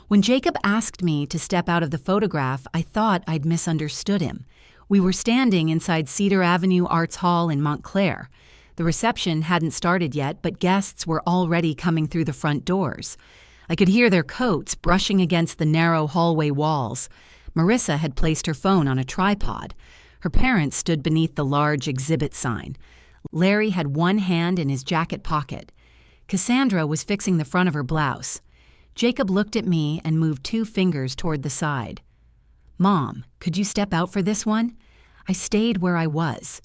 When Jacob asked me to step out of the photograph, I thought I'd misunderstood him. We were standing inside Cedar Avenue Arts Hall in Montclair. The reception hadn't started yet, but guests were already coming through the front doors. I could hear their coats brushing against the narrow hallway walls. Marissa had placed her phone on a tripod. Her parents stood beneath the large exhibit sign. Larry had one hand in his jacket pocket. Cassandra was fixing the front of her blouse. Jacob looked at me and moved 2 fingers toward the side. "Mom, could you step out for this one?" I stayed where I was.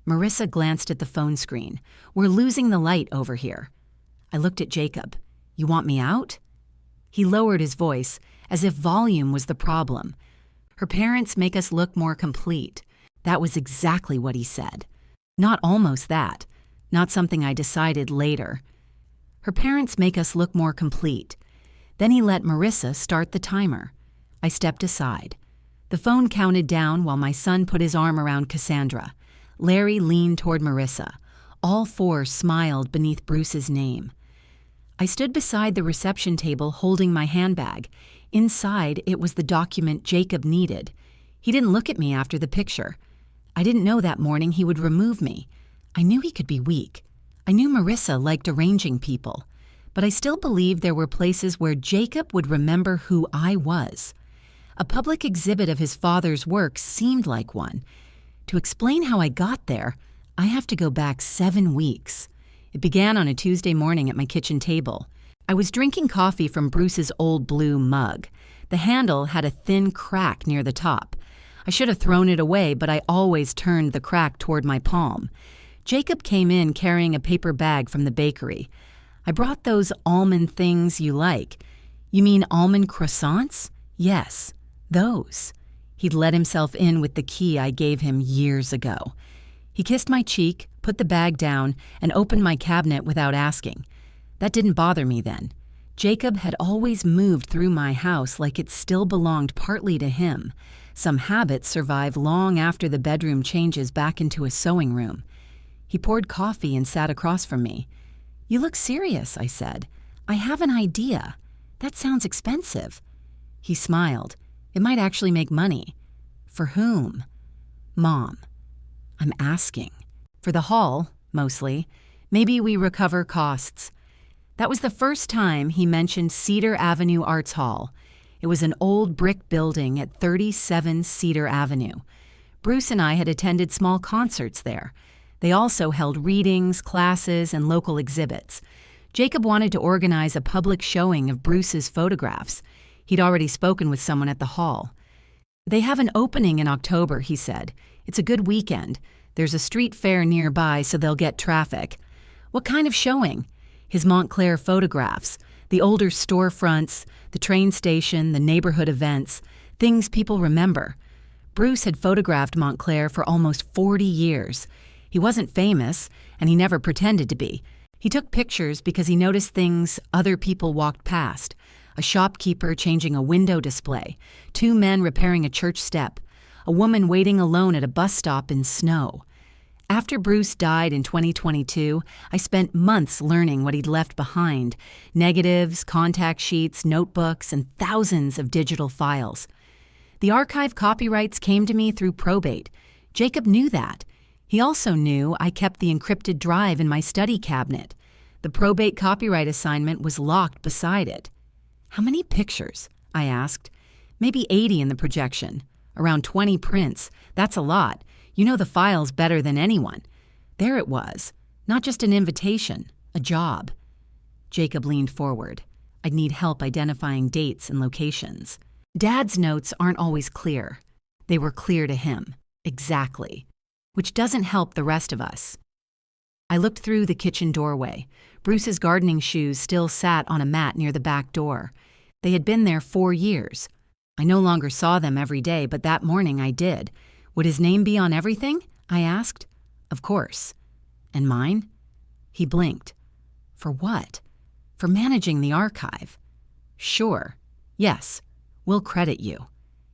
Marissa glanced at the phone screen. "We're losing the light over here." I looked at Jacob. "You want me out?" He lowered his voice, as if volume was the problem. "Her parents make us look more complete." That was exactly what he said. Not almost that. Not something I decided later. "Her parents make us look more complete." Then he let Marissa start the timer. I stepped aside. The phone counted down while my son put his arm around Cassandra. Larry leaned toward Marissa. All 4 smiled beneath Bruce's name. I stood beside the reception table holding my handbag. Inside, it was the document Jacob needed. He didn't look at me after the picture. I didn't know that morning he would remove me. I knew he could be weak. I knew Marissa liked arranging people. But I still believed there were places where Jacob would remember who I was. A public exhibit of his father's work seemed like one. To explain how I got there, I have to go back 7 weeks. It began on a Tuesday morning at my kitchen table. I was drinking coffee from Bruce's old blue mug. The handle had a thin crack near the top. I should have thrown it away, but I always turned the crack toward my palm. Jacob came in carrying a paper bag from the bakery. "I brought those almond things you like." "You mean almond croissants?" "Yes, those." He'd let himself in with the key I gave him years ago. He kissed my cheek, put the bag down, and opened my cabinet without asking. That didn't bother me then. Jacob had always moved through my house like it still belonged partly to him. Some habits survive long after the bedroom changes back into a sewing room. He poured coffee and sat across from me. "You look serious," I said. "I have an idea. That sounds expensive." He smiled. "It might actually make money." "For whom?" "Mom." "I'm asking." "For the hall, mostly. Maybe we recover costs." That was the first time he mentioned Cedar Avenue Arts Hall. It was an old brick building at 37 Cedar Avenue. Bruce and I had attended small concerts there. They also held readings, classes, and local exhibits. Jacob wanted to organize a public showing of Bruce's photographs. He'd already spoken with someone at the hall. "They have an opening in October," he said. "It's a good weekend. There's a street fair nearby, so they'll get traffic." "What kind of showing?" His Montclair photographs, the older storefronts, the train station, the neighborhood events, things people remember. Bruce had photographed Montclair for almost 40 years. He wasn't famous, and he never pretended to be. He took pictures because he noticed things other people walked past. A shopkeeper changing a window display, 2 men repairing a church step, a woman waiting alone at a bus stop in snow. After Bruce died in 2022, I spent months learning what he'd left behind: negatives, contact sheets, notebooks, and thousands of digital files. The archive copyrights came to me through probate. Jacob knew that. He also knew I kept the encrypted drive in my study cabinet. The probate copyright assignment was locked beside it. "How many pictures?" I asked. "Maybe 80 in the projection. Around 20 prints. That's a lot. You know the files better than anyone." There it was. Not just an invitation, a job. Jacob leaned forward. I'd need help identifying dates and locations. Dad's notes aren't always clear. They were clear to him. Exactly. Which doesn't help the rest of us. I looked through the kitchen doorway. Bruce's gardening shoes still sat on a mat near the back door. They had been there 4 years. I no longer saw them every day, but that morning I did. Would his name be on everything? I asked. Of course. And mine? He blinked. For what? For managing the archive. Sure. Yes. We'll credit you.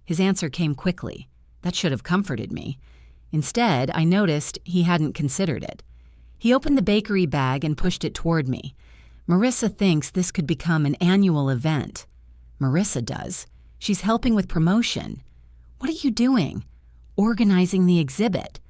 His answer came quickly. That should have comforted me. Instead, I noticed he hadn't considered it. He opened the bakery bag and pushed it toward me. "Marissa thinks this could become an annual event." Marissa does. She's helping with promotion. What are you doing? Organizing the exhibit.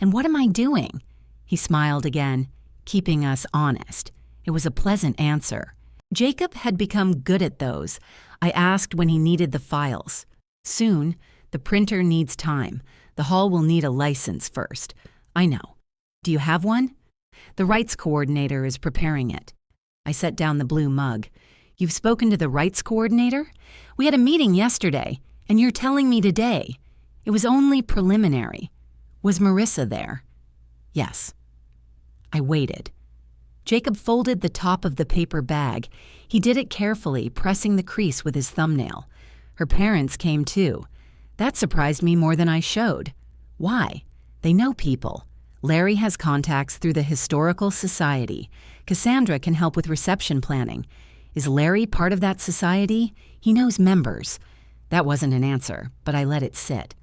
And what am I doing? He smiled again, keeping us honest. It was a pleasant answer. Jacob had become good at those. I asked when he needed the files. Soon. The printer needs time. The hall will need a license first. I know. Do you have one? The rights coordinator is preparing it. I set down the blue mug. You've spoken to the rights coordinator? We had a meeting yesterday, and you're telling me today. It was only preliminary. Was Marissa there? Yes. I waited. Jacob folded the top of the paper bag. He did it carefully, pressing the crease with his thumbnail. Her parents came too. That surprised me more than I showed. Why? They know people. Larry has contacts through the Historical Society. Cassandra can help with reception planning. Is Larry part of that society? He knows members. That wasn't an answer, but I let it sit.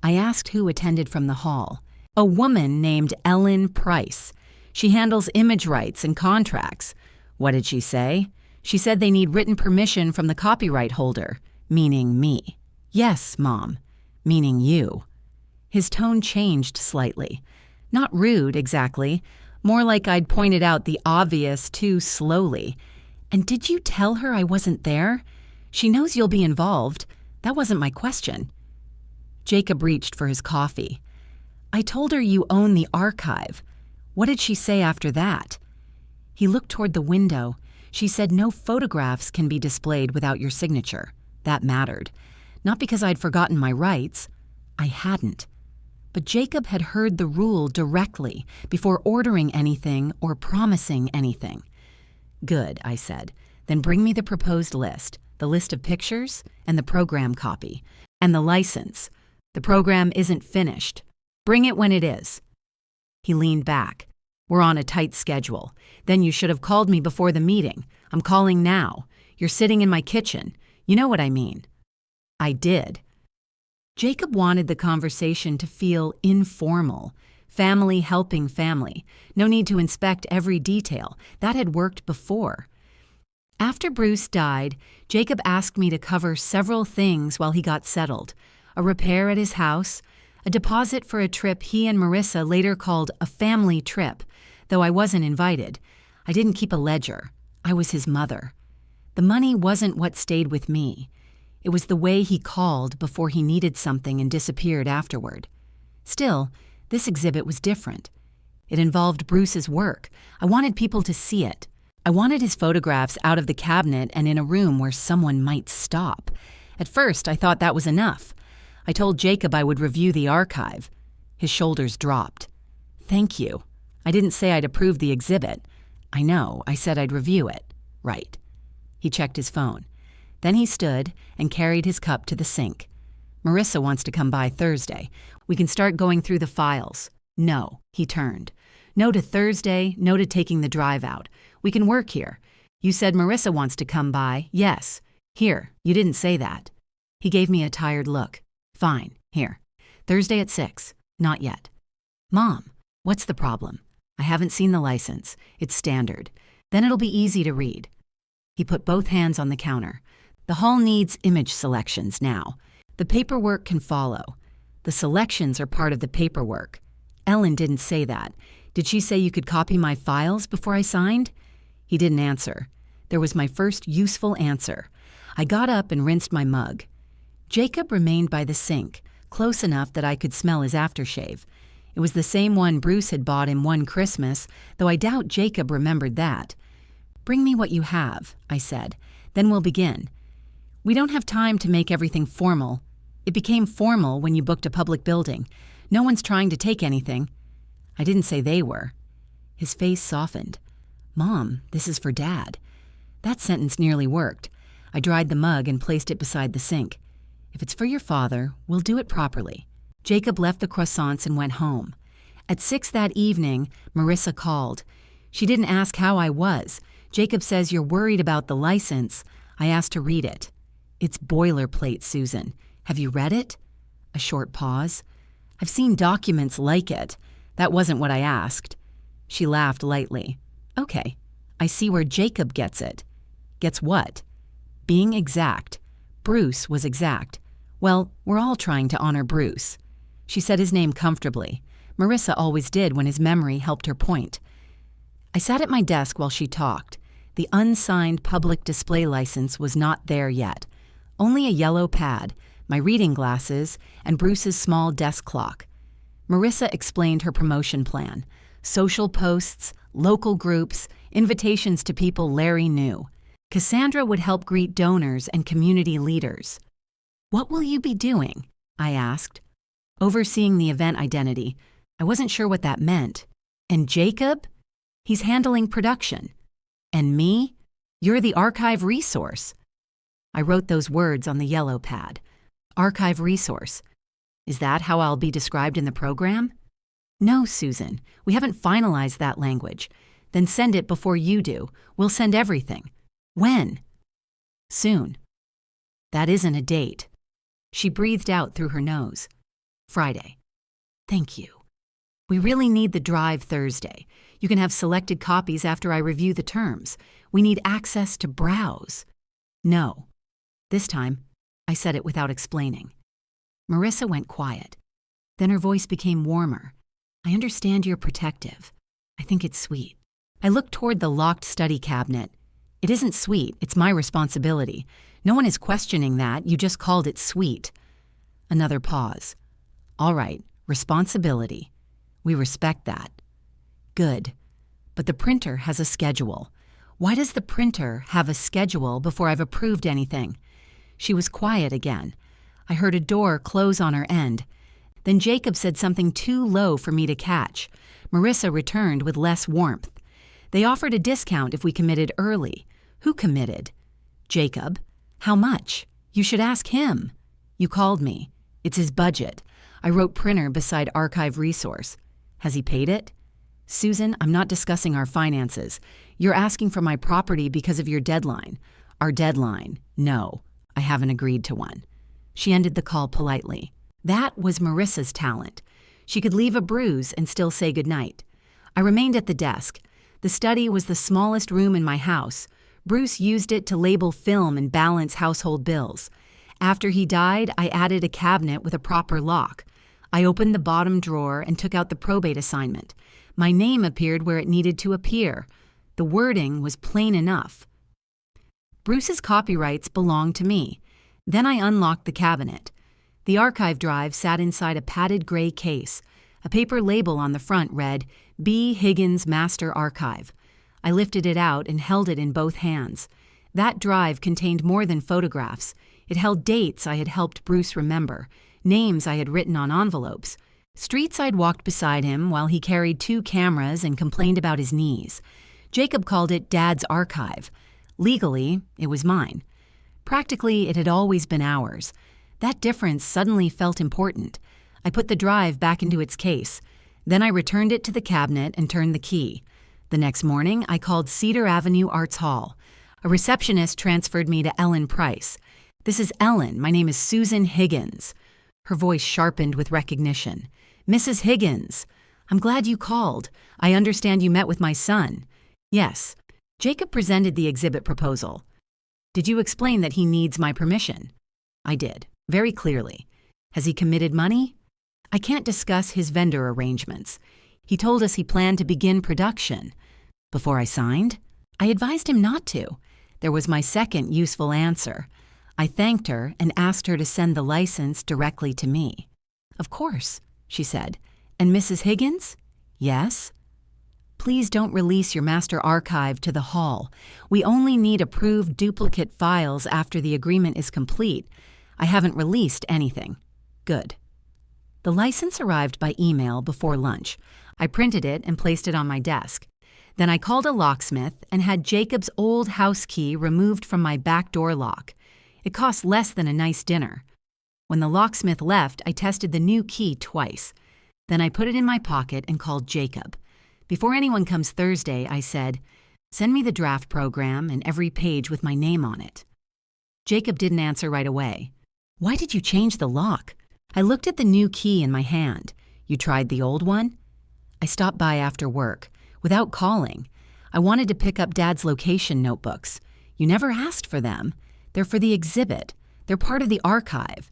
I asked who attended from the hall. A woman named Ellen Price. She handles image rights and contracts. What did she say? She said they need written permission from the copyright holder, meaning me. Yes, Mom, meaning you. His tone changed slightly. Not rude, exactly. More like I'd pointed out the obvious too slowly. And did you tell her I wasn't there? She knows you'll be involved. That wasn't my question. Jacob reached for his coffee. I told her you own the archive. What did she say after that? He looked toward the window. She said no photographs can be displayed without your signature. That mattered. Not because I'd forgotten my rights. I hadn't. But Jacob had heard the rule directly before ordering anything or promising anything. Good, I said. Then bring me the proposed list, the list of pictures, and the program copy, and the license. The program isn't finished. Bring it when it is. He leaned back. We're on a tight schedule. Then you should have called me before the meeting. I'm calling now. You're sitting in my kitchen. You know what I mean. I did. Jacob wanted the conversation to feel informal. Family helping family. No need to inspect every detail. That had worked before. After Bruce died, Jacob asked me to cover several things while he got settled. A repair at his house, a deposit for a trip he and Marissa later called a family trip, though I wasn't invited. I didn't keep a ledger. I was his mother. The money wasn't what stayed with me. It was the way he called before he needed something and disappeared afterward. Still, this exhibit was different. It involved Bruce's work. I wanted people to see it. I wanted his photographs out of the cabinet and in a room where someone might stop. At first, I thought that was enough. I told Jacob I would review the archive. His shoulders dropped. Thank you. I didn't say I'd approve the exhibit. I know, I said I'd review it. Right. He checked his phone. Then he stood and carried his cup to the sink. Marissa wants to come by Thursday. We can start going through the files. No, he turned. No to Thursday, no to taking the drive out. We can work here. You said Marissa wants to come by. Yes. Here, you didn't say that. He gave me a tired look. Fine, here. Thursday at 6. Not yet. Mom, what's the problem? I haven't seen the license. It's standard. Then it'll be easy to read. He put both hands on the counter. The hall needs image selections now. The paperwork can follow. The selections are part of the paperwork. Ellen didn't say that. Did she say you could copy my files before I signed? He didn't answer. There was my first useful answer. I got up and rinsed my mug. Jacob remained by the sink, close enough that I could smell his aftershave. It was the same one Bruce had bought him one Christmas, though I doubt Jacob remembered that. Bring me what you have, I said. Then we'll begin. We don't have time to make everything formal. It became formal when you booked a public building. No one's trying to take anything. I didn't say they were. His face softened. Mom, this is for Dad. That sentence nearly worked. I dried the mug and placed it beside the sink. If it's for your father, we'll do it properly. Jacob left the croissants and went home. At 6 that evening, Marissa called. She didn't ask how I was. Jacob says you're worried about the license. I asked to read it. It's boilerplate, Susan. Have you read it? A short pause. I've seen documents like it. That wasn't what I asked. She laughed lightly. Okay, I see where Jacob gets it. Gets what? Being exact. Bruce was exact. Well, we're all trying to honor Bruce. She said his name comfortably. Marissa always did when his memory helped her point. I sat at my desk while she talked. The unsigned public display license was not there yet. Only a yellow pad, my reading glasses, and Bruce's small desk clock. Marissa explained her promotion plan. Social posts, local groups, invitations to people Larry knew. Cassandra would help greet donors and community leaders. "What will you be doing?" I asked. "Overseeing the event identity." I wasn't sure what that meant. "And Jacob?" "He's handling production." "And me?" "You're the archive resource." I wrote those words on the yellow pad. Archive resource. Is that how I'll be described in the program? "No, Susan, we haven't finalized that language." "Then send it before you do. We'll send everything." "When?" "Soon." "That isn't a date." She breathed out through her nose. "Friday." "Thank you. We really need the drive Thursday. You can have selected copies after I review the terms. We need access to browse." "No." This time, I said it without explaining. Marissa went quiet. Then her voice became warmer. "I understand you're protective. I think it's sweet." I looked toward the locked study cabinet. "It isn't sweet, it's my responsibility. No one is questioning that, you just called it sweet." Another pause. "All right, responsibility. We respect that." "Good. But the printer has a schedule. Why does the printer have a schedule before I've approved anything?" She was quiet again. I heard a door close on her end. Then Jacob said something too low for me to catch. Marissa returned with less warmth. "They offered a discount if we committed early." "Who committed?" "Jacob." "How much?" "You should ask him." "You called me. It's his budget." I wrote printer beside archive resource. "Has he paid it?" "Susan, I'm not discussing our finances. You're asking for my property because of your deadline." "Our deadline? No. I haven't agreed to one." She ended the call politely. That was Marissa's talent. She could leave a bruise and still say goodnight. I remained at the desk. The study was the smallest room in my house. Bruce used it to label film and balance household bills. After he died, I added a cabinet with a proper lock. I opened the bottom drawer and took out the probate assignment. My name appeared where it needed to appear. The wording was plain enough. Bruce's copyrights belonged to me. Then I unlocked the cabinet. The archive drive sat inside a padded gray case. A paper label on the front read, "B. Higgins Master Archive." I lifted it out and held it in both hands. That drive contained more than photographs. It held dates I had helped Bruce remember, names I had written on envelopes, streets I'd walked beside him while he carried 2 cameras and complained about his knees. Jacob called it Dad's Archive. Legally, it was mine. Practically, it had always been ours. That difference suddenly felt important. I put the drive back into its case. Then I returned it to the cabinet and turned the key. The next morning, I called Cedar Avenue Arts Hall. A receptionist transferred me to Ellen Price. "This is Ellen. My name is Susan Higgins." Her voice sharpened with recognition. "Mrs. Higgins. I'm glad you called. I understand you met with my son." "Yes." Jacob presented the exhibit proposal. "Did you explain that he needs my permission?" "I did, very clearly." "Has he committed money?" "I can't discuss his vendor arrangements. He told us he planned to begin production." "Before I signed?" I advised him not to. There was my second useful answer. I thanked her and asked her to send the license directly to me. "Of course," she said. "And Mrs. Higgins?" "Yes?" "Please don't release your master archive to the hall. We only need approved duplicate files after the agreement is complete. I haven't released anything." "Good." The license arrived by email before lunch. I printed it and placed it on my desk. Then I called a locksmith and had Jacob's old house key removed from my back door lock. It cost less than a nice dinner. When the locksmith left, I tested the new key twice. Then I put it in my pocket and called Jacob. Before anyone comes Thursday, I said, "Send me the draft program and every page with my name on it." Jacob didn't answer right away. "Why did you change the lock?" I looked at the new key in my hand. "You tried the old one?" I stopped by after work, without calling. I wanted to pick up Dad's location notebooks. You never asked for them. They're for the exhibit. They're part of the archive."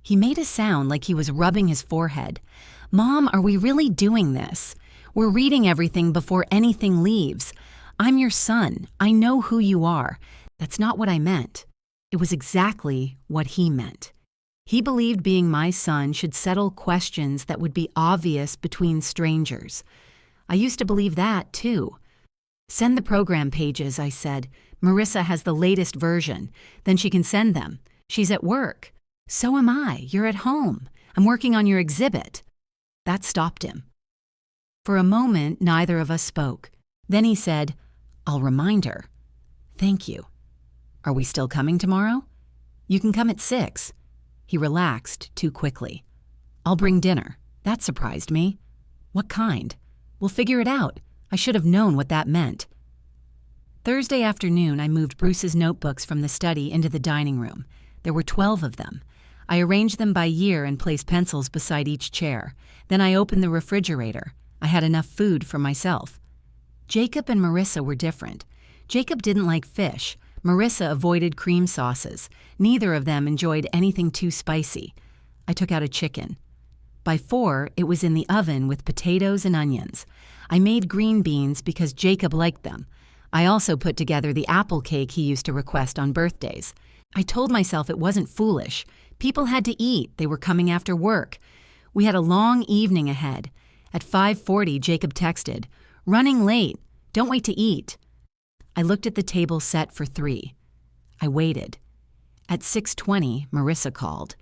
He made a sound like he was rubbing his forehead. "Mom, are we really doing this? We're reading everything before anything leaves. I'm your son. I know who you are. That's not what I meant." It was exactly what he meant. He believed being my son should settle questions that would be obvious between strangers. I used to believe that, too. "Send the program pages," I said. "Marissa has the latest version. Then she can send them. She's at work." "So am I. You're at home. I'm working on your exhibit." That stopped him. For a moment, neither of us spoke. Then he said, "I'll remind her." "Thank you." "Are we still coming tomorrow?" "You can come at 6. He relaxed too quickly. "I'll bring dinner." That surprised me. "What kind?" "We'll figure it out. I should have known what that meant." Thursday afternoon, I moved Bruce's notebooks from the study into the dining room. There were 12 of them. I arranged them by year and placed pencils beside each chair. Then I opened the refrigerator. I had enough food for myself. Jacob and Marissa were different. Jacob didn't like fish. Marissa avoided cream sauces. Neither of them enjoyed anything too spicy. I took out a chicken. By 4, it was in the oven with potatoes and onions. I made green beans because Jacob liked them. I also put together the apple cake he used to request on birthdays. I told myself it wasn't foolish. People had to eat. They were coming after work. We had a long evening ahead. At 5:40, Jacob texted, "Running late. Don't wait to eat." I looked at the table set for 3. I waited. At 6:20, Marissa called.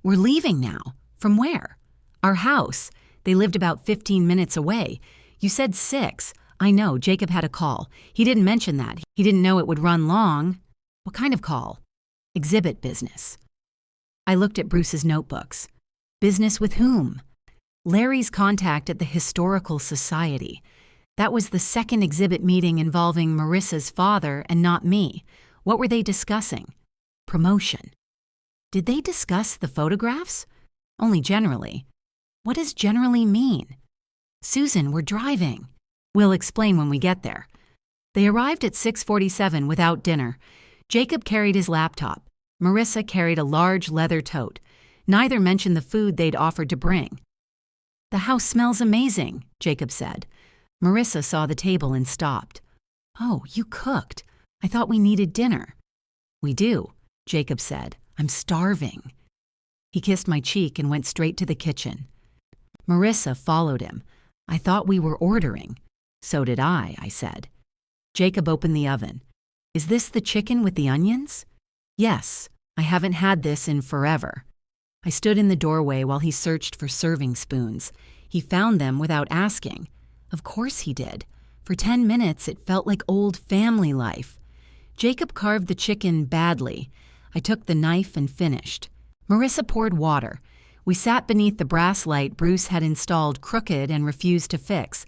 "We're leaving now." "From where?" "Our house. They lived about 15 minutes away. You said 6. I know, Jacob had a call. He didn't mention that. He didn't know it would run long." "What kind of call?" "Exhibit business." I looked at Bruce's notebooks. Business with whom? Larry's contact at the Historical Society. That was the second exhibit meeting involving Marissa's father and not me. What were they discussing? Promotion. Did they discuss the photographs? Only generally. What does generally mean? "Susan, we're driving." "We'll explain when we get there." They arrived at 6:47 without dinner. Jacob carried his laptop. Marissa carried a large leather tote. Neither mentioned the food they'd offered to bring. "The house smells amazing," Jacob said. Marissa saw the table and stopped. "Oh, you cooked. I thought we needed dinner." "We do," Jacob said. "I'm starving." He kissed my cheek and went straight to the kitchen. Marissa followed him. "I thought we were ordering." "So did I said. Jacob opened the oven. "Is this the chicken with the onions?" "Yes. I haven't had this in forever." I stood in the doorway while he searched for serving spoons. He found them without asking. Of course he did. For 10 minutes, it felt like old family life. Jacob carved the chicken badly. I took the knife and finished. Marissa poured water. We sat beneath the brass light Bruce had installed crooked and refused to fix.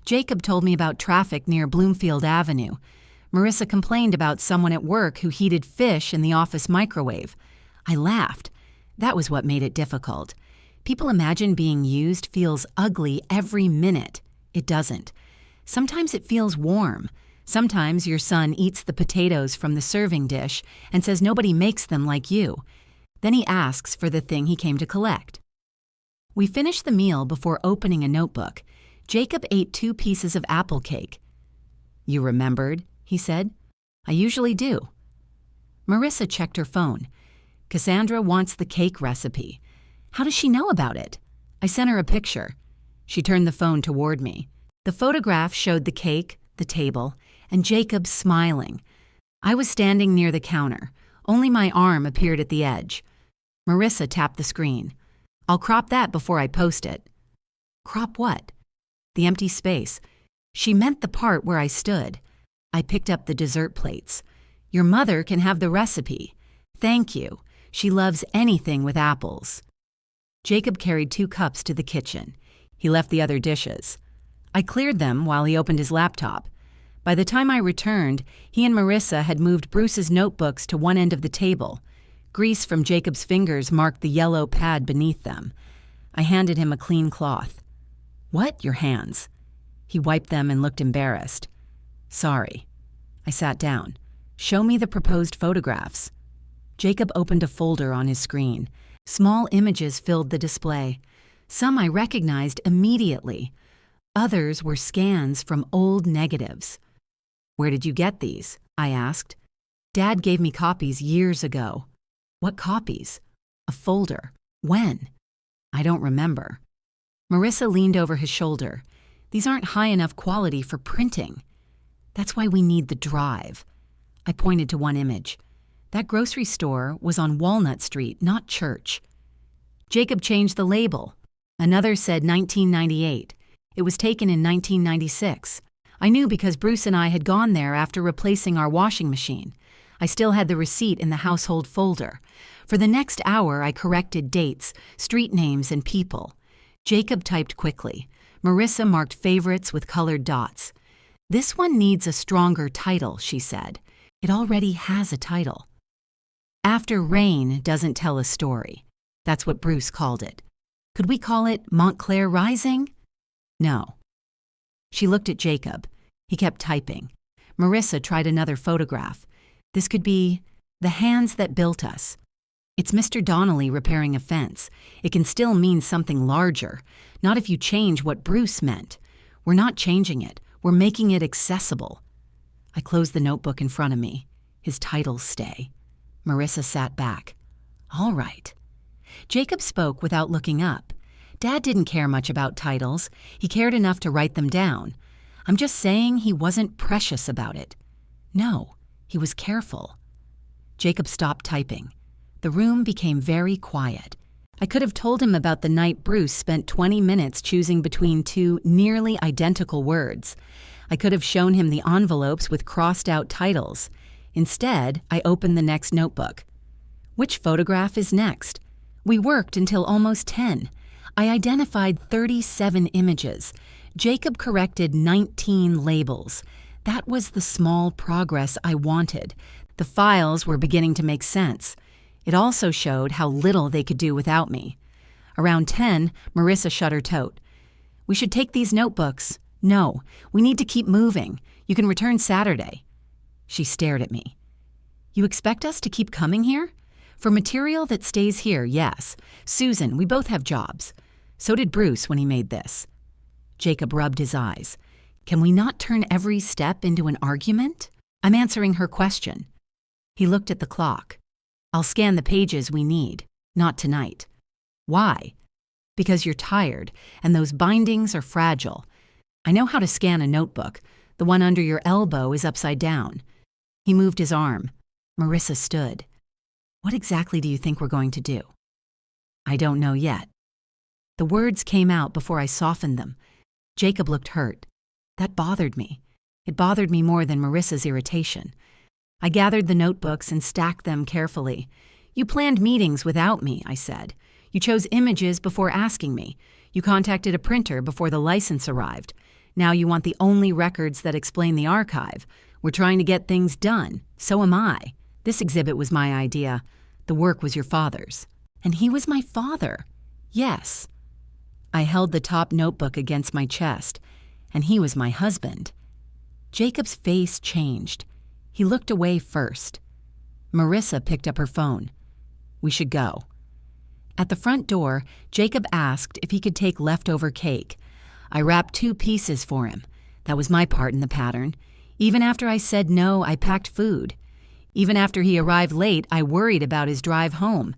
Jacob told me about traffic near Bloomfield Avenue. Marissa complained about someone at work who heated fish in the office microwave. I laughed. That was what made it difficult. People imagine being used feels ugly every minute. It doesn't. Sometimes it feels warm. Sometimes your son eats the potatoes from the serving dish and says nobody makes them like you. Then he asks for the thing he came to collect. We finished the meal before opening a notebook. Jacob ate 2 pieces of apple cake. "You remembered?" he said. "I usually do." Marissa checked her phone. "Cassandra wants the cake recipe." "How does she know about it?" I sent her a picture. She turned the phone toward me. The photograph showed the cake, the table, and Jacob smiling. I was standing near the counter. Only my arm appeared at the edge. Marissa tapped the screen. "I'll crop that before I post it." "Crop what?" "The empty space." She meant the part where I stood. I picked up the dessert plates. "Your mother can have the recipe." "Thank you. She loves anything with apples." Jacob carried 2 cups to the kitchen. He left the other dishes. I cleared them while he opened his laptop. By the time I returned, he and Marissa had moved Bruce's notebooks to one end of the table. Grease from Jacob's fingers marked the yellow pad beneath them. I handed him a clean cloth. "What, your hands?" He wiped them and looked embarrassed. "Sorry." I sat down. "Show me the proposed photographs." Jacob opened a folder on his screen. Small images filled the display. Some I recognized immediately. Others were scans from old negatives. "Where did you get these?" I asked. "Dad gave me copies years ago." "What copies?" "A folder." "When?" "I don't remember." Marissa leaned over his shoulder. "These aren't high enough quality for printing." "That's why we need the drive." I pointed to one image. That grocery store was on Walnut Street, not Church. Jacob changed the label. Another said 1998. It was taken in 1996. I knew because Bruce and I had gone there after replacing our washing machine. I still had the receipt in the household folder. For the next hour, I corrected dates, street names, and people. Jacob typed quickly. Marissa marked favorites with colored dots. "This one needs a stronger title," she said. "It already has a title." "After Rain Doesn't Tell a Story." That's what Bruce called it. "Could we call it Montclair Rising?" "No." She looked at Jacob. He kept typing. Marissa tried another photograph. "This could be The Hands That Built Us." "It's Mr. Donnelly repairing a fence. It can still mean something larger. Not if you change what Bruce meant. We're not changing it. We're making it accessible." I closed the notebook in front of me. His titles stay. Marissa sat back. "All right." Jacob spoke without looking up. "Dad didn't care much about titles. He cared enough to write them down. I'm just saying he wasn't precious about it." "No, he was careful." Jacob stopped typing. The room became very quiet. I could have told him about the night Bruce spent 20 minutes choosing between two nearly identical words. I could have shown him the envelopes with crossed-out titles. Instead, I opened the next notebook. "Which photograph is next?" We worked until almost 10. I identified 37 images. Jacob corrected 19 labels. That was the small progress I wanted. The files were beginning to make sense. It also showed how little they could do without me. Around 10, Marissa shut her tote. "We should take these notebooks." "No, we need to keep moving. You can return Saturday." She stared at me. "You expect us to keep coming here?" "For material that stays here, yes. Susan, we both have jobs. So did Bruce when he made this." Jacob rubbed his eyes. "Can we not turn every step into an argument?" "I'm answering her question." He looked at the clock. "I'll scan the pages we need. Not tonight." "Why?" "Because you're tired, and those bindings are fragile. I know how to scan a notebook. The one under your elbow is upside down." He moved his arm. Marissa stood. "What exactly do you think we're going to do?" "I don't know yet." The words came out before I softened them. Jacob looked hurt. That bothered me. It bothered me more than Marissa's irritation. I gathered the notebooks and stacked them carefully. "You planned meetings without me," I said. "You chose images before asking me. You contacted a printer before the license arrived. Now you want the only records that explain the archive. We're trying to get things done. So am I. This exhibit was my idea. The work was your father's." "And he was my father." "Yes." I held the top notebook against my chest. "And he was my husband." Jacob's face changed. He looked away first. Marissa picked up her phone. "We should go." At the front door, Jacob asked if he could take leftover cake. I wrapped 2 pieces for him. That was my part in the pattern. Even after I said no, I packed food. Even after he arrived late, I worried about his drive home.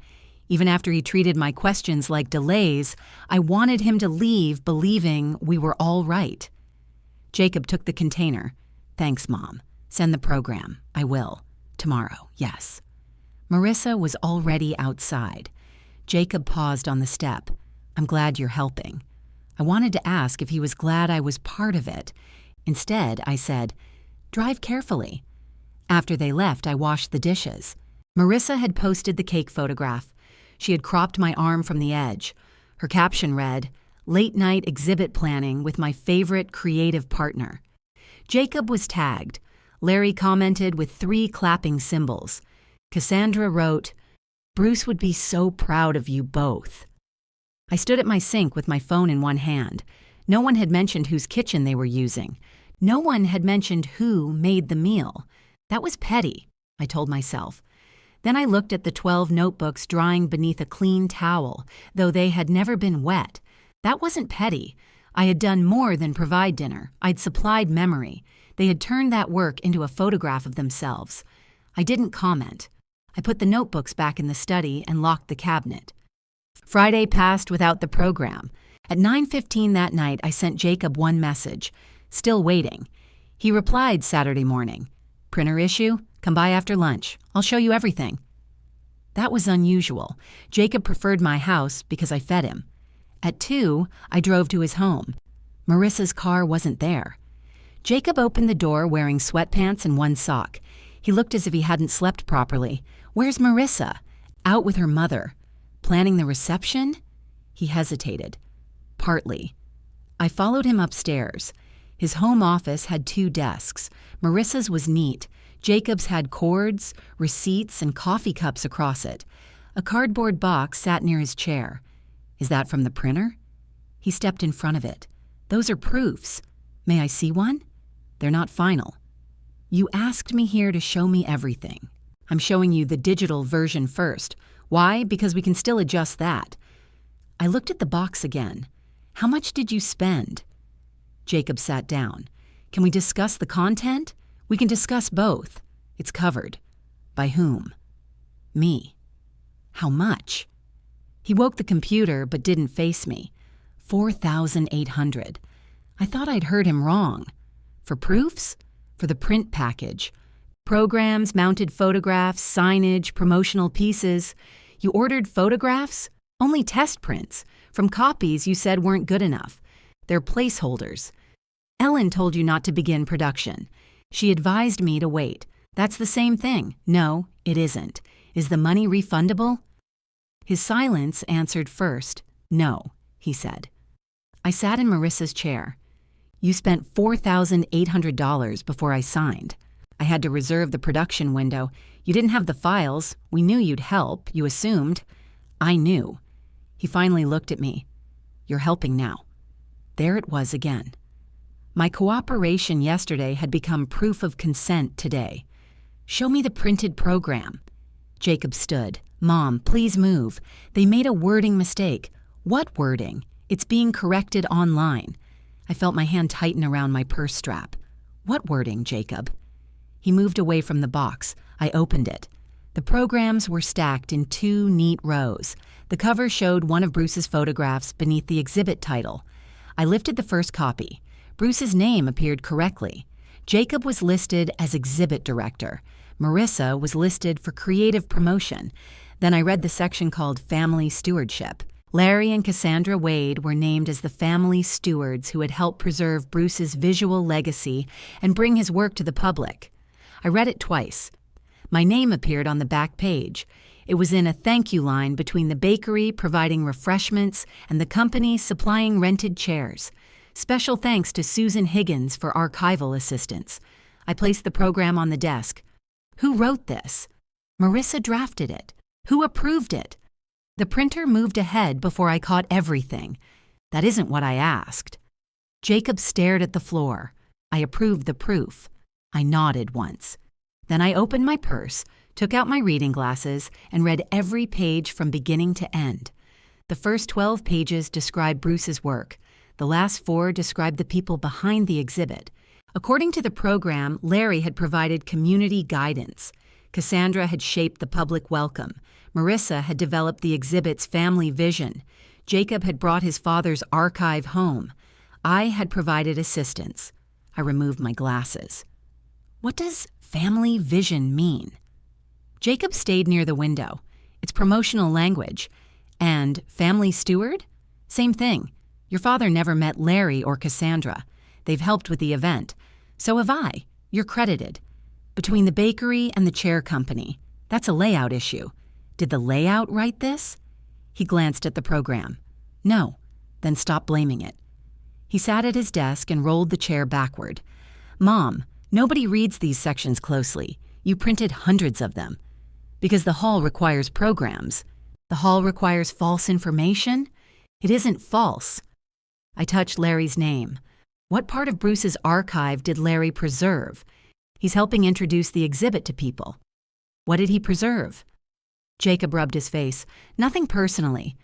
Even after he treated my questions like delays, I wanted him to leave believing we were all right. Jacob took the container. "Thanks, Mom. Send the program. I will. Tomorrow, yes." Marissa was already outside. Jacob paused on the step. "I'm glad you're helping." I wanted to ask if he was glad I was part of it. Instead, I said, "Drive carefully." After they left, I washed the dishes. Marissa had posted the cake photograph. She had cropped my arm from the edge. Her caption read, "Late night exhibit planning with my favorite creative partner." Jacob was tagged. Larry commented with 3 clapping symbols. Cassandra wrote, "Bruce would be so proud of you both." I stood at my sink with my phone in one hand. No one had mentioned whose kitchen they were using. No one had mentioned who made the meal. That was petty, I told myself. Then I looked at the 12 notebooks drying beneath a clean towel, though they had never been wet. That wasn't petty. I had done more than provide dinner. I'd supplied memory. They had turned that work into a photograph of themselves. I didn't comment. I put the notebooks back in the study and locked the cabinet. Friday passed without the program. At 9:15 that night, I sent Jacob one message. Still waiting. He replied Saturday morning. Printer issue? Come by after lunch. I'll show you everything. That was unusual. Jacob preferred my house because I fed him. At 2, I drove to his home. Marissa's car wasn't there. Jacob opened the door wearing sweatpants and one sock. He looked as if he hadn't slept properly. Where's Marissa? Out with her mother. Planning the reception? He hesitated. Partly. I followed him upstairs. His home office had 2 desks. Marissa's was neat. Jacob's had cords, receipts, and coffee cups across it. A cardboard box sat near his chair. Is that from the printer? He stepped in front of it. Those are proofs. May I see one? They're not final. You asked me here to show me everything. I'm showing you the digital version first. Why? Because we can still adjust that. I looked at the box again. How much did you spend? Jacob sat down. Can we discuss the content? We can discuss both. It's covered. By whom? Me. How much? He woke the computer but didn't face me. 4,800. I thought I'd heard him wrong. For proofs? For the print package. Programs, mounted photographs, signage, promotional pieces. You ordered photographs? Only test prints. From copies you said weren't good enough. They're placeholders. Ellen told you not to begin production. She advised me to wait. That's the same thing. No, it isn't. Is the money refundable? His silence answered first. No, he said. I sat in Marissa's chair. You spent $4,800 before I signed. I had to reserve the production window. You didn't have the files. We knew you'd help. You assumed. I knew. He finally looked at me. You're helping now. There it was again. My cooperation yesterday had become proof of consent today. Show me the printed program. Jacob stood. Mom, please move. They made a wording mistake. What wording? It's being corrected online. I felt my hand tighten around my purse strap. What wording, Jacob? He moved away from the box. I opened it. The programs were stacked in 2 neat rows. The cover showed one of Bruce's photographs beneath the exhibit title. I lifted the first copy. Bruce's name appeared correctly. Jacob was listed as exhibit director. Marissa was listed for creative promotion. Then I read the section called Family Stewardship. Larry and Cassandra Wade were named as the family stewards who had helped preserve Bruce's visual legacy and bring his work to the public. I read it twice. My name appeared on the back page. It was in a thank you line between the bakery providing refreshments and the company supplying rented chairs. Special thanks to Susan Higgins for archival assistance. I placed the program on the desk. Who wrote this? Marissa drafted it. Who approved it? The printer moved ahead before I caught everything. That isn't what I asked. Jacob stared at the floor. I approved the proof. I nodded once. Then I opened my purse, took out my reading glasses, and read every page from beginning to end. The first 12 pages described Bruce's work. The last 4 described the people behind the exhibit. According to the program, Larry had provided community guidance. Cassandra had shaped the public welcome. Marissa had developed the exhibit's family vision. Jacob had brought his father's archive home. I had provided assistance. I removed my glasses. What does family vision mean? Jacob stayed near the window. It's promotional language. And family steward? Same thing. Your father never met Larry or Cassandra. They've helped with the event. So have I. You're credited. Between the bakery and the chair company. That's a layout issue. Did the layout write this? He glanced at the program. No. Then stop blaming it. He sat at his desk and rolled the chair backward. Mom, nobody reads these sections closely. You printed hundreds of them. Because the hall requires programs. The hall requires false information? It isn't false. I touched Larry's name. What part of Bruce's archive did Larry preserve? He's helping introduce the exhibit to people. What did he preserve? Jacob rubbed his face. Nothing personally.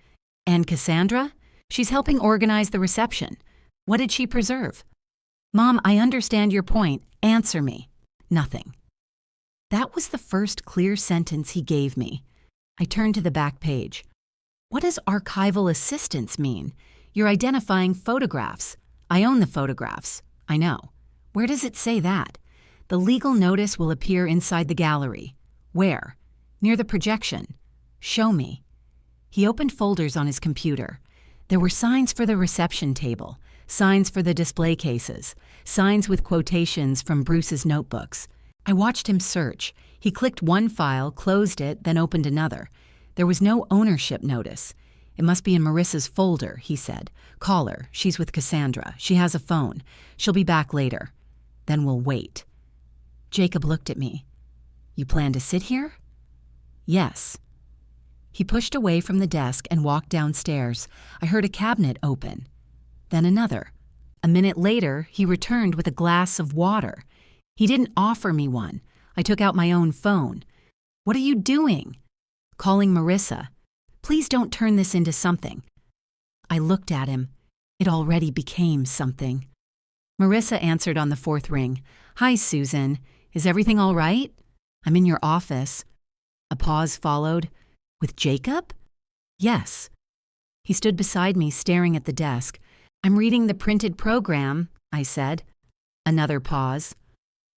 And Cassandra? She's helping organize the reception. What did she preserve? Mom, I understand your point. Answer me. Nothing. That was the first clear sentence he gave me. I turned to the back page. What does archival assistance mean? You're identifying photographs. I own the photographs. I know. Where does it say that? The legal notice will appear inside the gallery. Where? Near the projection. Show me. He opened folders on his computer. There were signs for the reception table, signs for the display cases, signs with quotations from Bruce's notebooks. I watched him search. He clicked one file, closed it, then opened another. There was no ownership notice. It must be in Marissa's folder, he said. Call her. She's with Cassandra. She has a phone. She'll be back later. Then we'll wait. Jacob looked at me. You plan to sit here? Yes. He pushed away from the desk and walked downstairs. I heard a cabinet open. Then another. A minute later, he returned with a glass of water. He didn't offer me one. I took out my own phone. What are you doing? Calling Marissa. Please don't turn this into something. I looked at him. It already became something. Marissa answered on the fourth ring. Hi, Susan. Is everything all right? I'm in your office. A pause followed. With Jacob? Yes. He stood beside me, staring at the desk. I'm reading the printed program, I said. Another pause.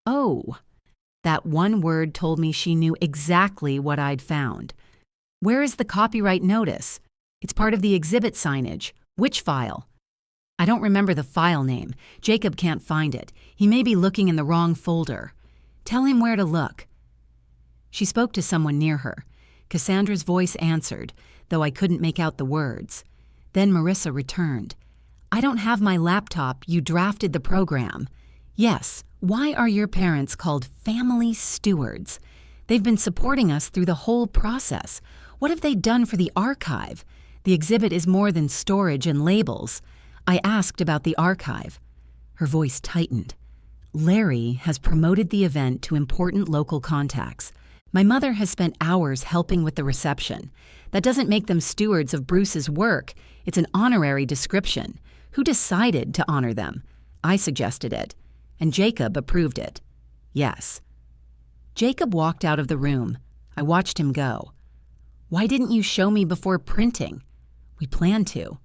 Oh. That one word told me she knew exactly what I'd found. Where is the copyright notice? It's part of the exhibit signage. Which file? I don't remember the file name. Jacob can't find it. He may be looking in the wrong folder. Tell him where to look. She spoke to someone near her. Cassandra's voice answered, though I couldn't make out the words. Then Marissa returned. I don't have my laptop. You drafted the program. Yes. Why are your parents called family stewards? They've been supporting us through the whole process. What have they done for the archive? The exhibit is more than storage and labels. I asked about the archive. Her voice tightened. Larry has promoted the event to important local contacts. My mother has spent hours helping with the reception. That doesn't make them stewards of Bruce's work. It's an honorary description. Who decided to honor them? I suggested it. And Jacob approved it. Yes. Jacob walked out of the room. I watched him go. Why didn't you show me before printing? We planned to.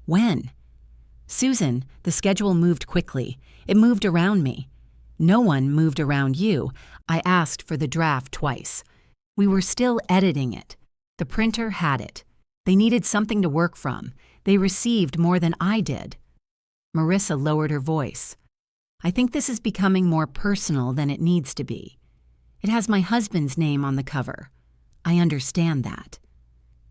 When? Susan, the schedule moved quickly. It moved around me. No one moved around you. I asked for the draft twice. We were still editing it. The printer had it. They needed something to work from. They received more than I did. Marissa lowered her voice. I think this is becoming more personal than it needs to be. It has my husband's name on the cover. I understand that.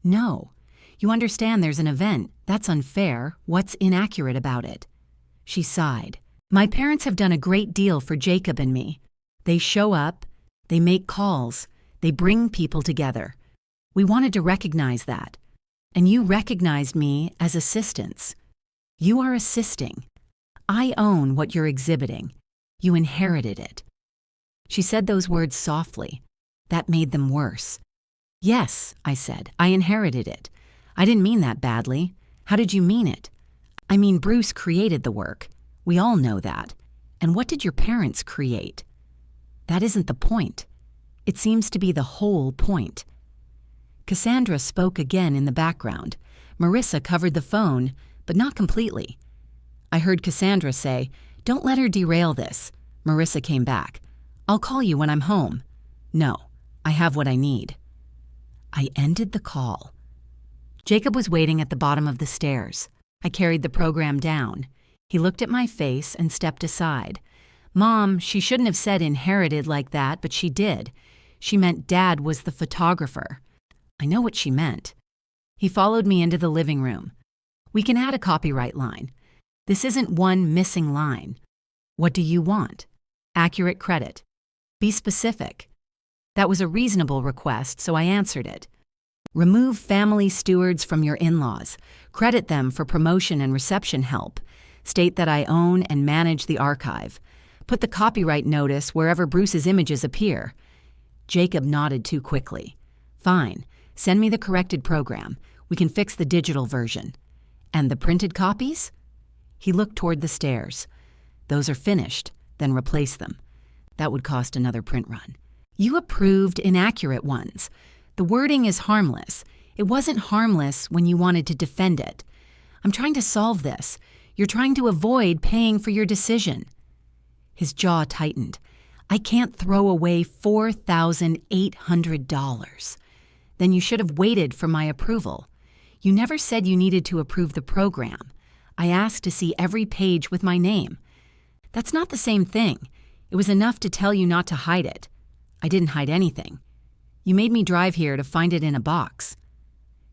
No. You understand there's an event. That's unfair. What's inaccurate about it? She sighed. My parents have done a great deal for Jacob and me. They show up. They make calls. They bring people together. We wanted to recognize that. And you recognized me as assistants. You are assisting. I own what you're exhibiting. You inherited it. She said those words softly. That made them worse. Yes, I said, I inherited it. I didn't mean that badly. How did you mean it? I mean, Bruce created the work. We all know that. And what did your parents create? That isn't the point. It seems to be the whole point. Cassandra spoke again in the background. Marissa covered the phone, but not completely. I heard Cassandra say, "Don't let her derail this." Marissa came back. "I'll call you when I'm home." "No, I have what I need." I ended the call. Jacob was waiting at the bottom of the stairs. I carried the program down. He looked at my face and stepped aside. "Mom, she shouldn't have said inherited like that, but she did. She meant Dad was the photographer." I know what she meant. He followed me into the living room. "We can add a copyright line. This isn't one missing line. What do you want? Accurate credit. Be specific." That was a reasonable request, so I answered it. "Remove family stewards from your in-laws. Credit them for promotion and reception help. State that I own and manage the archive. Put the copyright notice wherever Bruce's images appear." Jacob nodded too quickly. Fine. Send me the corrected program. We can fix the digital version. And the printed copies? He looked toward the stairs. Those are finished, then replace them. That would cost another print run. You approved inaccurate ones. The wording is harmless. It wasn't harmless when you wanted to defend it. I'm trying to solve this. You're trying to avoid paying for your decision. His jaw tightened. I can't throw away $4,800. Then you should have waited for my approval. You never said you needed to approve the program. I asked to see every page with my name. That's not the same thing. It was enough to tell you not to hide it. I didn't hide anything. You made me drive here to find it in a box.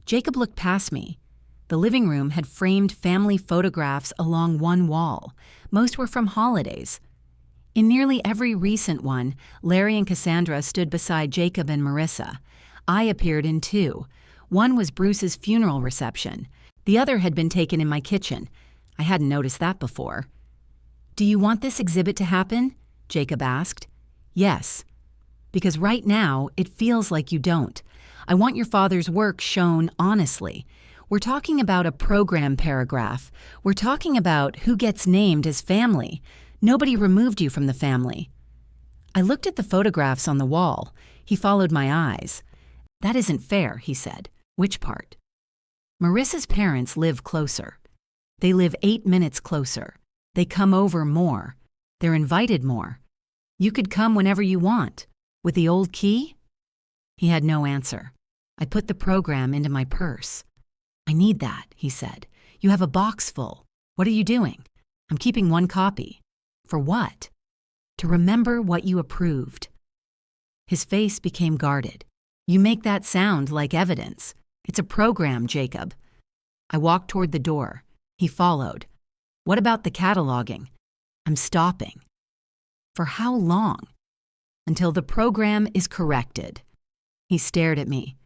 Jacob looked past me. The living room had framed family photographs along one wall. Most were from holidays. In nearly every recent one, Larry and Cassandra stood beside Jacob and Marissa. I appeared in two. One was Bruce's funeral reception. The other had been taken in my kitchen. I hadn't noticed that before. Do you want this exhibit to happen? Jacob asked. Yes. Because right now, it feels like you don't. I want your father's work shown honestly. We're talking about a program paragraph. We're talking about who gets named as family. Nobody removed you from the family. I looked at the photographs on the wall. He followed my eyes. That isn't fair, he said. Which part? Marissa's parents live closer. They live 8 minutes closer. They come over more. They're invited more. You could come whenever you want. With the old key? He had no answer. I put the program into my purse. I need that, he said. You have a box full. What are you doing? I'm keeping one copy. For what? To remember what you approved. His face became guarded. You make that sound like evidence. It's a program, Jacob. I walked toward the door. He followed. What about the cataloging? I'm stopping. For how long? Until the program is corrected. He stared at me.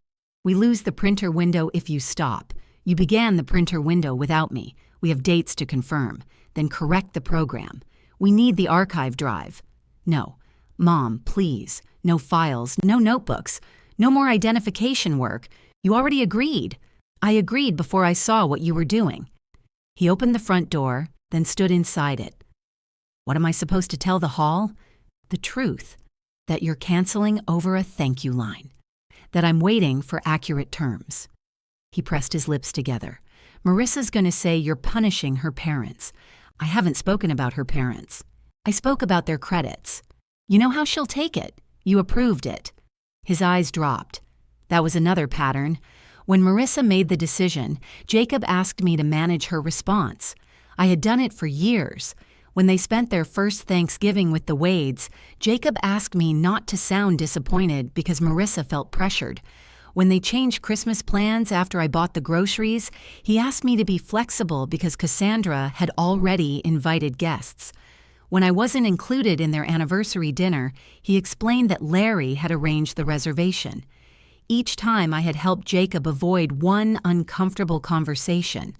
We lose the printer window if you stop. You began the printer window without me. We have dates to confirm. Then correct the program. We need the archive drive. No. Mom, please. No files, no notebooks. No more identification work. You already agreed. I agreed before I saw what you were doing. He opened the front door, then stood inside it. What am I supposed to tell the hall? The truth. That you're canceling over a thank you line. That I'm waiting for accurate terms. He pressed his lips together. Marissa's going to say you're punishing her parents. I haven't spoken about her parents. I spoke about their credits. You know how she'll take it. You approved it. His eyes dropped. That was another pattern. When Marissa made the decision, Jacob asked me to manage her response. I had done it for years. When they spent their first Thanksgiving with the Wades, Jacob asked me not to sound disappointed because Marissa felt pressured. When they changed Christmas plans after I bought the groceries, he asked me to be flexible because Cassandra had already invited guests. When I wasn't included in their anniversary dinner, he explained that Larry had arranged the reservation. Each time I had helped Jacob avoid one uncomfortable conversation.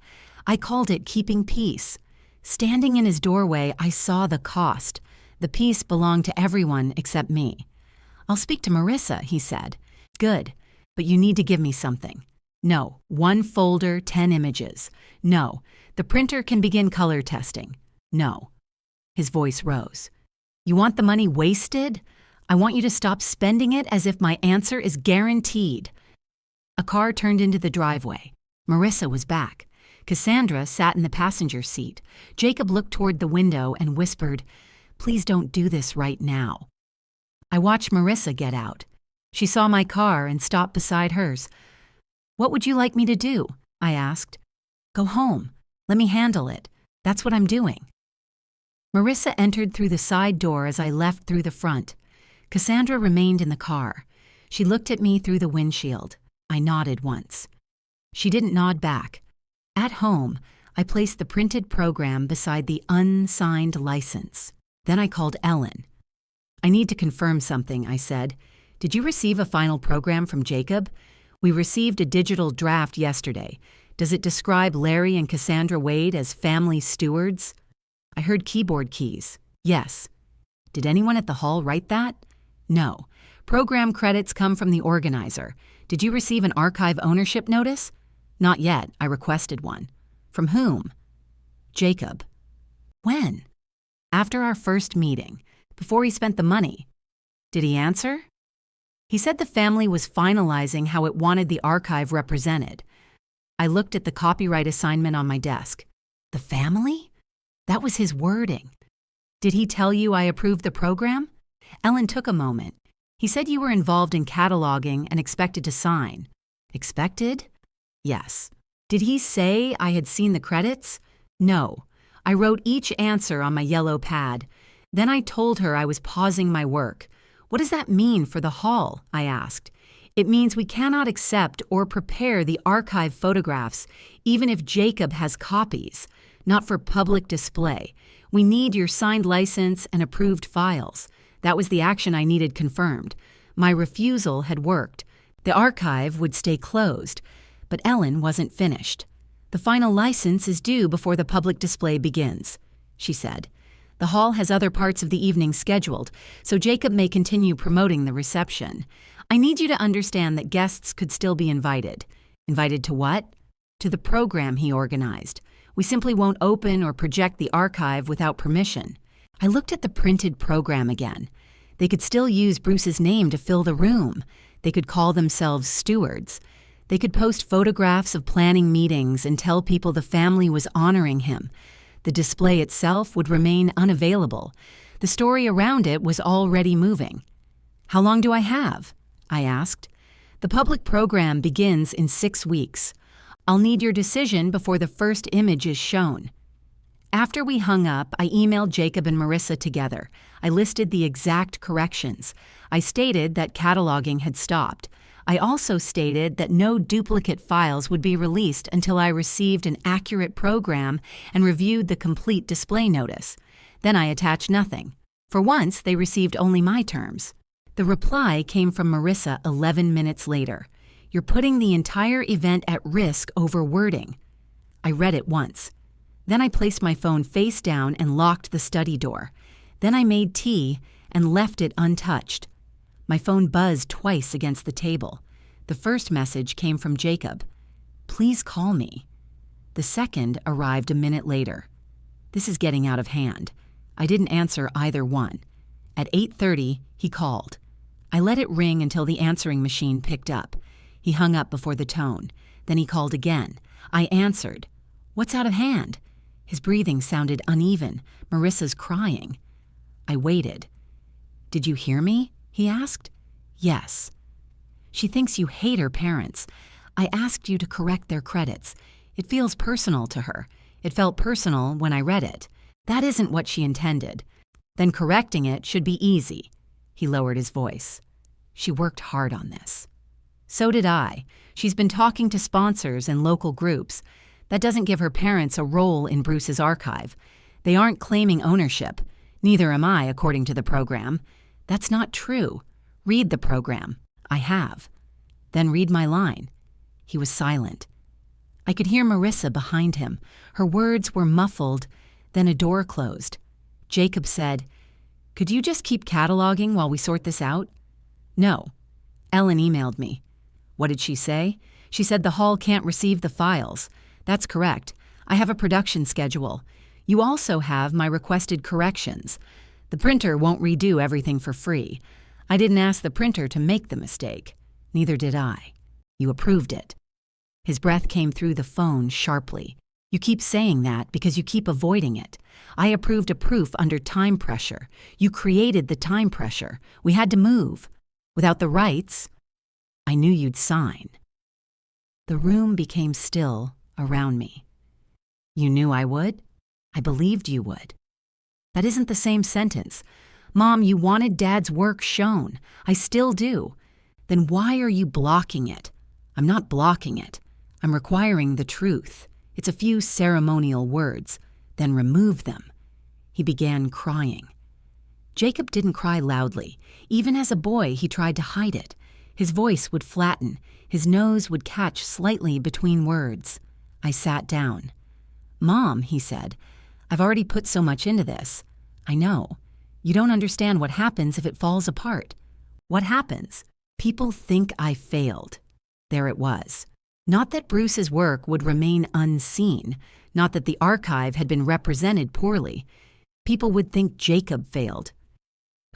I called it keeping peace. Standing in his doorway, I saw the cost. The peace belonged to everyone except me. I'll speak to Marissa, he said. Good, but you need to give me something. No, 1 folder, 10 images. No, the printer can begin color testing. No. His voice rose. You want the money wasted? I want you to stop spending it as if my answer is guaranteed. A car turned into the driveway. Marissa was back. Cassandra sat in the passenger seat. Jacob looked toward the window and whispered, "Please don't do this right now." I watched Marissa get out. She saw my car and stopped beside hers. "What would you like me to do?" I asked. "Go home. Let me handle it. That's what I'm doing." Marissa entered through the side door as I left through the front. Cassandra remained in the car. She looked at me through the windshield. I nodded once. She didn't nod back. At home, I placed the printed program beside the unsigned license. Then I called Ellen. "I need to confirm something," I said. "Did you receive a final program from Jacob? We received a digital draft yesterday. Does it describe Larry and Cassandra Wade as family stewards?" I heard keyboard keys. Yes. Did anyone at the hall write that? No. Program credits come from the organizer. Did you receive an archive ownership notice? Not yet. I requested one. From whom? Jacob. When? After our first meeting, before he spent the money. Did he answer? He said the family was finalizing how it wanted the archive represented. I looked at the copyright assignment on my desk. The family? That was his wording. Did he tell you I approved the program? Ellen took a moment. He said you were involved in cataloging and expected to sign. Expected? Yes. Did he say I had seen the credits? No. I wrote each answer on my yellow pad. Then I told her I was pausing my work. What does that mean for the hall? I asked. It means we cannot accept or prepare the archive photographs, even if Jacob has copies, not for public display. We need your signed license and approved files. That was the action I needed confirmed. My refusal had worked. The archive would stay closed, but Ellen wasn't finished. The final license is due before the public display begins, she said. The hall has other parts of the evening scheduled, so Jacob may continue promoting the reception. I need you to understand that guests could still be invited. Invited to what? To the program he organized. We simply won't open or project the archive without permission. I looked at the printed program again. They could still use Bruce's name to fill the room. They could call themselves stewards. They could post photographs of planning meetings and tell people the family was honoring him. The display itself would remain unavailable. The story around it was already moving. How long do I have? I asked. The public program begins in 6 weeks. I'll need your decision before the first image is shown. After we hung up, I emailed Jacob and Marissa together. I listed the exact corrections. I stated that cataloging had stopped. I also stated that no duplicate files would be released until I received an accurate program and reviewed the complete display notice. Then I attached nothing. For once, they received only my terms. The reply came from Marissa 11 minutes later. You're putting the entire event at risk over wording. I read it once. Then I placed my phone face down and locked the study door. Then I made tea and left it untouched. My phone buzzed twice against the table. The first message came from Jacob. Please call me. The second arrived a minute later. This is getting out of hand. I didn't answer either one. At 8:30, he called. I let it ring until the answering machine picked up. He hung up before the tone. Then he called again. I answered. What's out of hand? His breathing sounded uneven. Marissa's crying. I waited. Did you hear me? He asked. Yes. She thinks you hate her parents. I asked you to correct their credits. It feels personal to her. It felt personal when I read it. That isn't what she intended. Then correcting it should be easy. He lowered his voice. She worked hard on this. So did I. She's been talking to sponsors and local groups. That doesn't give her parents a role in Bruce's archive. They aren't claiming ownership. Neither am I, according to the program. That's not true. Read the program. I have. Then read my line. He was silent. I could hear Marissa behind him. Her words were muffled. Then a door closed. Jacob said, Could you just keep cataloging while we sort this out? No. Ellen emailed me. What did she say? She said the hall can't receive the files. That's correct. I have a production schedule. You also have my requested corrections. The printer won't redo everything for free. I didn't ask the printer to make the mistake. Neither did I. You approved it. His breath came through the phone sharply. You keep saying that because you keep avoiding it. I approved a proof under time pressure. You created the time pressure. We had to move. Without the rights, I knew you'd sign. The room became still around me. You knew I would? I believed you would. That isn't the same sentence. Mom, you wanted Dad's work shown. I still do. Then why are you blocking it? I'm not blocking it. I'm requiring the truth. It's a few ceremonial words. Then remove them. He began crying. Jacob didn't cry loudly. Even as a boy, he tried to hide it. His voice would flatten. His nose would catch slightly between words. I sat down. Mom, he said, I've already put so much into this. I know. You don't understand what happens if it falls apart. What happens? People think I failed. There it was. Not that Bruce's work would remain unseen, not that the archive had been represented poorly. People would think Jacob failed.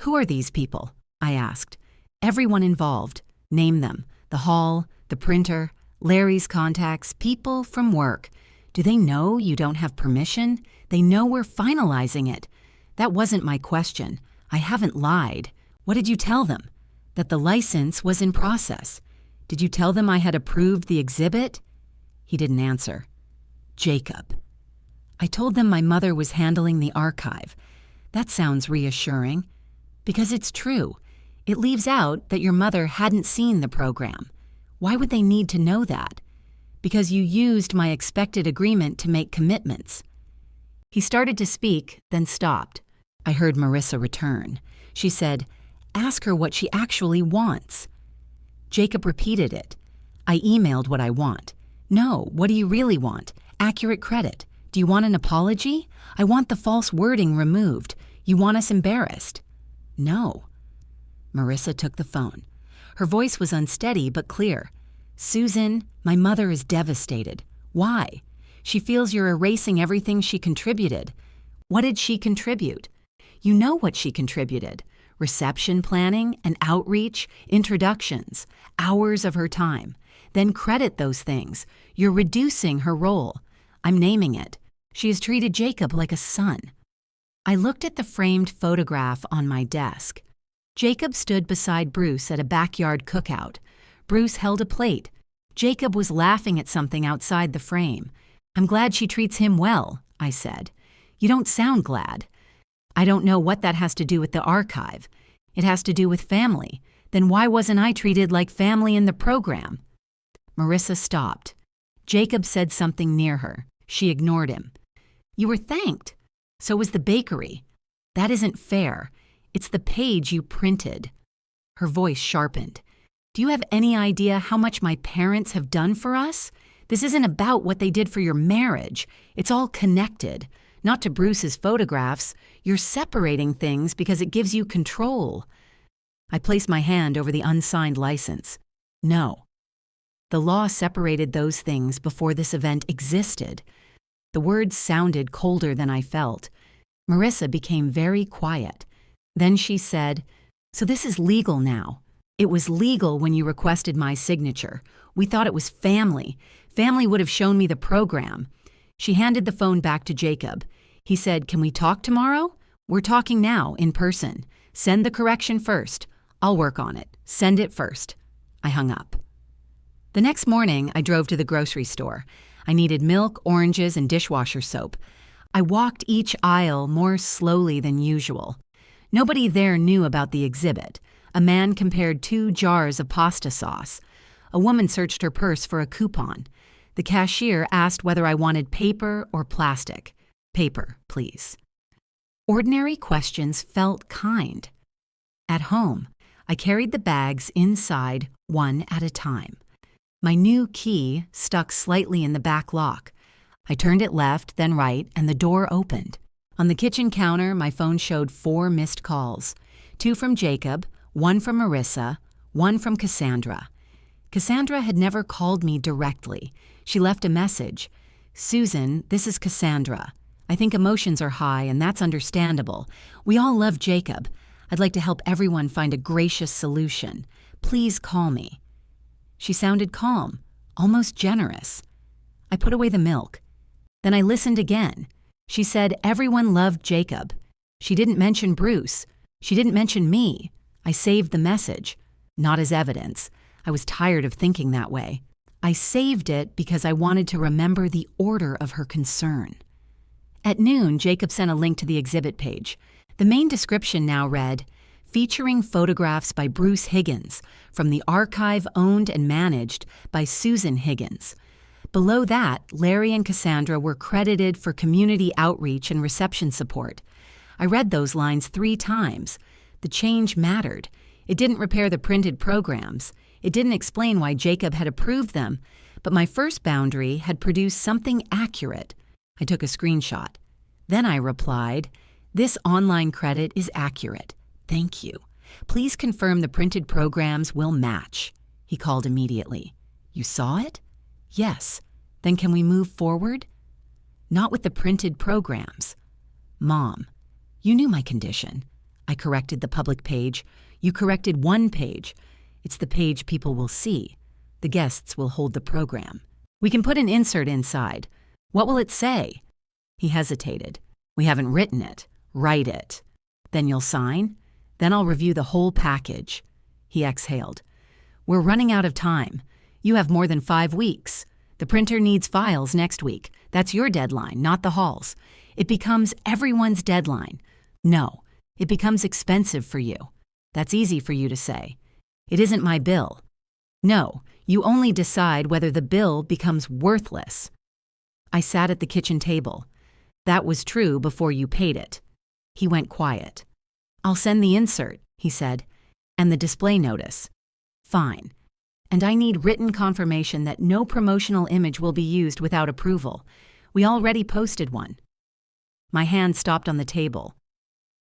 "Who are these people?" I asked. "Everyone involved. Name them. The hall, the printer, Larry's contacts, people from work. Do they know you don't have permission? They know we're finalizing it." "That wasn't my question. I haven't lied. What did you tell them?" "That the license was in process." "Did you tell them I had approved the exhibit?" He didn't answer. "Jacob." "I told them my mother was handling the archive." "That sounds reassuring." "Because it's true. It leaves out that your mother hadn't seen the program." "Why would they need to know that?" "Because you used my expected agreement to make commitments." He started to speak, then stopped. I heard Marissa return. She said, "Ask her what she actually wants." Jacob repeated it. "I emailed what I want." "No, what do you really want? Accurate credit. Do you want an apology? I want the false wording removed. You want us embarrassed." "No." Marissa took the phone. Her voice was unsteady but clear. "Susan, my mother is devastated. Why? She feels you're erasing everything she contributed." "What did she contribute?" "You know what she contributed. Reception planning and outreach, introductions, hours of her time. Then credit those things. You're reducing her role. I'm naming it. She has treated Jacob like a son." I looked at the framed photograph on my desk. Jacob stood beside Bruce at a backyard cookout. Bruce held a plate. Jacob was laughing at something outside the frame. "I'm glad she treats him well," I said. "You don't sound glad." "I don't know what that has to do with the archive. It has to do with family. Then why wasn't I treated like family in the program?" Marissa stopped. Jacob said something near her. She ignored him. "You were thanked. So was the bakery. That isn't fair. It's the page you printed." Her voice sharpened. "Do you have any idea how much my parents have done for us? This isn't about what they did for your marriage. It's all connected. Not to Bruce's photographs. You're separating things because it gives you control." I placed my hand over the unsigned license. "No. The law separated those things before this event existed." The words sounded colder than I felt. Marissa became very quiet. Then she said, "So this is legal now. It was legal when you requested my signature. We thought it was family. Family would have shown me the program." She handed the phone back to Jacob. He said, "Can we talk tomorrow?" "We're talking now, in person. Send the correction first. I'll work on it. Send it first." I hung up. The next morning, I drove to the grocery store. I needed milk, oranges, and dishwasher soap. I walked each aisle more slowly than usual. Nobody there knew about the exhibit. A man compared 2 jars of pasta sauce. A woman searched her purse for a coupon. The cashier asked whether I wanted paper or plastic. "Paper, please." Ordinary questions felt kind. At home, I carried the bags inside one at a time. My new key stuck slightly in the back lock. I turned it left, then right, and the door opened. On the kitchen counter, my phone showed 4 missed calls. 2 from Jacob, 1 from Marissa, 1 from Cassandra. Cassandra had never called me directly. She left a message. "Susan, this is Cassandra. I think emotions are high, and that's understandable. We all love Jacob. I'd like to help everyone find a gracious solution. Please call me." She sounded calm, almost generous. I put away the milk. Then I listened again. She said everyone loved Jacob. She didn't mention Bruce. She didn't mention me. I saved the message. Not as evidence. I was tired of thinking that way. I saved it because I wanted to remember the order of her concern. At noon, Jacob sent a link to the exhibit page. The main description now read, "Featuring photographs by Bruce Higgins from the archive owned and managed by Susan Higgins." Below that, Larry and Cassandra were credited for community outreach and reception support. I read those lines 3 times. The change mattered. It didn't repair the printed programs. It didn't explain why Jacob had approved them, but my first boundary had produced something accurate. I took a screenshot. Then I replied, "This online credit is accurate. Thank you. Please confirm the printed programs will match." He called immediately. You saw it? Yes. Then can we move forward? Not with the printed programs. Mom, you knew my condition. I corrected the public page. You corrected one page. It's the page people will see. The guests will hold the program. We can put an insert inside. What will it say? He hesitated. We haven't written it. Write it. Then you'll sign? Then I'll review the whole package. He exhaled. We're running out of time. You have more than 5 weeks. The printer needs files next week. That's your deadline, not the hall's. It becomes everyone's deadline. No, it becomes expensive for you. That's easy for you to say. It isn't my bill. No, you only decide whether the bill becomes worthless. I sat at the kitchen table. That was true before you paid it. He went quiet. I'll send the insert, he said, and the display notice. Fine. And I need written confirmation that no promotional image will be used without approval. We already posted one. My hand stopped on the table.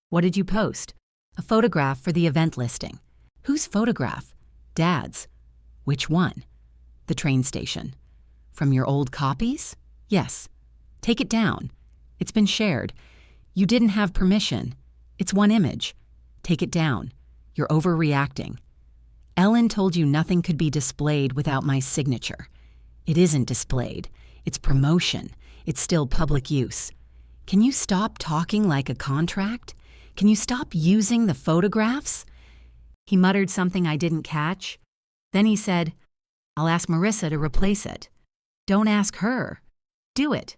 What did you post? A photograph for the event listing. Whose photograph? Dad's. Which one? The train station. From your old copies? Yes. Take it down. It's been shared. You didn't have permission. It's one image. Take it down. You're overreacting. Ellen told you nothing could be displayed without my signature. It isn't displayed. It's promotion. It's still public use. Can you stop talking like a contract? Can you stop using the photographs? He muttered something I didn't catch. Then he said, I'll ask Marissa to replace it. Don't ask her. Do it.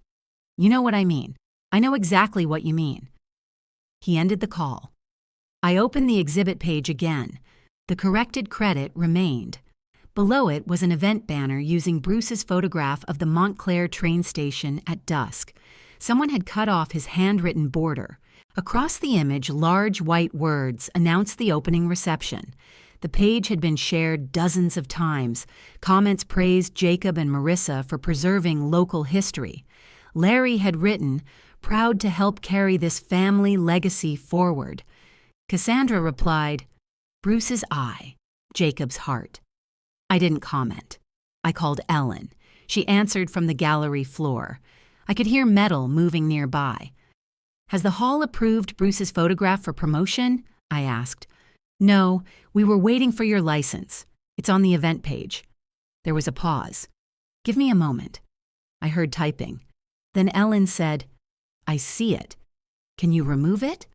You know what I mean. I know exactly what you mean. He ended the call. I opened the exhibit page again. The corrected credit remained. Below it was an event banner using Bruce's photograph of the Montclair train station at dusk. Someone had cut off his handwritten border. Across the image, large white words announced the opening reception. The page had been shared dozens of times. Comments praised Jacob and Marissa for preserving local history. Larry had written, proud to help carry this family legacy forward. Cassandra replied, Bruce's eye, Jacob's heart. I didn't comment. I called Ellen. She answered from the gallery floor. I could hear metal moving nearby. Has the hall approved Bruce's photograph for promotion? I asked. No, we were waiting for your license. It's on the event page. There was a pause. Give me a moment. I heard typing. Then Ellen said, I see it. Can you remove it?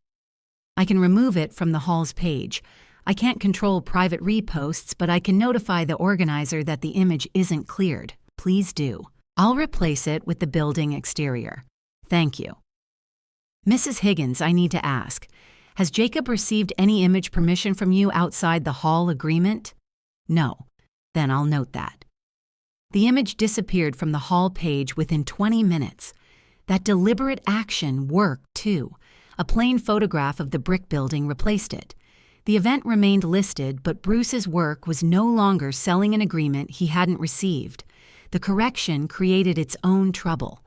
I can remove it from the hall's page. I can't control private reposts, but I can notify the organizer that the image isn't cleared. Please do. I'll replace it with the building exterior. Thank you. Mrs. Higgins, I need to ask, has Jacob received any image permission from you outside the hall agreement? No. Then I'll note that. The image disappeared from the hall page within 20 minutes. That deliberate action worked, too. A plain photograph of the brick building replaced it. The event remained listed, but Bruce's work was no longer selling an agreement he hadn't received. The correction created its own trouble.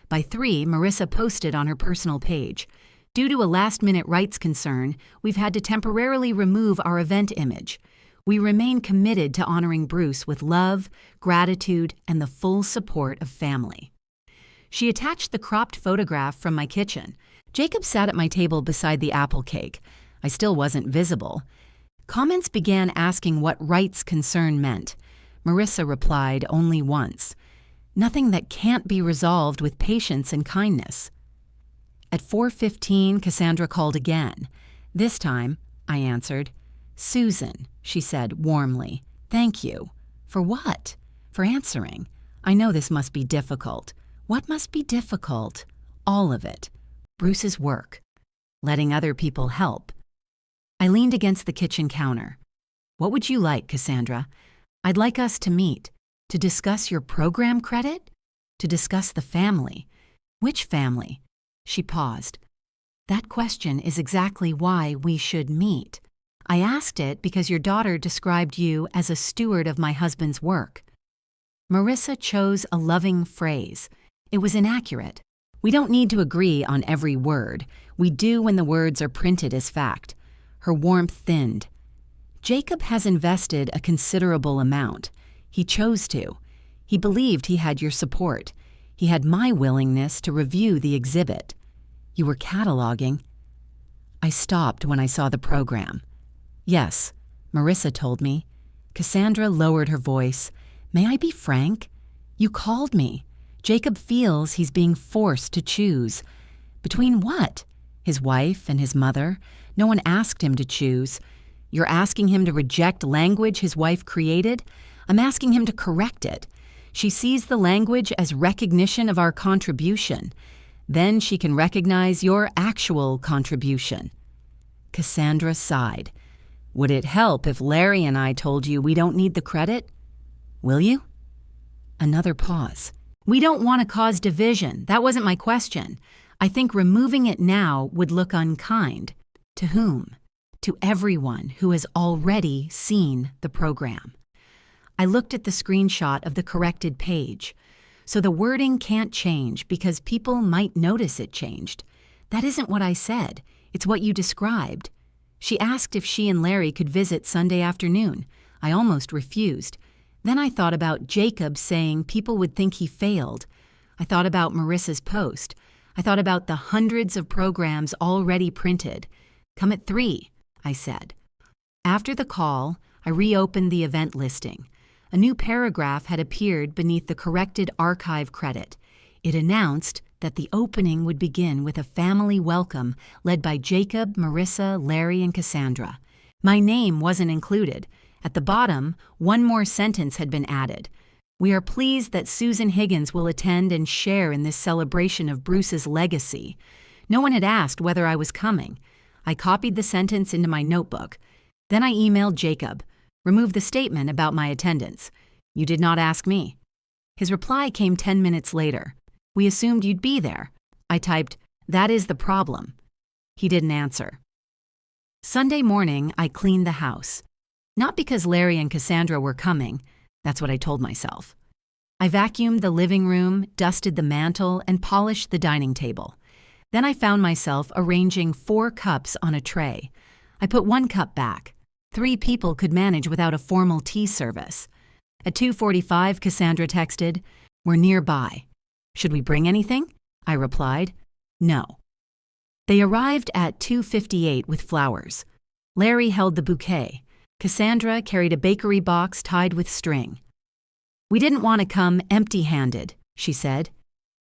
By 3, Marissa posted on her personal page. Due to a last-minute rights concern, we've had to temporarily remove our event image. We remain committed to honoring Bruce with love, gratitude, and the full support of family. She attached the cropped photograph from my kitchen. Jacob sat at my table beside the apple cake. I still wasn't visible. Comments began asking what rights concern meant. Marissa replied only once. Nothing that can't be resolved with patience and kindness. At 4:15, Cassandra called again. This time, I answered. Susan, she said warmly. Thank you. For what? For answering. I know this must be difficult. What must be difficult? All of it. Bruce's work. Letting other people help. I leaned against the kitchen counter. What would you like, Cassandra? I'd like us to meet. To discuss your program credit? To discuss the family. Which family? She paused. That question is exactly why we should meet. I asked it because your daughter described you as a steward of my husband's work. Marissa chose a loving phrase. It was inaccurate. We don't need to agree on every word. We do when the words are printed as fact. Her warmth thinned. Jacob has invested a considerable amount. He chose to. He believed he had your support. He had my willingness to review the exhibit. You were cataloging. I stopped when I saw the program. Yes, Marissa told me. Cassandra lowered her voice. May I be frank? You called me. Jacob feels he's being forced to choose. Between what? His wife and his mother? No one asked him to choose. You're asking him to reject language his wife created? I'm asking him to correct it. She sees the language as recognition of our contribution. Then she can recognize your actual contribution. Cassandra sighed. Would it help if Larry and I told you we don't need the credit? Will you? Another pause. We don't want to cause division. That wasn't my question. I think removing it now would look unkind. To whom? To everyone who has already seen the program. I looked at the screenshot of the corrected page. So the wording can't change because people might notice it changed. That isn't what I said. It's what you described. She asked if she and Larry could visit Sunday afternoon. I almost refused. Then I thought about Jacob saying people would think he failed. I thought about Marissa's post. I thought about the hundreds of programs already printed. Come at 3, I said. After the call, I reopened the event listing. A new paragraph had appeared beneath the corrected archive credit. It announced that the opening would begin with a family welcome led by Jacob, Marissa, Larry, and Cassandra. My name wasn't included. At the bottom, one more sentence had been added. We are pleased that Susan Higgins will attend and share in this celebration of Bruce's legacy. No one had asked whether I was coming. I copied the sentence into my notebook. Then I emailed Jacob. Remove the statement about my attendance. You did not ask me. His reply came 10 minutes later. We assumed you'd be there. I typed, that is the problem. He didn't answer. Sunday morning, I cleaned the house. Not because Larry and Cassandra were coming. That's what I told myself. I vacuumed the living room, dusted the mantel, and polished the dining table. Then I found myself arranging 4 cups on a tray. I put 1 cup back. 3 people could manage without a formal tea service. At 2:45, Cassandra texted, we're nearby. Should we bring anything? I replied, no. They arrived at 2:58 with flowers. Larry held the bouquet. Cassandra carried a bakery box tied with string. We didn't want to come empty-handed, she said.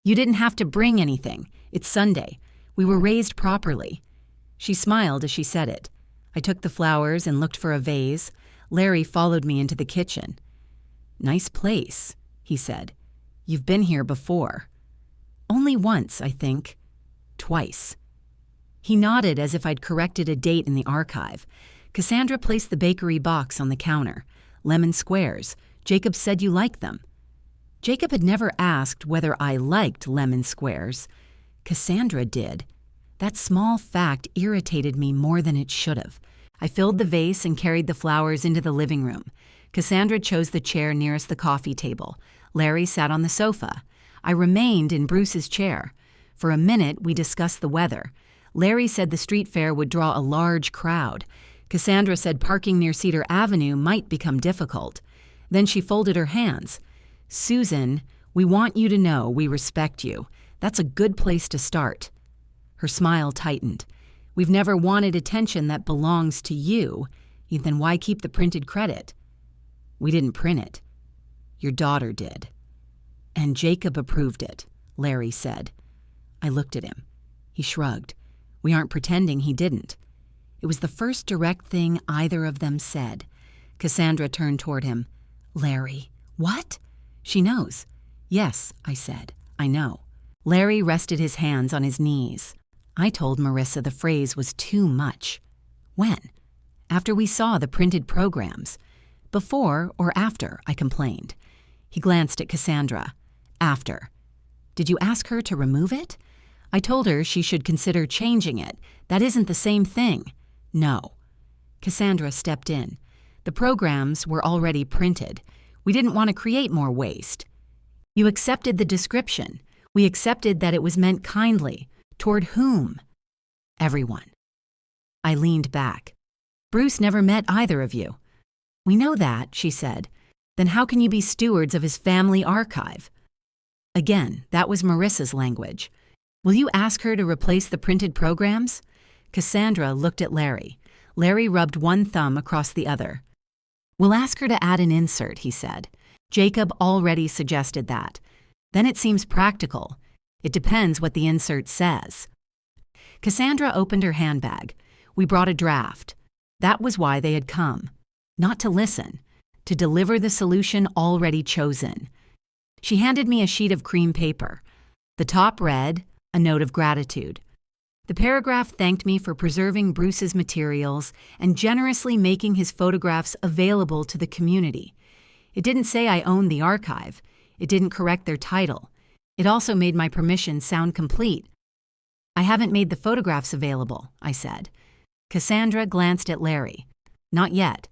You didn't have to bring anything. It's Sunday. We were raised properly. She smiled as she said it. I took the flowers and looked for a vase. Larry followed me into the kitchen. Nice place, he said. You've been here before. Only once, I think. Twice. He nodded as if I'd corrected a date in the archive. Cassandra placed the bakery box on the counter. Lemon squares. Jacob said you liked them. Jacob had never asked whether I liked lemon squares. Cassandra did. That small fact irritated me more than it should have. I filled the vase and carried the flowers into the living room. Cassandra chose the chair nearest the coffee table. Larry sat on the sofa. I remained in Bruce's chair. For a minute, we discussed the weather. Larry said the street fair would draw a large crowd. Cassandra said parking near Cedar Avenue might become difficult. Then she folded her hands. Susan, we want you to know we respect you. That's a good place to start. Her smile tightened. We've never wanted attention that belongs to you. Then why keep the printed credit? We didn't print it. Your daughter did. And Jacob approved it, Larry said. I looked at him. He shrugged. We aren't pretending he didn't. It was the first direct thing either of them said. Cassandra turned toward him. Larry, what? She knows. Yes, I said. I know. Larry rested his hands on his knees. I told Marissa the phrase was too much. When? After we saw the printed programs. Before or after, I complained. He glanced at Cassandra. After. Did you ask her to remove it? I told her she should consider changing it. That isn't the same thing. No. Cassandra stepped in. The programs were already printed. We didn't want to create more waste. You accepted the description. We accepted that it was meant kindly. Toward whom? Everyone. I leaned back. Bruce never met either of you. We know that, she said. Then how can you be stewards of his family archive? Again, that was Marissa's language. Will you ask her to replace the printed programs? Cassandra looked at Larry. Larry rubbed one thumb across the other. We'll ask her to add an insert, he said. Jacob already suggested that. Then it seems practical. It depends what the insert says. Cassandra opened her handbag. We brought a draft. That was why they had come. Not to listen, to deliver the solution already chosen. She handed me a sheet of cream paper. The top read, a note of gratitude. The paragraph thanked me for preserving Bruce's materials and generously making his photographs available to the community. It didn't say I owned the archive. It didn't correct their title. It also made my permission sound complete. I haven't made the photographs available, I said. Cassandra glanced at Larry. Not yet.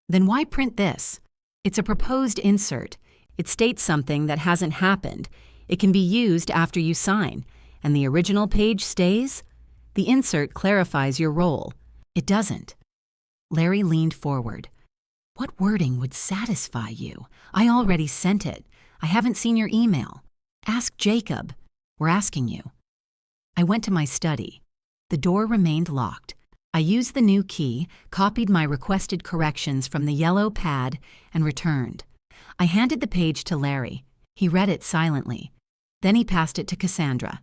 Then why print this? It's a proposed insert. It states something that hasn't happened. It can be used after you sign. And the original page stays? The insert clarifies your role. It doesn't. Larry leaned forward. What wording would satisfy you? I already sent it. I haven't seen your email. Ask Jacob. We're asking you. I went to my study. The door remained locked. I used the new key, copied my requested corrections from the yellow pad, and returned. I handed the page to Larry. He read it silently. Then he passed it to Cassandra.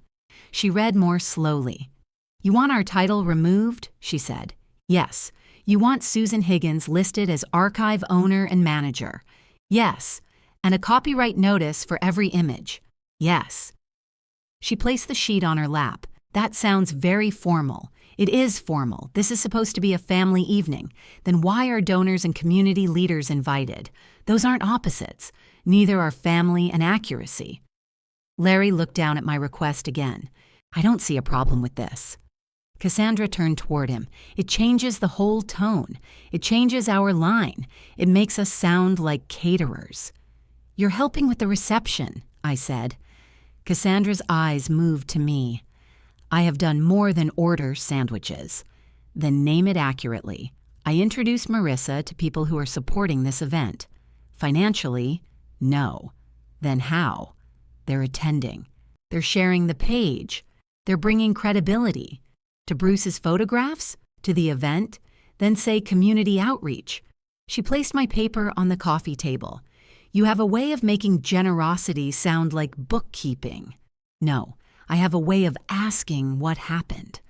She read more slowly. You want our title removed? She said. Yes. You want Susan Higgins listed as archive owner and manager? Yes. And a copyright notice for every image? Yes. She placed the sheet on her lap. That sounds very formal. It is formal. This is supposed to be a family evening. Then why are donors and community leaders invited? Those aren't opposites. Neither are family and accuracy. Larry looked down at my request again. I don't see a problem with this. Cassandra turned toward him. It changes the whole tone. It changes our line. It makes us sound like caterers. You're helping with the reception, I said. Cassandra's eyes moved to me. I have done more than order sandwiches. Then name it accurately. I introduce Marissa to people who are supporting this event. Financially, no. Then how? They're attending. They're sharing the page. They're bringing credibility. To Bruce's photographs? To the event? Then say community outreach. She placed my paper on the coffee table. You have a way of making generosity sound like bookkeeping. No, I have a way of asking what happened.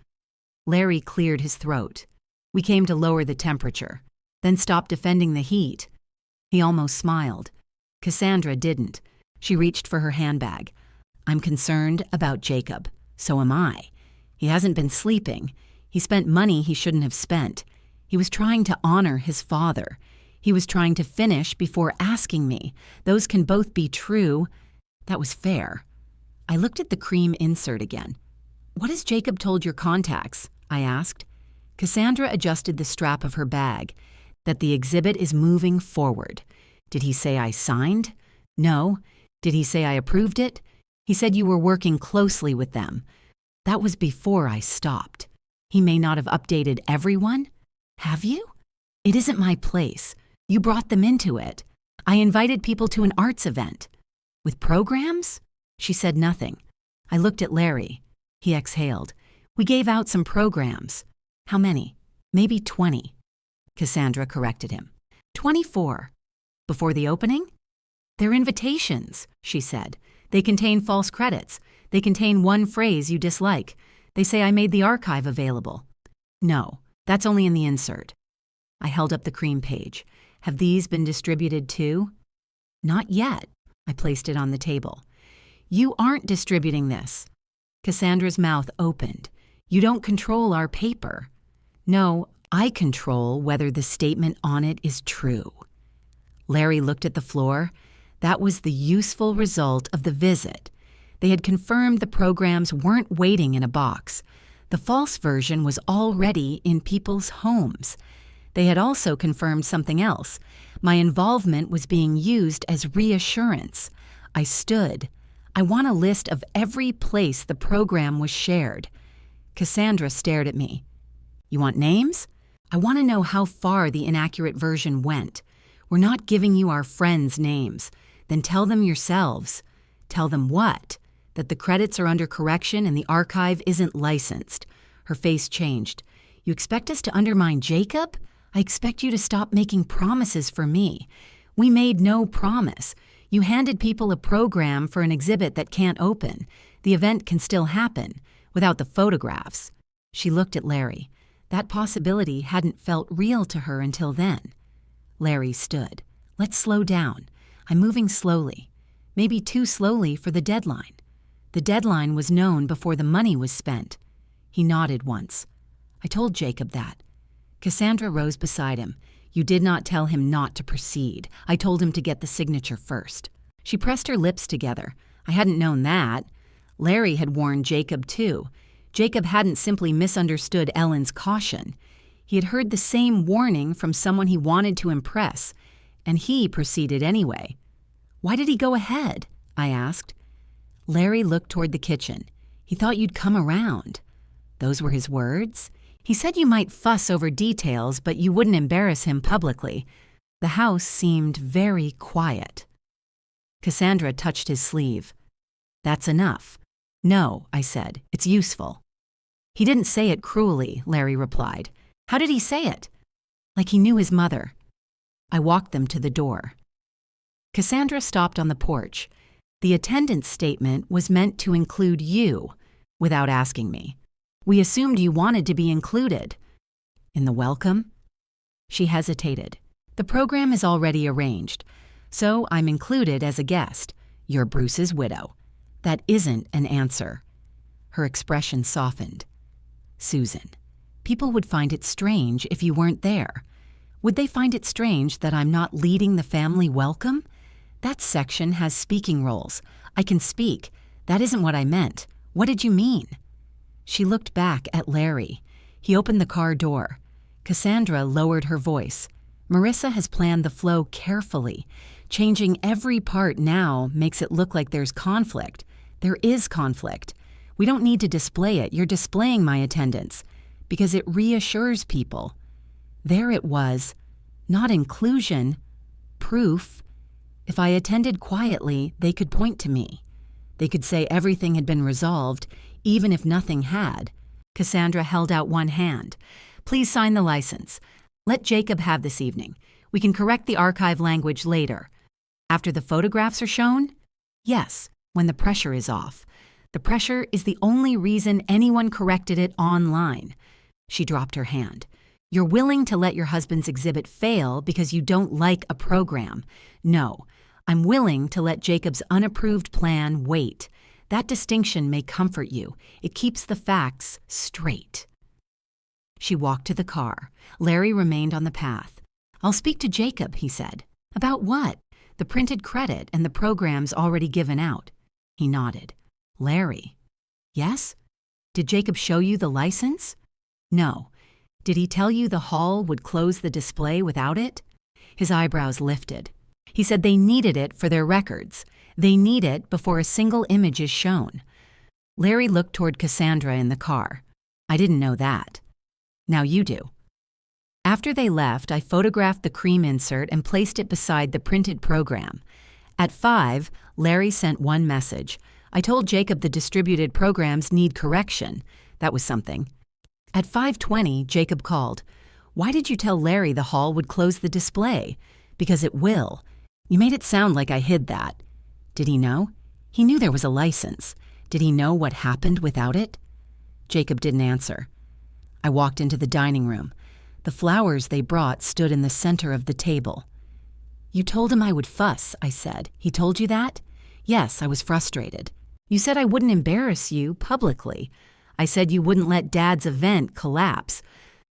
Larry cleared his throat. We came to lower the temperature, then stop defending the heat. He almost smiled. Cassandra didn't. She reached for her handbag. I'm concerned about Jacob. So am I. He hasn't been sleeping. He spent money he shouldn't have spent. He was trying to honor his father. He was trying to finish before asking me. Those can both be true. That was fair. I looked at the cream insert again. What has Jacob told your contacts? I asked. Cassandra adjusted the strap of her bag. That the exhibit is moving forward. Did he say I signed? No. Did he say I approved it? He said you were working closely with them. That was before I stopped. He may not have updated everyone. Have you? It isn't my place. You brought them into it. I invited people to an arts event. With programs? She said nothing. I looked at Larry. He exhaled. We gave out some programs. How many? Maybe 20. Cassandra corrected him. 24. Before the opening? They're invitations, she said. They contain false credits. They contain one phrase you dislike. They say I made the archive available. No, that's only in the insert. I held up the cream page. Have these been distributed too? Not yet. I placed it on the table. You aren't distributing this. Cassandra's mouth opened. You don't control our paper. No, I control whether the statement on it is true. Larry looked at the floor. That was the useful result of the visit. They had confirmed the programs weren't waiting in a box. The false version was already in people's homes. They had also confirmed something else. My involvement was being used as reassurance. I stood. I want a list of every place the program was shared. Cassandra stared at me. You want names? I want to know how far the inaccurate version went. We're not giving you our friends' names. Then tell them yourselves. Tell them what? That the credits are under correction and the archive isn't licensed. Her face changed. You expect us to undermine Jacob? I expect you to stop making promises for me. We made no promise. You handed people a program for an exhibit that can't open. The event can still happen, without the photographs. She looked at Larry. That possibility hadn't felt real to her until then. Larry stood. Let's slow down. I'm moving slowly. Maybe too slowly for the deadline. The deadline was known before the money was spent. He nodded once. I told Jacob that. Cassandra rose beside him. You did not tell him not to proceed. I told him to get the signature first. She pressed her lips together. I hadn't known that. Larry had warned Jacob too. Jacob hadn't simply misunderstood Ellen's caution. He had heard the same warning from someone he wanted to impress, and he proceeded anyway. Why did he go ahead? I asked. Larry looked toward the kitchen. He thought you'd come around. Those were his words? He said you might fuss over details, but you wouldn't embarrass him publicly. The house seemed very quiet. Cassandra touched his sleeve. That's enough. No, I said. It's useful. He didn't say it cruelly, Larry replied. How did he say it? Like he knew his mother. I walked them to the door. Cassandra stopped on the porch. The attendance statement was meant to include you, without asking me. We assumed you wanted to be included. In the welcome? She hesitated. The program is already arranged, so I'm included as a guest. You're Bruce's widow. That isn't an answer. Her expression softened. Susan, people would find it strange if you weren't there. Would they find it strange that I'm not leading the family welcome? That section has speaking roles. I can speak. That isn't what I meant. What did you mean? She looked back at Larry. He opened the car door. Cassandra lowered her voice. Marissa has planned the flow carefully. Changing every part now makes it look like there's conflict. There is conflict. We don't need to display it. You're displaying my attendance because it reassures people. There it was. Not inclusion. Proof. If I attended quietly, they could point to me. They could say everything had been resolved, even if nothing had. Cassandra held out one hand. Please sign the license. Let Jacob have this evening. We can correct the archive language later. After the photographs are shown? Yes, when the pressure is off. The pressure is the only reason anyone corrected it online. She dropped her hand. You're willing to let your husband's exhibit fail because you don't like a program. No, I'm willing to let Jacob's unapproved plan wait. That distinction may comfort you. It keeps the facts straight. She walked to the car. Larry remained on the path. I'll speak to Jacob, he said. About what? The printed credit and the programs already given out. He nodded. Larry. Yes? Did Jacob show you the license? No. Did he tell you the hall would close the display without it? His eyebrows lifted. He said they needed it for their records. They need it before a single image is shown. Larry looked toward Cassandra in the car. I didn't know that. Now you do. After they left, I photographed the cream insert and placed it beside the printed program. At 5, Larry sent one message. I told Jacob the distributed programs need correction. That was something. At 5:20, Jacob called. Why did you tell Larry the hall would close the display? Because it will. You made it sound like I hid that. Did he know? He knew there was a license. Did he know what happened without it? Jacob didn't answer. I walked into the dining room. The flowers they brought stood in the center of the table. You told him I would fuss, I said. He told you that? Yes, I was frustrated. You said I wouldn't embarrass you publicly. I said you wouldn't let Dad's event collapse.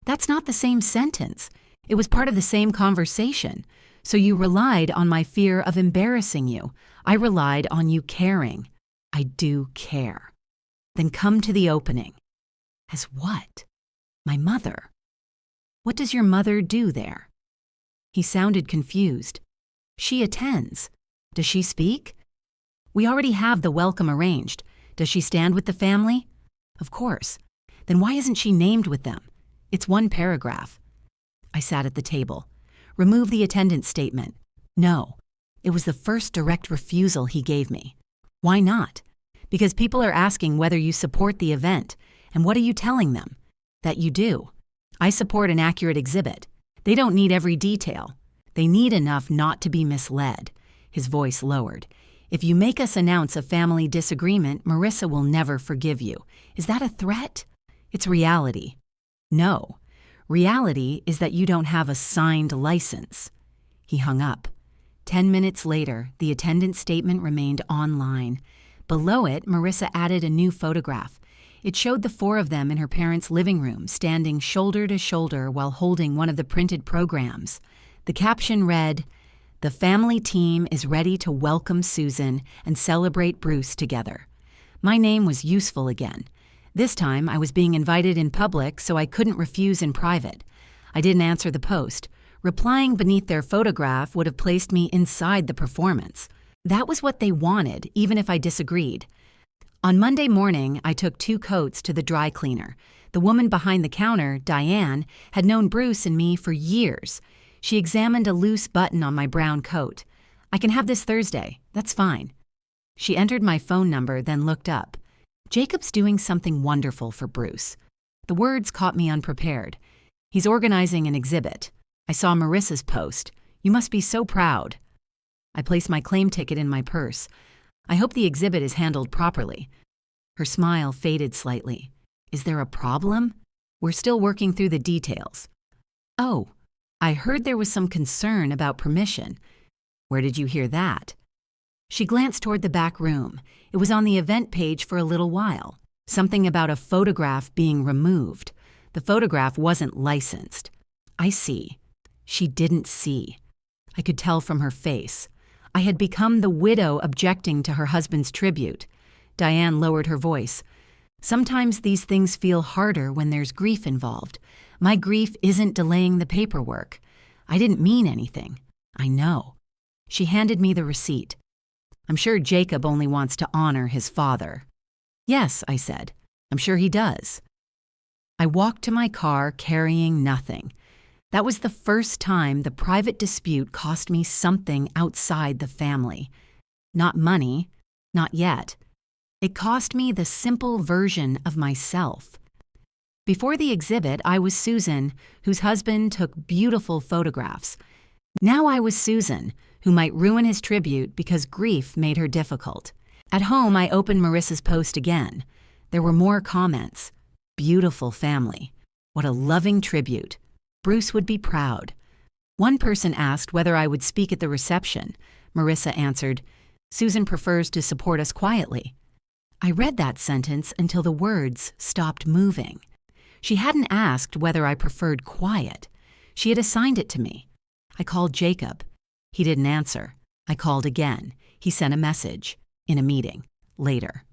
That's not the same sentence. It was part of the same conversation. So you relied on my fear of embarrassing you. I relied on you caring. I do care. Then come to the opening. As what? My mother. What does your mother do there? He sounded confused. She attends. Does she speak? We already have the welcome arranged. Does she stand with the family? Of course. Then why isn't she named with them? It's one paragraph. I sat at the table. Remove the attendance statement. No. It was the first direct refusal he gave me. Why not? Because people are asking whether you support the event. And what are you telling them? That you do. I support an accurate exhibit. They don't need every detail. They need enough not to be misled. His voice lowered. If you make us announce a family disagreement, Marissa will never forgive you. Is that a threat? It's reality. No. Reality is that you don't have a signed license. He hung up. 10 minutes later, the attendance statement remained online. Below it, Marissa added a new photograph. It showed the four of them in her parents' living room, standing shoulder to shoulder while holding one of the printed programs. The caption read, "The family team is ready to welcome Susan and celebrate Bruce together." My name was useful again. This time, I was being invited in public, so I couldn't refuse in private. I didn't answer the post. Replying beneath their photograph would have placed me inside the performance. That was what they wanted, even if I disagreed. On Monday morning, I took 2 coats to the dry cleaner. The woman behind the counter, Diane, had known Bruce and me for years. She examined a loose button on my brown coat. "I can have this Thursday. That's fine." She entered my phone number, then looked up. "Jacob's doing something wonderful for Bruce." The words caught me unprepared. "He's organizing an exhibit. I saw Marissa's post. You must be so proud." I placed my claim ticket in my purse. "I hope the exhibit is handled properly." Her smile faded slightly. "Is there a problem?" "We're still working through the details." "Oh, I heard there was some concern about permission." "Where did you hear that?" She glanced toward the back room. It was on the event page for a little while. Something about a photograph being removed. The photograph wasn't licensed. "I see." She didn't see. I could tell from her face. I had become the widow objecting to her husband's tribute. Diane lowered her voice. "Sometimes these things feel harder when there's grief involved. My grief isn't delaying the paperwork. I didn't mean anything. I know." She handed me the receipt. "I'm sure Jacob only wants to honor his father." "Yes," I said. "I'm sure he does." I walked to my car carrying nothing. That was the first time the private dispute cost me something outside the family. Not money, not yet. It cost me the simple version of myself. Before the exhibit, I was Susan, whose husband took beautiful photographs. Now I was Susan, who might ruin his tribute because grief made her difficult. At home, I opened Marissa's post again. There were more comments. "Beautiful family. What a loving tribute. Bruce would be proud." One person asked whether I would speak at the reception. Marissa answered, "Susan prefers to support us quietly." I read that sentence until the words stopped moving. She hadn't asked whether I preferred quiet. She had assigned it to me. I called Jacob. He didn't answer. I called again. He sent a message. "In a meeting. Later."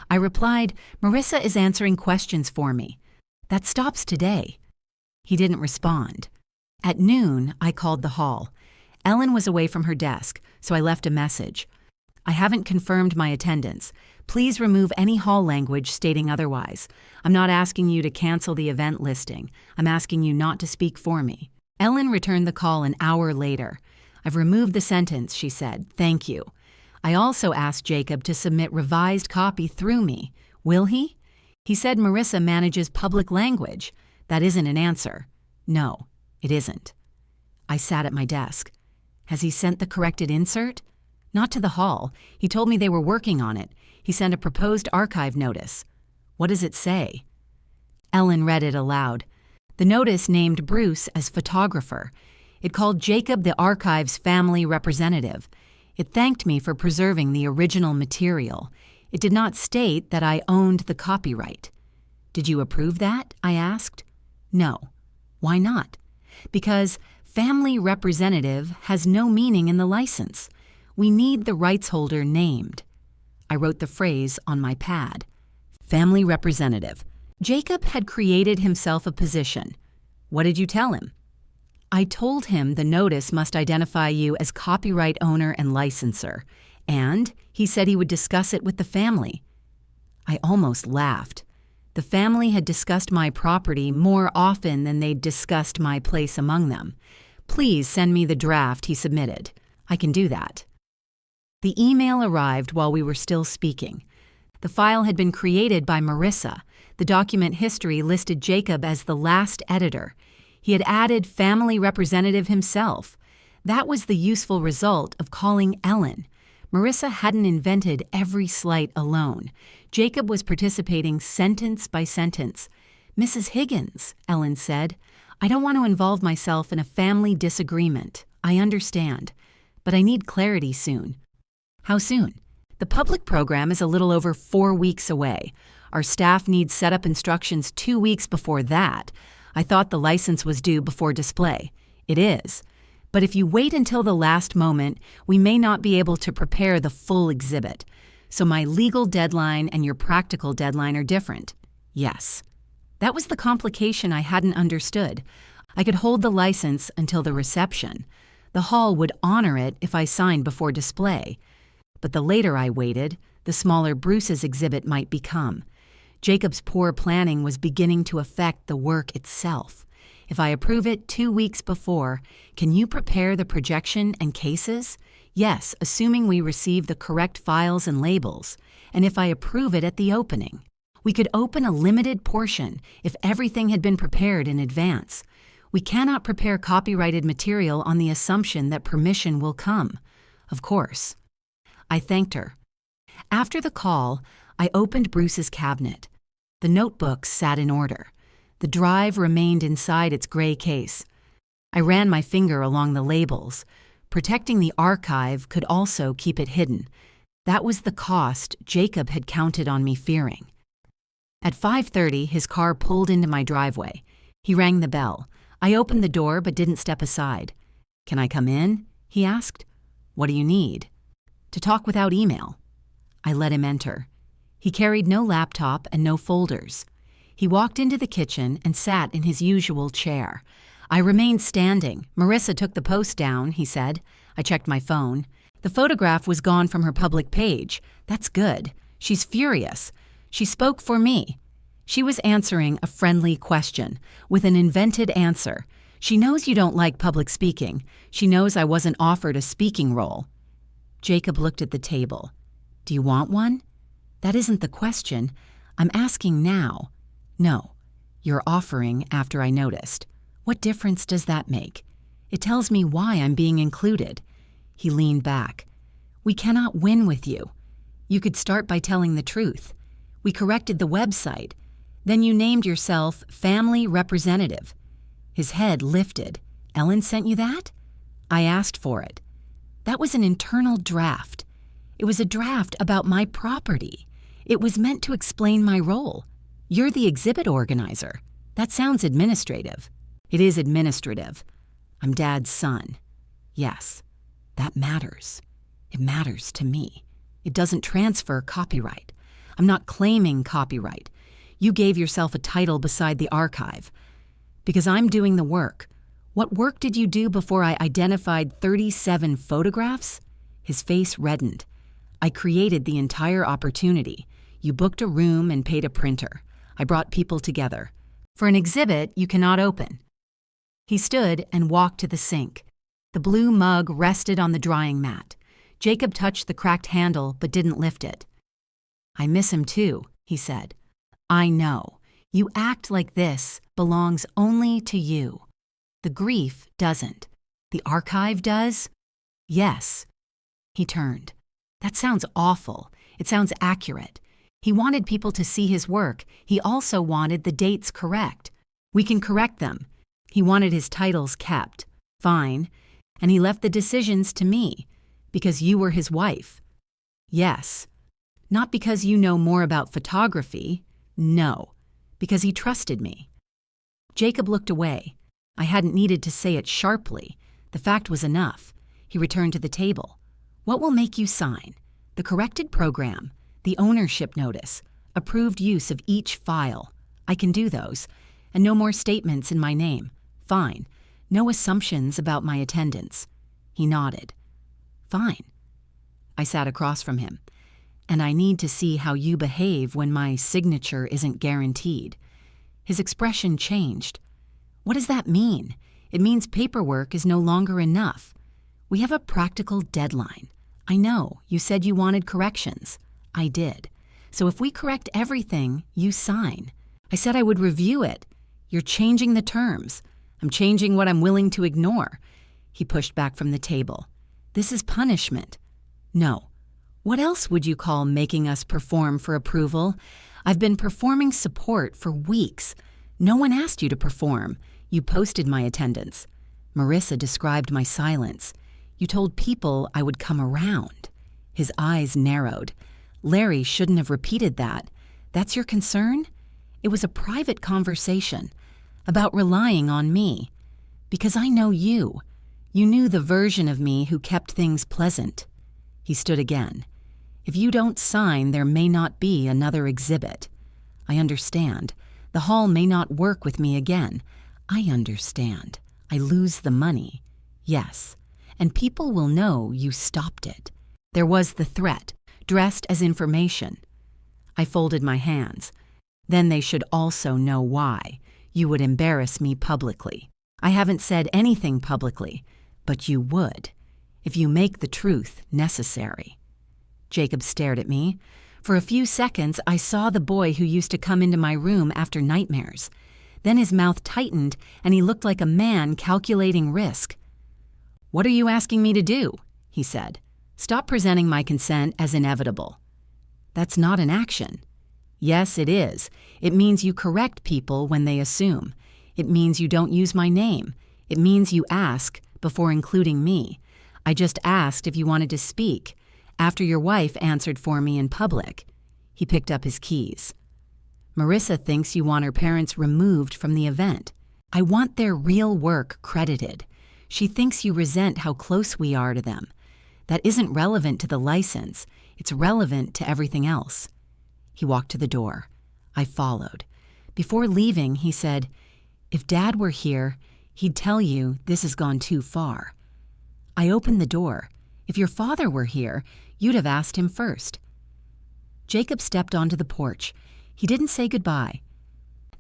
I replied, "Marissa is answering questions for me. That stops today." He didn't respond. At noon, I called the hall. Ellen was away from her desk, so I left a message. "I haven't confirmed my attendance. Please remove any hall language stating otherwise. I'm not asking you to cancel the event listing. I'm asking you not to speak for me." Ellen returned the call an hour later. "I've removed the sentence," she said. "Thank you." I also asked Jacob to submit revised copy through me. Will he? He said Marissa manages public language. That isn't an answer. No, it isn't. I sat at my desk. Has he sent the corrected insert? Not to the hall. He told me they were working on it. He sent a proposed archive notice. What does it say? Ellen read it aloud. The notice named Bruce as photographer. It called Jacob the archive's family representative. It thanked me for preserving the original material. It did not state that I owned the copyright. Did you approve that? I asked. No. Why not? Because family representative has no meaning in the license. We need the rights holder named. I wrote the phrase on my pad. Family representative. Jacob had created himself a position. What did you tell him? I told him the notice must identify you as copyright owner and licenser, and he said he would discuss it with the family. I almost laughed. The family had discussed my property more often than they'd discussed my place among them. Please send me the draft he submitted. I can do that. The email arrived while we were still speaking. The file had been created by Marissa. The document history listed Jacob as the last editor. He had added family representative himself. That was the useful result of calling Ellen. Marissa hadn't invented every slight alone. Jacob was participating sentence by sentence. "Mrs. Higgins," Ellen said, "I don't want to involve myself in a family disagreement. I understand. But I need clarity soon." "How soon?" "The public program is a little over 4 weeks away. Our staff needs setup instructions 2 weeks before that. I thought the license was due before display. It is. But if you wait until the last moment, we may not be able to prepare the full exhibit. So my legal deadline and your practical deadline are different." "Yes." That was the complication I hadn't understood. I could hold the license until the reception. The hall would honor it if I signed before display. But the later I waited, the smaller Bruce's exhibit might become. Jacob's poor planning was beginning to affect the work itself. If I approve it 2 weeks before, can you prepare the projection and cases? Yes, assuming we receive the correct files and labels. And if I approve it at the opening? We could open a limited portion if everything had been prepared in advance. We cannot prepare copyrighted material on the assumption that permission will come. Of course. I thanked her. After the call, I opened Bruce's cabinet. The notebooks sat in order. The drive remained inside its gray case. I ran my finger along the labels. Protecting the archive could also keep it hidden. That was the cost Jacob had counted on me fearing. At 5:30, his car pulled into my driveway. He rang the bell. I opened the door but didn't step aside. "Can I come in?" he asked. "What do you need?" "To talk without email." I let him enter. He carried no laptop and no folders. He walked into the kitchen and sat in his usual chair. I remained standing. "Marissa took the post down," he said. I checked my phone. The photograph was gone from her public page. That's good. She's furious. She spoke for me. She was answering a friendly question with an invented answer. She knows you don't like public speaking. She knows I wasn't offered a speaking role. Jacob looked at the table. "Do you want one?" "That isn't the question. I'm asking now." "No. You're offering after I noticed. What difference does that make? It tells me why I'm being included." He leaned back. "We cannot win with you. You could start by telling the truth. We corrected the website. Then you named yourself Family Representative." His head lifted. "Ellen sent you that?" "I asked for it." "That was an internal draft. It was a draft about my property. It was meant to explain my role. You're the exhibit organizer. That sounds administrative." "It is administrative. I'm Dad's son." "Yes, that matters. It matters to me. It doesn't transfer copyright. I'm not claiming copyright. You gave yourself a title beside the archive. Because I'm doing the work. What work did you do before I identified 37 photographs?" His face reddened. "I created the entire opportunity. You booked a room and paid a printer. I brought people together. For an exhibit you cannot open." He stood and walked to the sink. The blue mug rested on the drying mat. Jacob touched the cracked handle but didn't lift it. "I miss him too," he said. "I know. You act like this belongs only to you. The grief doesn't. The archive does?" "Yes." He turned. "That sounds awful. It sounds accurate. He wanted people to see his work. He also wanted the dates correct. We can correct them. He wanted his titles kept. Fine. And he left the decisions to me. Because you were his wife." "Yes." "Not because you know more about photography. No. Because he trusted me." Jacob looked away. I hadn't needed to say it sharply. The fact was enough. He returned to the table. "What will make you sign? The corrected program, the ownership notice, approved use of each file. I can do those. And no more statements in my name. Fine. No assumptions about my attendance." He nodded. "Fine." I sat across from him. "And I need to see how you behave when my signature isn't guaranteed." His expression changed. "What does that mean? It means paperwork is no longer enough. We have a practical deadline. I know, you said you wanted corrections. I did. So if we correct everything, you sign. I said I would review it. You're changing the terms. I'm changing what I'm willing to ignore. He pushed back from the table. This is punishment. No. What else would you call making us perform for approval? I've been performing support for weeks. No one asked you to perform. You posted my attendance. Marissa described my silence. You told people I would come around. His eyes narrowed. Larry shouldn't have repeated that. That's your concern? It was a private conversation about relying on me. Because I know you. You knew the version of me who kept things pleasant. He stood again. If you don't sign, there may not be another exhibit. I understand. The hall may not work with me again. I understand. I lose the money. Yes. And people will know you stopped it. There was the threat, dressed as information. I folded my hands. Then they should also know why. You would embarrass me publicly. I haven't said anything publicly, but you would, if you make the truth necessary. Jacob stared at me. For a few seconds, I saw the boy who used to come into my room after nightmares. Then his mouth tightened, and he looked like a man calculating risk. "What are you asking me to do?" he said. "Stop presenting my consent as inevitable." "That's not an action." "Yes, it is. It means you correct people when they assume. It means you don't use my name. It means you ask before including me. I just asked if you wanted to speak, after your wife answered for me in public." He picked up his keys. "Marissa thinks you want her parents removed from the event. I want their real work credited. She thinks you resent how close we are to them. That isn't relevant to the license. It's relevant to everything else." He walked to the door. I followed. Before leaving, he said, "If Dad were here, he'd tell you this has gone too far." I opened the door. "If your father were here, you'd have asked him first." Jacob stepped onto the porch. He didn't say goodbye.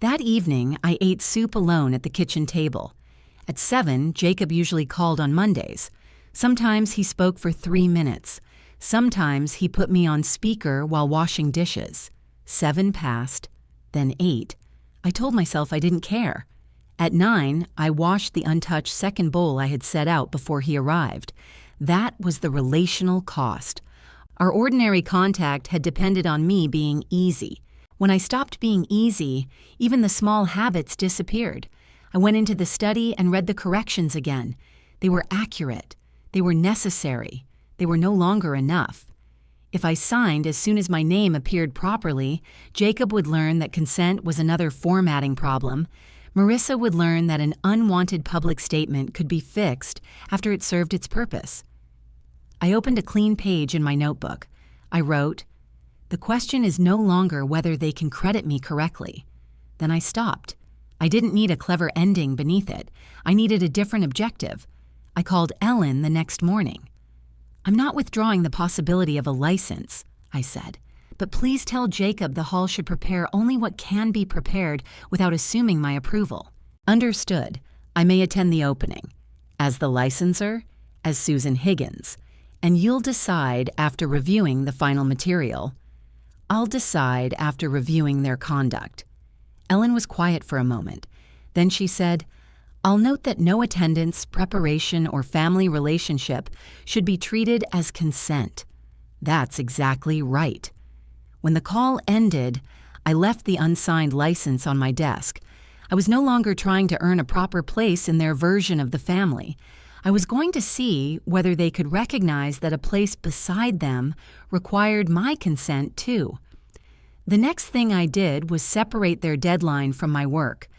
That evening, I ate soup alone at the kitchen table. At 7, Jacob usually called on Mondays. Sometimes he spoke for 3 minutes. Sometimes he put me on speaker while washing dishes. 7 passed, then 8. I told myself I didn't care. At 9, I washed the untouched second bowl I had set out before he arrived. That was the relational cost. Our ordinary contact had depended on me being easy. When I stopped being easy, even the small habits disappeared. I went into the study and read the corrections again. They were accurate. They were necessary. They were no longer enough. If I signed as soon as my name appeared properly, Jacob would learn that consent was another formatting problem. Marissa would learn that an unwanted public statement could be fixed after it served its purpose. I opened a clean page in my notebook. I wrote, "The question is no longer whether they can credit me correctly." Then I stopped. I didn't need a clever ending beneath it. I needed a different objective. I called Ellen the next morning. "I'm not withdrawing the possibility of a license," I said, "but please tell Jacob the hall should prepare only what can be prepared without assuming my approval." "Understood. I may attend the opening. As the licensor, as Susan Higgins, and you'll decide after reviewing the final material." "I'll decide after reviewing their conduct." Ellen was quiet for a moment. Then she said, "I'll note that no attendance, preparation, or family relationship should be treated as consent." That's exactly right. When the call ended, I left the unsigned license on my desk. I was no longer trying to earn a proper place in their version of the family. I was going to see whether they could recognize that a place beside them required my consent too. The next thing I did was separate their deadline from my work.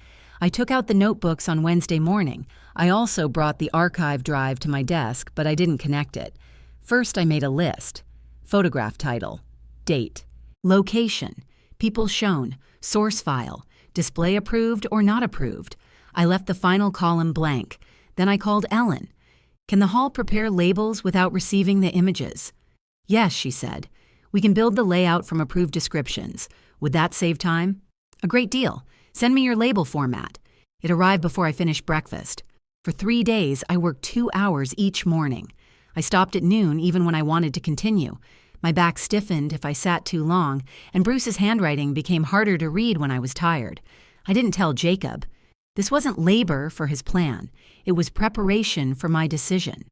I took out the notebooks on Wednesday morning. I also brought the archive drive to my desk, but I didn't connect it. First, I made a list. Photograph title, date, location, people shown, source file, display approved or not approved. I left the final column blank. Then I called Ellen. "Can the hall prepare labels without receiving the images?" "Yes," she said. "We can build the layout from approved descriptions. Would that save time?" "A great deal. Send me your label format." It arrived before I finished breakfast. For 3 days, I worked 2 hours each morning. I stopped at noon even when I wanted to continue. My back stiffened if I sat too long, and Bruce's handwriting became harder to read when I was tired. I didn't tell Jacob. This wasn't labor for his plan. It was preparation for my decision.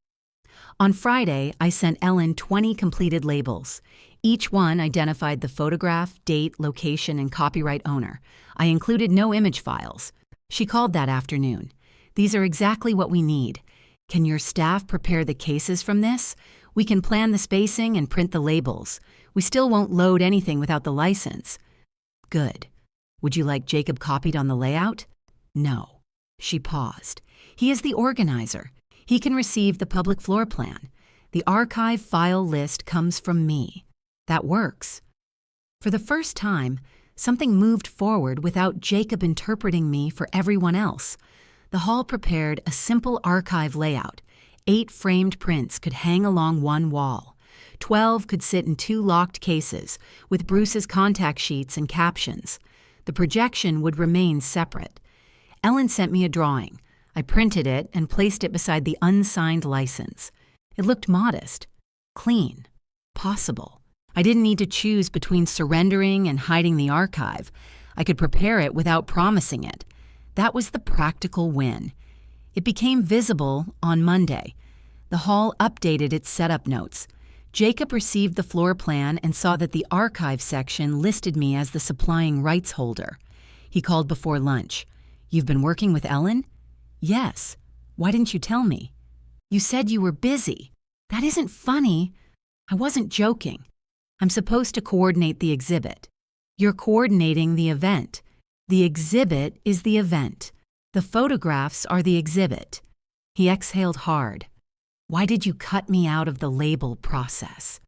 On Friday, I sent Ellen 20 completed labels. Each one identified the photograph, date, location, and copyright owner. I included no image files. She called that afternoon. These are exactly what we need. Can your staff prepare the cases from this? We can plan the spacing and print the labels. We still won't load anything without the license. Good. Would you like Jacob copied on the layout? No. She paused. He is the organizer. He can receive the public floor plan. The archive file list comes from me. That works. For the first time, something moved forward without Jacob interpreting me for everyone else. The hall prepared a simple archive layout. 8 framed prints could hang along one wall. 12 could sit in 2 locked cases, with Bruce's contact sheets and captions. The projection would remain separate. Ellen sent me a drawing. I printed it and placed it beside the unsigned license. It looked modest, clean, possible. I didn't need to choose between surrendering and hiding the archive. I could prepare it without promising it. That was the practical win. It became visible on Monday. The hall updated its setup notes. Jacob received the floor plan and saw that the archive section listed me as the supplying rights holder. He called before lunch. "You've been working with Ellen?" "Yes. Why didn't you tell me?" "You said you were busy." "That isn't funny." "I wasn't joking. I'm supposed to coordinate the exhibit." "You're coordinating the event. The exhibit is the event. The photographs are the exhibit." He exhaled hard. "Why did you cut me out of the label process?"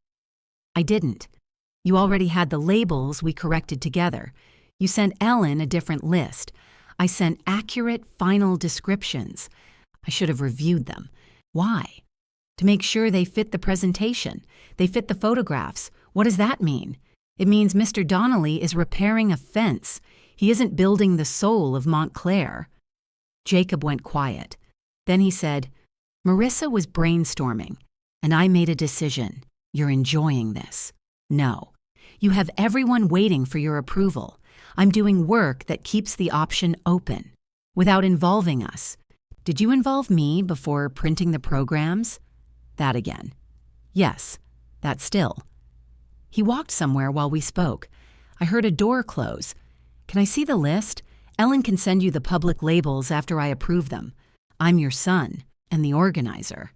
"I didn't. You already had the labels we corrected together. You sent Ellen a different list. I sent accurate final descriptions. I should have reviewed them. Why? To make sure they fit the presentation. They fit the photographs. What does that mean? It means Mr. Donnelly is repairing a fence. He isn't building the soul of Montclair." Jacob went quiet. Then he said, "Marissa was brainstorming, and I made a decision. You're enjoying this. No. You have everyone waiting for your approval. I'm doing work that keeps the option open, without involving us. Did you involve me before printing the programs?" That again. "Yes, that still." He walked somewhere while we spoke. I heard a door close. "Can I see the list? Ellen can send you the public labels after I approve them. I'm your son and the organizer."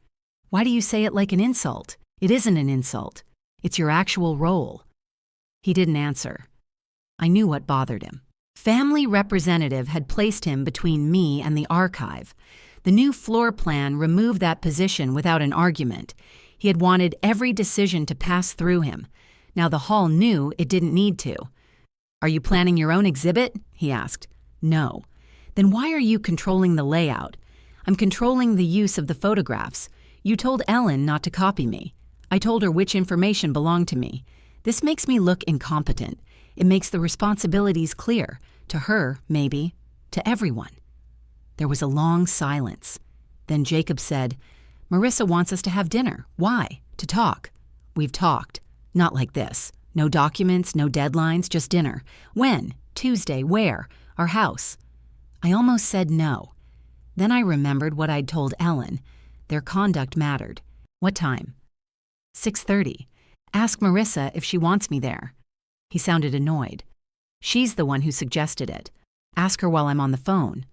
"Why do you say it like an insult? It isn't an insult. It's your actual role." He didn't answer. I knew what bothered him. Family representative had placed him between me and the archive. The new floor plan removed that position without an argument. He had wanted every decision to pass through him. Now the hall knew it didn't need to. "Are you planning your own exhibit?" he asked. "No." "Then why are you controlling the layout?" "I'm controlling the use of the photographs. You told Ellen not to copy me. I told her which information belonged to me. This makes me look incompetent. It makes the responsibilities clear. To her, maybe. To everyone." There was a long silence. Then Jacob said, "Marissa wants us to have dinner. Why? To talk." "We've talked. Not like this. No documents, no deadlines, just dinner. When? Tuesday. Where? Our house." I almost said no. Then I remembered what I'd told Ellen. Their conduct mattered. "What time?" 6:30. "Ask Marissa if she wants me there." He sounded annoyed. "She's the one who suggested it. Ask her while I'm on the phone."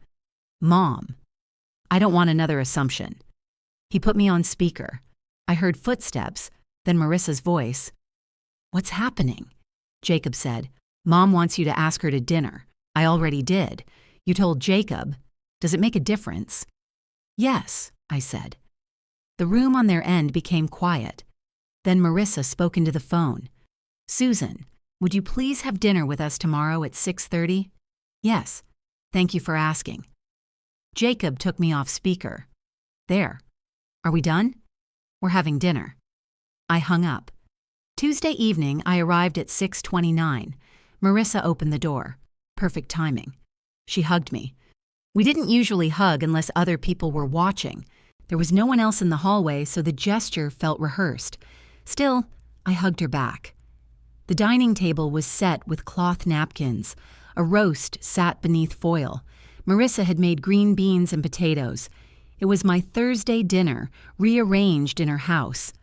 "Mom." "I don't want another assumption." He put me on speaker. I heard footsteps, then Marissa's voice. "What's happening?" Jacob said, "Mom wants you to ask her to dinner." "I already did." "You told Jacob. Does it make a difference?" "Yes," I said. The room on their end became quiet. Then Marissa spoke into the phone. "Susan, would you please have dinner with us tomorrow at 6:30? "Yes. Thank you for asking." Jacob took me off speaker. "There. Are we done?" "We're having dinner." I hung up. Tuesday evening, I arrived at 6:29. Marissa opened the door. Perfect timing. She hugged me. We didn't usually hug unless other people were watching. There was no one else in the hallway, so the gesture felt rehearsed. Still, I hugged her back. The dining table was set with cloth napkins. A roast sat beneath foil. Marissa had made green beans and potatoes. It was my Thursday dinner, rearranged in her house.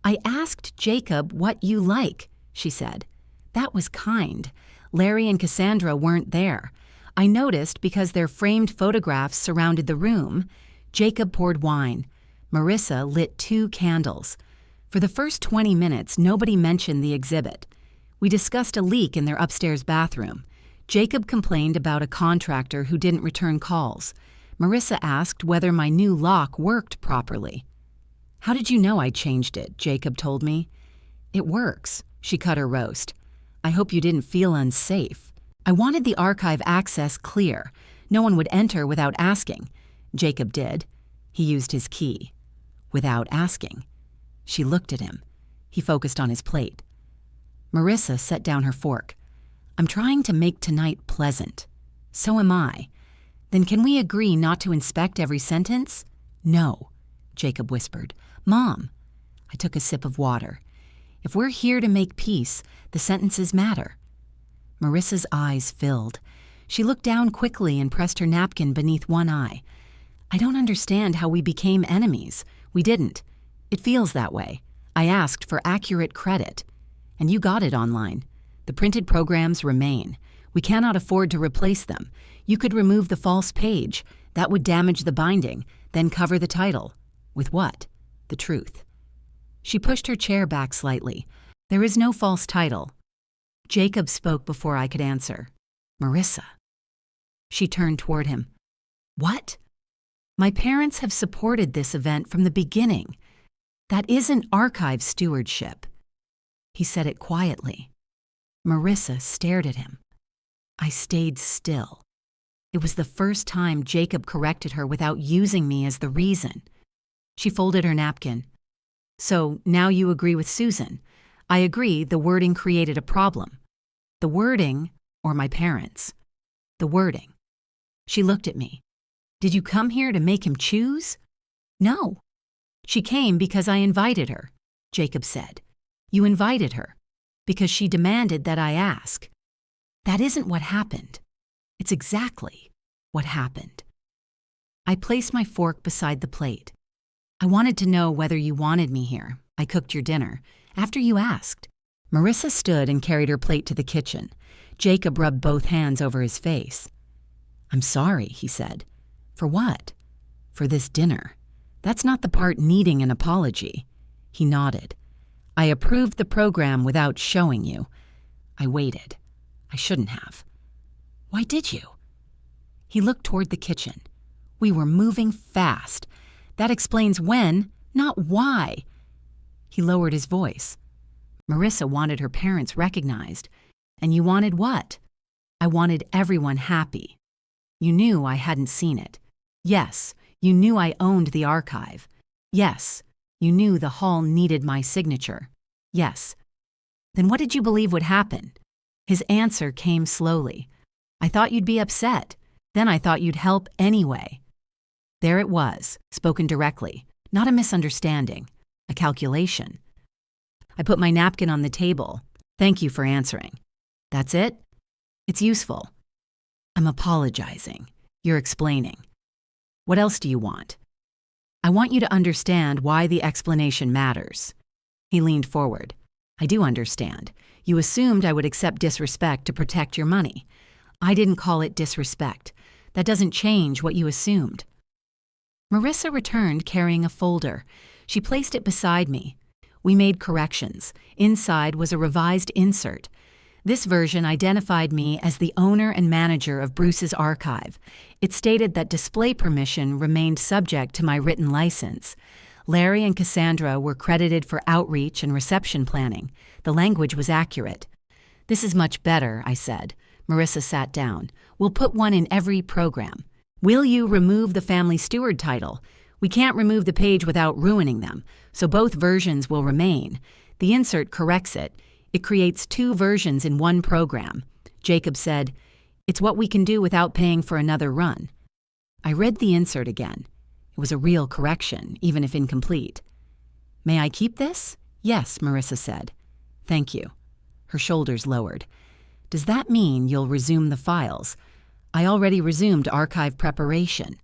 "I asked Jacob what you like," she said. That was kind. Larry and Cassandra weren't there. I noticed because their framed photographs surrounded the room. Jacob poured wine. Marissa lit 2 candles. For the first 20 minutes, nobody mentioned the exhibit. We discussed a leak in their upstairs bathroom. Jacob complained about a contractor who didn't return calls. Marissa asked whether my new lock worked properly. "How did you know I changed it?" Jacob told me. "It works." She cut her roast. "I hope you didn't feel unsafe." I wanted the archive access clear. No one would enter without asking. Jacob did. He used his key. Without asking. She looked at him. He focused on his plate. Marissa set down her fork. "I'm trying to make tonight pleasant." "So am I." "Then can we agree not to inspect every sentence?" "No," Jacob whispered. "Mom." I took a sip of water. "If we're here to make peace, the sentences matter." Marissa's eyes filled. She looked down quickly and pressed her napkin beneath one eye. "I don't understand how we became enemies. We didn't. It feels that way. I asked for accurate credit. And you got it online. The printed programs remain. We cannot afford to replace them. You could remove the false page. That would damage the binding, then cover the title. With what? The truth." She pushed her chair back slightly. "There is no false title." Jacob spoke before I could answer. "Marissa." She turned toward him. "What?" "My parents have supported this event from the beginning. That isn't archive stewardship." He said it quietly. Marissa stared at him. I stayed still. It was the first time Jacob corrected her without using me as the reason. She folded her napkin. "So now you agree with Susan. I agree the wording created a problem." "The wording or my parents?" "The wording." She looked at me. "Did you come here to make him choose?" "No." "She came because I invited her," Jacob said. "You invited her because she demanded that I ask." "That isn't what happened." "It's exactly what happened." I placed my fork beside the plate. "I wanted to know whether you wanted me here. I cooked your dinner. After you asked." Marissa stood and carried her plate to the kitchen. Jacob rubbed both hands over his face. "I'm sorry," he said. "For what?" "For this dinner. That's not the part needing an apology." He nodded. "I approved the program without showing you. I waited. I shouldn't have." "Why did you?" He looked toward the kitchen. "We were moving fast. That explains when, not why." He lowered his voice. "Marissa wanted her parents recognized. And you wanted what?" "I wanted everyone happy. You knew I hadn't seen it. Yes, you knew I owned the archive. Yes, you knew the hall needed my signature. Yes. Then what did you believe would happen?" His answer came slowly. "I thought you'd be upset. Then I thought you'd help anyway." There it was, spoken directly. Not a misunderstanding. A calculation. I put my napkin on the table. "Thank you for answering." "That's it?" "It's useful." "I'm apologizing. You're explaining." "What else do you want?" "I want you to understand why the explanation matters." He leaned forward. "I do understand. You assumed I would accept disrespect to protect your money. I didn't call it disrespect. That doesn't change what you assumed." Marissa returned carrying a folder. She placed it beside me. We made corrections. Inside was a revised insert. This version identified me as the owner and manager of Bruce's archive. It stated that display permission remained subject to my written license. Larry and Cassandra were credited for outreach and reception planning. The language was accurate. "This is much better," I said. Marissa sat down. "We'll put one in every program." "Will you remove the family steward title?" "We can't remove the page without ruining them, so both versions will remain. The insert corrects it. It creates 2 versions in one program." Jacob said, "It's what we can do without paying for another run." I read the insert again. It was a real correction, even if incomplete. "May I keep this?" "Yes," Marissa said. "Thank you." Her shoulders lowered. "Does that mean you'll resume the files?" "I already resumed archive preparation."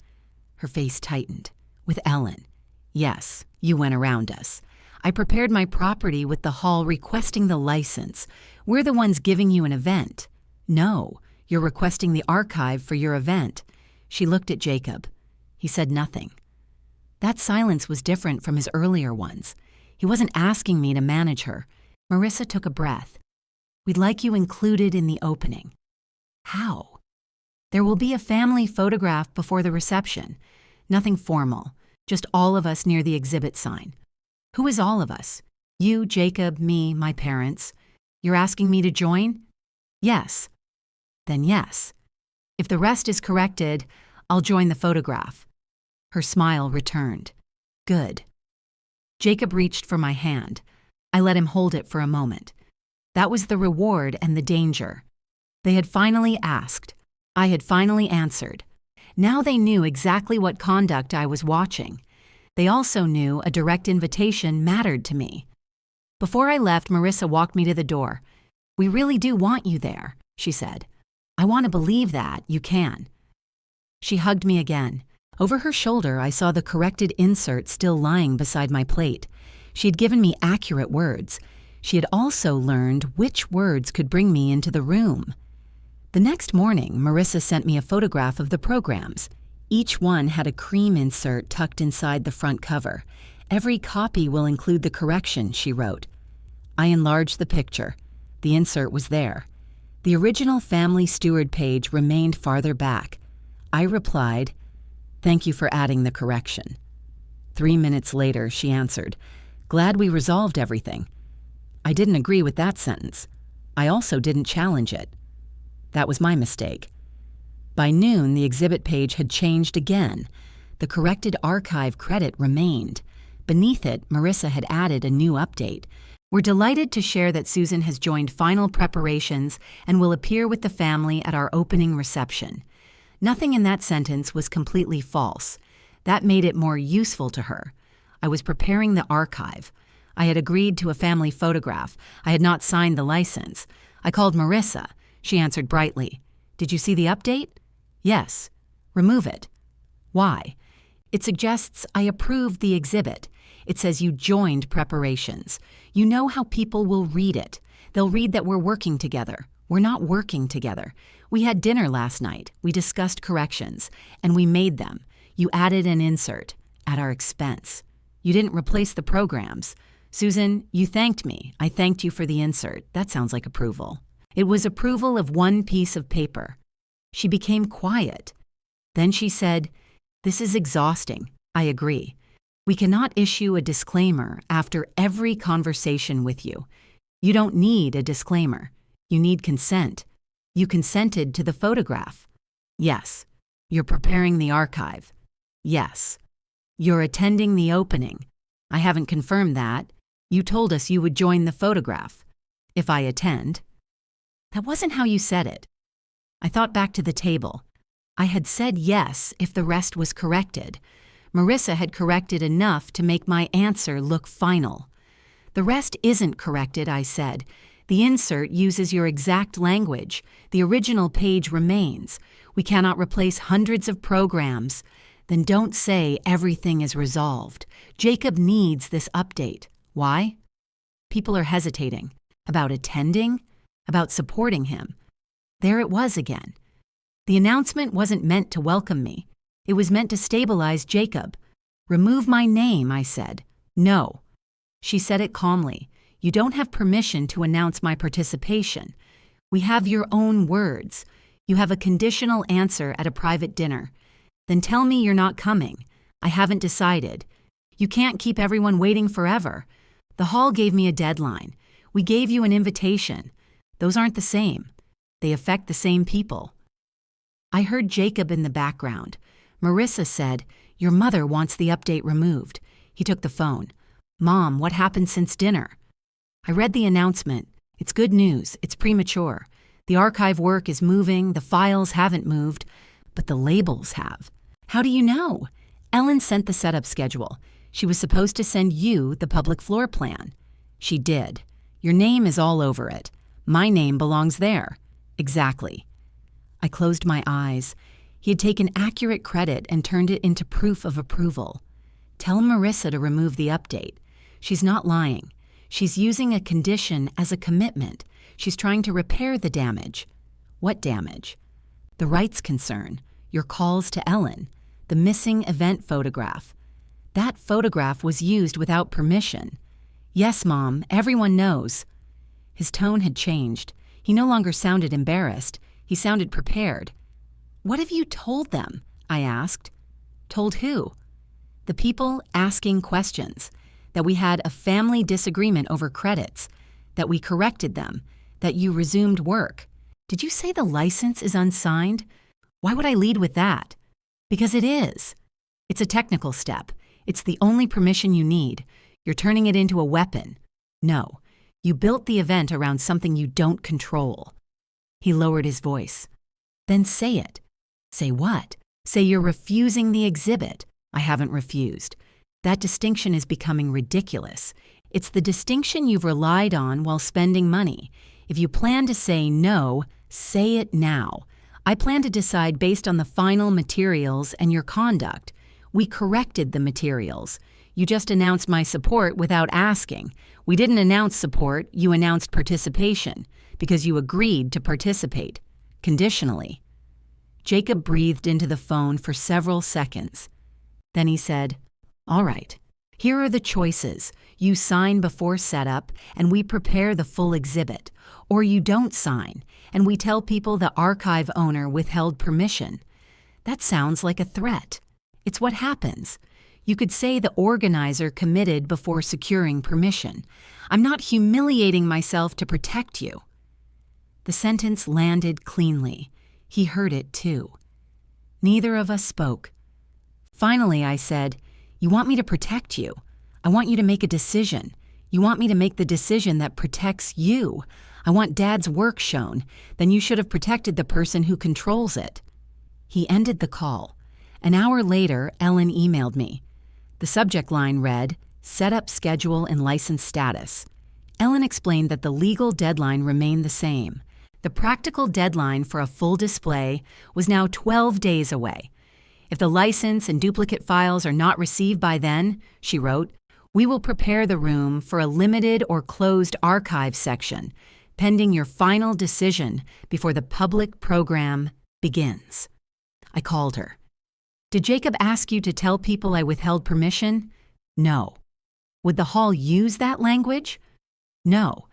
Her face tightened. "With Ellen?" "Yes, you went around us. I prepared my property with the hall requesting the license. We're the ones giving you an event." "No, you're requesting the archive for your event." She looked at Jacob. He said nothing. That silence was different from his earlier ones. He wasn't asking me to manage her. Marissa took a breath. "We'd like you included in the opening." "How?" "There will be a family photograph before the reception. Nothing formal, just all of us near the exhibit sign." "Who is all of us?" "You, Jacob, me, my parents." "You're asking me to join?" "Yes." "Then yes. If the rest is corrected, I'll join the photograph." Her smile returned. "Good." Jacob reached for my hand. I let him hold it for a moment. That was the reward and the danger. They had finally asked. I had finally answered. Now they knew exactly what conduct I was watching. They also knew a direct invitation mattered to me. Before I left, Marissa walked me to the door. "We really do want you there," she said. "I want to believe that you can." She hugged me again. Over her shoulder, I saw the corrected insert still lying beside my plate. She had given me accurate words. She had also learned which words could bring me into the room. The next morning, Marissa sent me a photograph of the programs. Each one had a cream insert tucked inside the front cover. "Every copy will include the correction," she wrote. I enlarged the picture. The insert was there. The original Family Steward page remained farther back. I replied, "Thank you for adding the correction." 3 minutes later, she answered, "Glad we resolved everything." I didn't agree with that sentence. I also didn't challenge it. That was my mistake. By noon, the exhibit page had changed again. The corrected archive credit remained. Beneath it, Marissa had added a new update. "We're delighted to share that Susan has joined final preparations and will appear with the family at our opening reception." Nothing in that sentence was completely false. That made it more useful to her. I was preparing the archive. I had agreed to a family photograph. I had not signed the license. I called Marissa. She answered brightly. "Did you see the update?" "Yes." "Remove it." "Why?" "It suggests I approved the exhibit. It says you joined preparations. You know how people will read it. They'll read that we're working together. We're not working together. We had dinner last night. We discussed corrections, and we made them. You added an insert, at our expense. You didn't replace the programs. Susan, you thanked me. I thanked you for the insert. That sounds like approval." It was approval of one piece of paper. She became quiet. Then she said, "This is exhausting. I agree. We cannot issue a disclaimer after every conversation with you. You don't need a disclaimer. You need consent. You consented to the photograph." "Yes." "You're preparing the archive." "Yes." "You're attending the opening." "I haven't confirmed that. You told us you would join the photograph." "If I attend." "That wasn't how you said it." I thought back to the table. I had said yes if the rest was corrected. Marissa had corrected enough to make my answer look final. "The rest isn't corrected," I said. "The insert uses your exact language. The original page remains. We cannot replace hundreds of programs." "Then don't say everything is resolved. Jacob needs this update." "Why?" People are hesitating. About attending? About supporting him. There it was again. The announcement wasn't meant to welcome me. It was meant to stabilize Jacob. "Remove my name," I said. "No." She said it calmly. "You don't have permission to announce my participation. We have your own words. You have a conditional answer at a private dinner. Then tell me you're not coming. I haven't decided. You can't keep everyone waiting forever. The hall gave me a deadline. We gave you an invitation. Those aren't the same. They affect the same people." I heard Jacob in the background. Marissa said, "Your mother wants the update removed." He took the phone. "Mom, what happened since dinner?" I read the announcement. "It's good news. It's premature. The archive work is moving. The files haven't moved, but the labels have." How do you know? Ellen sent the setup schedule. She was supposed to send you the public floor plan. She did. Your name is all over it. My name belongs there. Exactly. I closed my eyes. He had taken accurate credit and turned it into proof of approval. Tell Marissa to remove the update. She's not lying. She's using a condition as a commitment. She's trying to repair the damage. What damage? The rights concern, your calls to Ellen, the missing event photograph. That photograph was used without permission. Yes, Mom, everyone knows. His tone had changed. He no longer sounded embarrassed. He sounded prepared. What have you told them? I asked. Told who? The people asking questions. That we had a family disagreement over credits. That we corrected them. That you resumed work. Did you say the license is unsigned? Why would I lead with that? Because it is. It's a technical step. It's the only permission you need. You're turning it into a weapon. No, you built the event around something you don't control. He lowered his voice. Then say it. Say what? Say you're refusing the exhibit. I haven't refused. That distinction is becoming ridiculous. It's the distinction you've relied on while spending money. If you plan to say no, say it now. I plan to decide based on the final materials and your conduct. We corrected the materials. You just announced my support without asking. We didn't announce support, you announced participation, because you agreed to participate, conditionally. Jacob breathed into the phone for several seconds. Then he said, All right, here are the choices. You sign before setup, and we prepare the full exhibit. Or you don't sign, and we tell people the archive owner withheld permission. That sounds like a threat. It's what happens. You could say the organizer committed before securing permission. I'm not humiliating myself to protect you. The sentence landed cleanly. He heard it too. Neither of us spoke. Finally, I said, You want me to protect you. I want you to make a decision. You want me to make the decision that protects you. I want Dad's work shown. Then you should have protected the person who controls it. He ended the call. An hour later, Ellen emailed me. The subject line read, Setup schedule and license status. Ellen explained that the legal deadline remained the same. The practical deadline for a full display was now 12 days away. If the license and duplicate files are not received by then, she wrote, we will prepare the room for a limited or closed archive section, pending your final decision before the public program begins. I called her. Did Jacob ask you to tell people I withheld permission? No. Would the hall use that language? No.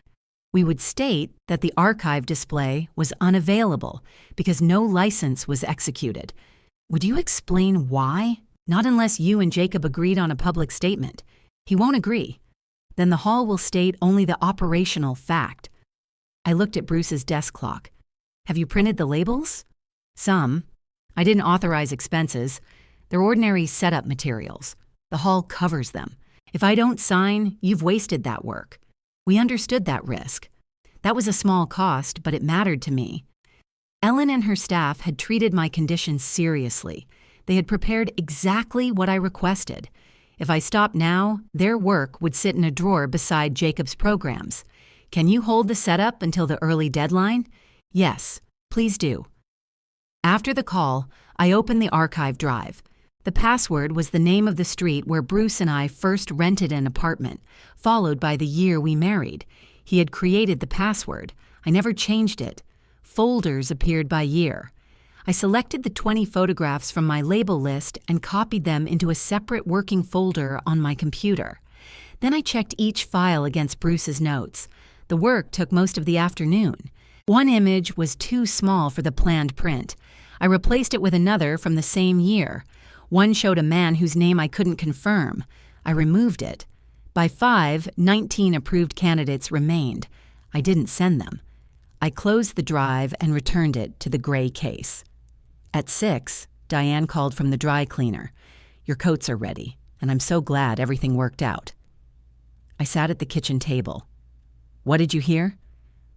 We would state that the archive display was unavailable because no license was executed. Would you explain why? Not unless you and Jacob agreed on a public statement. He won't agree. Then the hall will state only the operational fact. I looked at Bruce's desk clock. Have you printed the labels? Some. I didn't authorize expenses. They're ordinary setup materials. The hall covers them. If I don't sign, you've wasted that work. We understood that risk. That was a small cost, but it mattered to me. Ellen and her staff had treated my conditions seriously. They had prepared exactly what I requested. If I stopped now, their work would sit in a drawer beside Jacob's programs. Can you hold the setup until the early deadline? Yes, please do. After the call, I opened the archive drive. The password was the name of the street where Bruce and I first rented an apartment, followed by the year we married. He had created the password. I never changed it. Folders appeared by year. I selected the 20 photographs from my label list and copied them into a separate working folder on my computer. Then I checked each file against Bruce's notes. The work took most of the afternoon. One image was too small for the planned print. I replaced it with another from the same year. One showed a man whose name I couldn't confirm. I removed it. By 5, 19 approved candidates remained. I didn't send them. I closed the drive and returned it to the gray case. At 6, Diane called from the dry cleaner. Your coats are ready, and I'm so glad everything worked out. I sat at the kitchen table. What did you hear?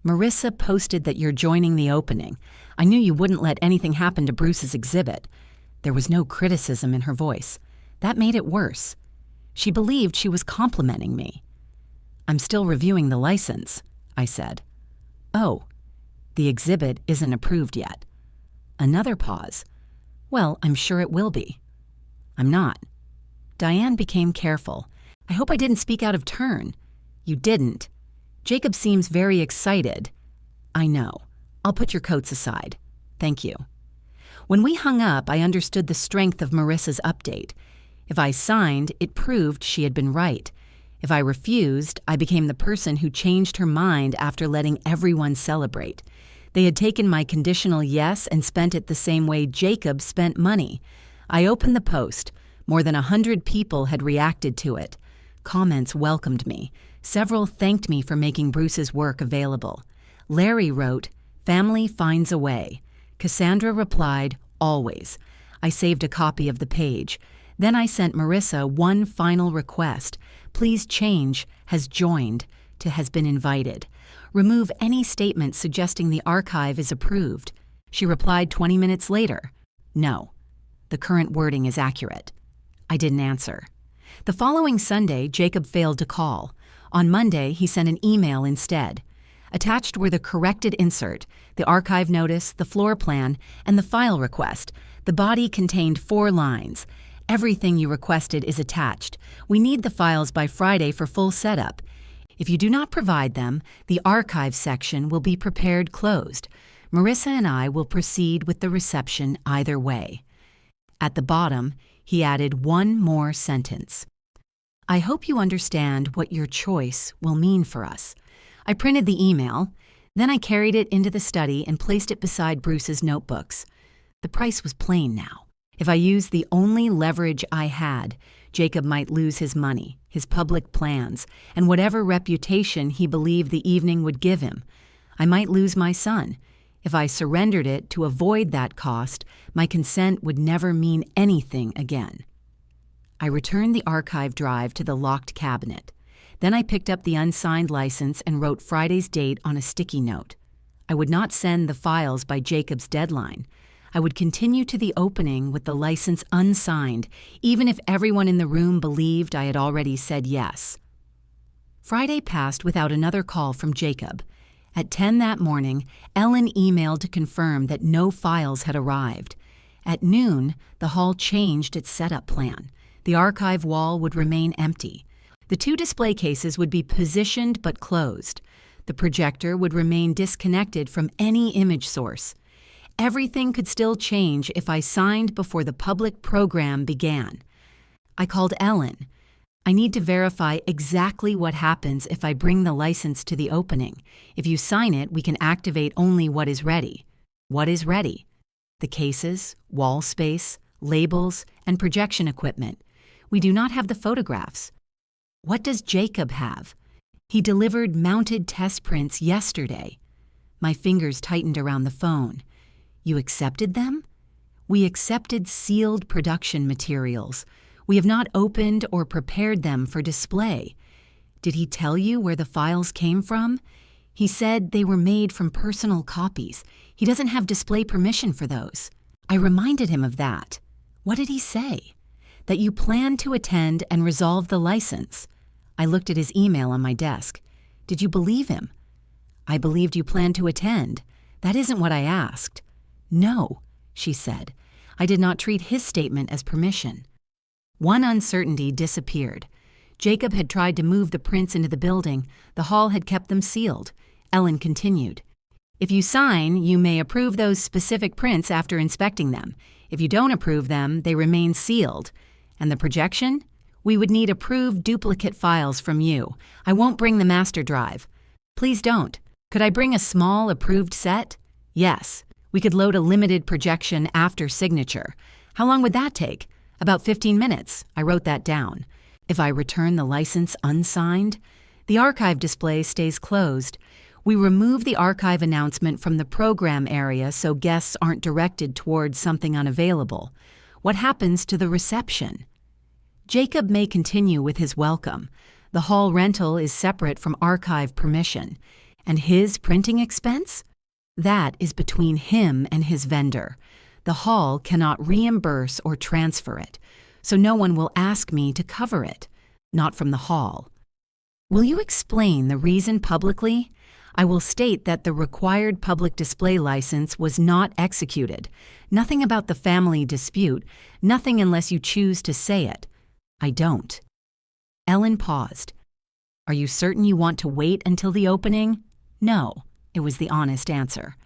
Marissa posted that you're joining the opening. I knew you wouldn't let anything happen to Bruce's exhibit. There was no criticism in her voice. That made it worse. She believed she was complimenting me. "I'm still reviewing the license," I said. "Oh, the exhibit isn't approved yet." Another pause. "Well, I'm sure it will be." "I'm not." Diane became careful. "I hope I didn't speak out of turn." "You didn't. Jacob seems very excited." "I know. I'll put your coats aside. Thank you." When we hung up, I understood the strength of Marissa's update. If I signed, it proved she had been right. If I refused, I became the person who changed her mind after letting everyone celebrate. They had taken my conditional yes and spent it the same way Jacob spent money. I opened the post. More than 100 people had reacted to it. Comments welcomed me. Several thanked me for making Bruce's work available. Larry wrote, "Family finds a way." Cassandra replied, "Always." I saved a copy of the page. Then I sent Marissa one final request. "Please change 'has joined' to 'has been invited.' Remove any statement suggesting the archive is approved." She replied 20 minutes later, "No, the current wording is accurate." I didn't answer. The following Sunday, Jacob failed to call. On Monday, he sent an email instead. Attached were the corrected insert, the archive notice, the floor plan, and the file request. The body contained 4 lines. "Everything you requested is attached. We need the files by Friday for full setup. If you do not provide them, the archive section will be prepared closed. Marissa and I will proceed with the reception either way." At the bottom, he added one more sentence. "I hope you understand what your choice will mean for us." I printed the email. Then I carried it into the study and placed it beside Bruce's notebooks. The price was plain now. If I used the only leverage I had, Jacob might lose his money, his public plans, and whatever reputation he believed the evening would give him. I might lose my son. If I surrendered it to avoid that cost, my consent would never mean anything again. I returned the archive drive to the locked cabinet. Then I picked up the unsigned license and wrote Friday's date on a sticky note. I would not send the files by Jacob's deadline. I would continue to the opening with the license unsigned, even if everyone in the room believed I had already said yes. Friday passed without another call from Jacob. At 10 that morning, Ellen emailed to confirm that no files had arrived. At noon, the hall changed its setup plan. The archive wall would remain empty. The 2 display cases would be positioned but closed. The projector would remain disconnected from any image source. Everything could still change if I signed before the public program began. I called Ellen. "I need to verify exactly what happens if I bring the license to the opening. If you sign it, we can activate only what is ready." "What is ready?" "The cases, wall space, labels, and projection equipment. We do not have the photographs." "What does Jacob have?" "He delivered mounted test prints yesterday." My fingers tightened around the phone. "You accepted them?" "We accepted sealed production materials. We have not opened or prepared them for display." "Did he tell you where the files came from?" "He said they were made from personal copies. He doesn't have display permission for those." I reminded him of that. "What did he say?" "That you plan to attend and resolve the license." I looked at his email on my desk. "Did you believe him?" "I believed you planned to attend. That isn't what I asked." "No," she said. I did not treat his statement as permission. One uncertainty disappeared. Jacob had tried to move the prints into the building. The hall had kept them sealed. Ellen continued. "If you sign, you may approve those specific prints after inspecting them. If you don't approve them, they remain sealed. And the projection? We would need approved duplicate files from you. I won't bring the master drive." "Please don't. Could I bring a small approved set?" "Yes. We could load a limited projection after signature. How long would that take?" "About 15 minutes. I wrote that down." "If I return the license unsigned?" "The archive display stays closed. We remove the archive announcement from the program area so guests aren't directed towards something unavailable. What happens to the reception?" "Jacob may continue with his welcome. The hall rental is separate from archive permission. And his printing expense? That is between him and his vendor. The hall cannot reimburse or transfer it, so no one will ask me to cover it, not from the hall. Will you explain the reason publicly? I will state that the required public display license was not executed. Nothing about the family dispute, nothing unless you choose to say it. I don't. Ellen paused. Are you certain you want to wait until the opening? No, it was the honest answer.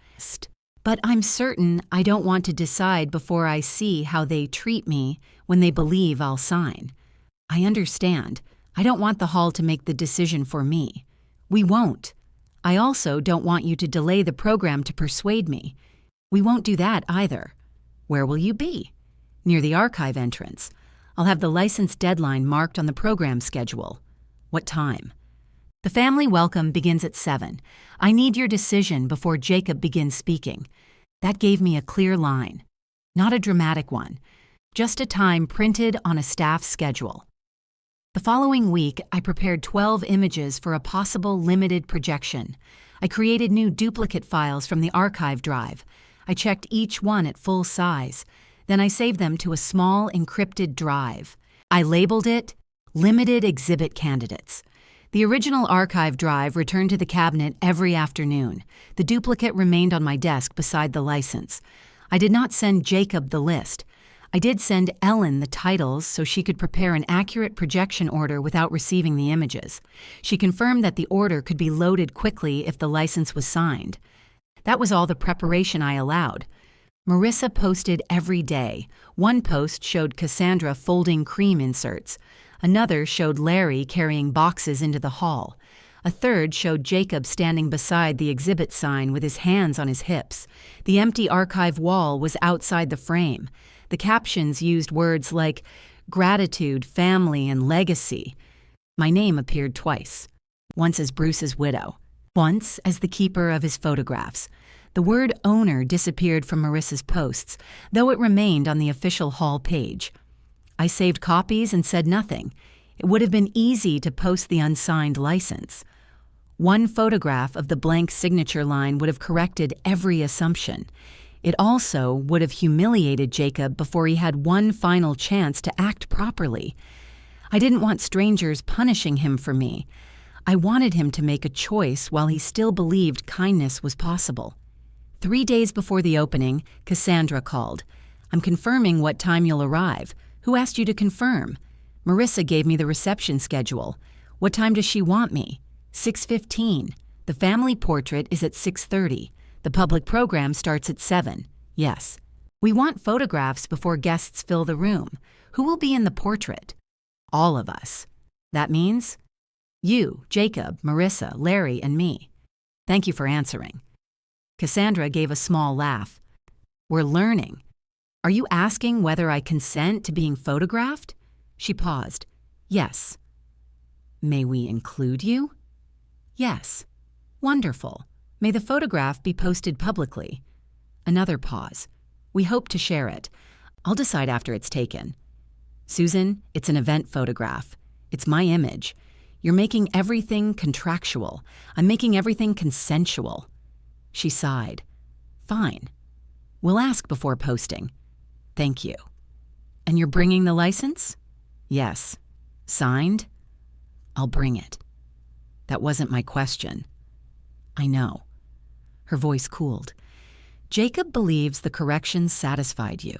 But I'm certain I don't want to decide before I see how they treat me when they believe I'll sign. I understand. I don't want the hall to make the decision for me. We won't. I also don't want you to delay the program to persuade me. We won't do that either. Where will you be? Near the archive entrance. I'll have the license deadline marked on the program schedule. What time? The family welcome begins at 7. I need your decision before Jacob begins speaking. That gave me a clear line. Not a dramatic one. Just a time printed on a staff schedule. The following week, I prepared 12 images for a possible limited projection. I created new duplicate files from the archive drive. I checked each one at full size. Then I saved them to a small encrypted drive. I labeled it Limited Exhibit Candidates. The original archive drive returned to the cabinet every afternoon. The duplicate remained on my desk beside the license. I did not send Jacob the list. I did send Ellen the titles so she could prepare an accurate projection order without receiving the images. She confirmed that the order could be loaded quickly if the license was signed. That was all the preparation I allowed. Marissa posted every day. One post showed Cassandra folding cream inserts. Another showed Larry carrying boxes into the hall. A third showed Jacob standing beside the exhibit sign with his hands on his hips. The empty archive wall was outside the frame. The captions used words like gratitude, family, and legacy. My name appeared twice. Once as Bruce's widow. Once as the keeper of his photographs. The word owner disappeared from Marissa's posts, though it remained on the official hall page. I saved copies and said nothing. It would have been easy to post the unsigned license. One photograph of the blank signature line would have corrected every assumption. It also would have humiliated Jacob before he had one final chance to act properly. I didn't want strangers punishing him for me. I wanted him to make a choice while he still believed kindness was possible. 3 days before the opening, Cassandra called. I'm confirming what time you'll arrive. Who asked you to confirm? Marissa gave me the reception schedule. What time does she want me? 6:15. The family portrait is at 6:30. The public program starts at 7. Yes. We want photographs before guests fill the room. Who will be in the portrait? All of us. That means? You, Jacob, Marissa, Larry, and me. Thank you for answering. Cassandra gave a small laugh. We're learning. Are you asking whether I consent to being photographed? She paused. Yes. May we include you? Yes. Wonderful. May the photograph be posted publicly? Another pause. We hope to share it. I'll decide after it's taken. Susan, it's an event photograph. It's my image. You're making everything contractual. I'm making everything consensual. She sighed. Fine. We'll ask before posting. Thank you. And you're bringing the license? Yes. Signed? I'll bring it. That wasn't my question. I know. Her voice cooled. Jacob believes the corrections satisfied you.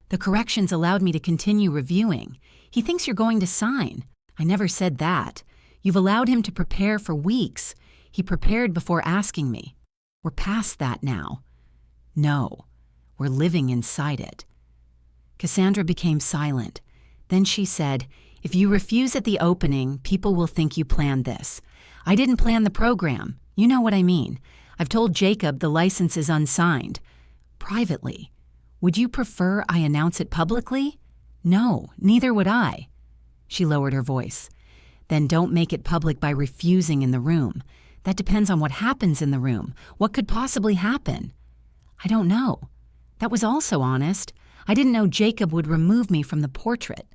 The corrections allowed me to continue reviewing. He thinks you're going to sign. I never said that. You've allowed him to prepare for weeks. He prepared before asking me. We're past that now. No, we're living inside it. Cassandra became silent. Then she said, if you refuse at the opening, people will think you planned this. I didn't plan the program. You know what I mean. I've told Jacob the license is unsigned. Privately. Would you prefer I announce it publicly? No, neither would I. She lowered her voice. Then don't make it public by refusing in the room. That depends on what happens in the room. What could possibly happen? I don't know. That was also honest. I didn't know Jacob would remove me from the portrait.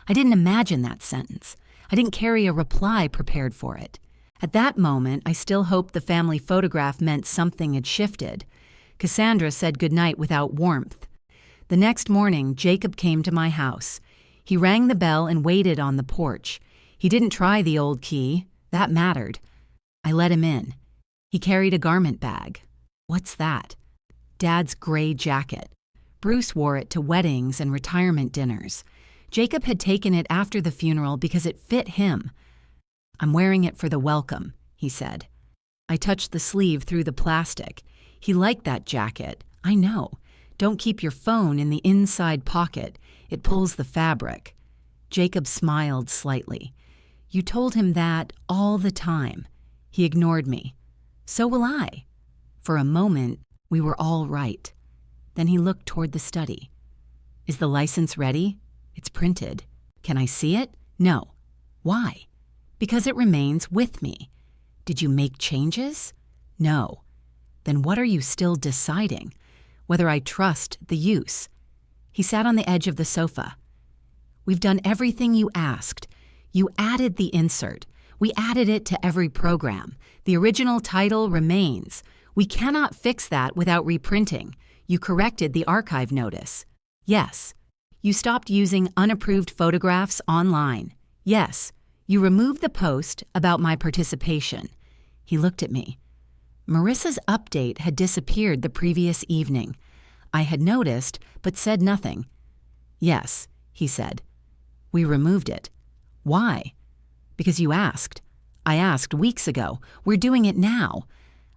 I didn't imagine that sentence. I didn't carry a reply prepared for it. At that moment, I still hoped the family photograph meant something had shifted. Cassandra said goodnight without warmth. The next morning, Jacob came to my house. He rang the bell and waited on the porch. He didn't try the old key. That mattered. I let him in. He carried a garment bag. What's that? Dad's gray jacket. Bruce wore it to weddings and retirement dinners. Jacob had taken it after the funeral because it fit him. I'm wearing it for the welcome, he said. I touched the sleeve through the plastic. He liked that jacket. I know. Don't keep your phone in the inside pocket. It pulls the fabric. Jacob smiled slightly. You told him that all the time. He ignored me. So will I. For a moment, we were all right. Then he looked toward the study. Is the license ready? It's printed. Can I see it? No. Why? Because it remains with me. Did you make changes? No. Then what are you still deciding? Whether I trust the use? He sat on the edge of the sofa. We've done everything you asked. You added the insert. We added it to every program. The original title remains. We cannot fix that without reprinting. You corrected the archive notice. Yes. You stopped using unapproved photographs online. Yes. You removed the post about my participation. He looked at me. Marissa's update had disappeared the previous evening. I had noticed, but said nothing. Yes, he said. We removed it. Why? Because you asked. I asked weeks ago. We're doing it now.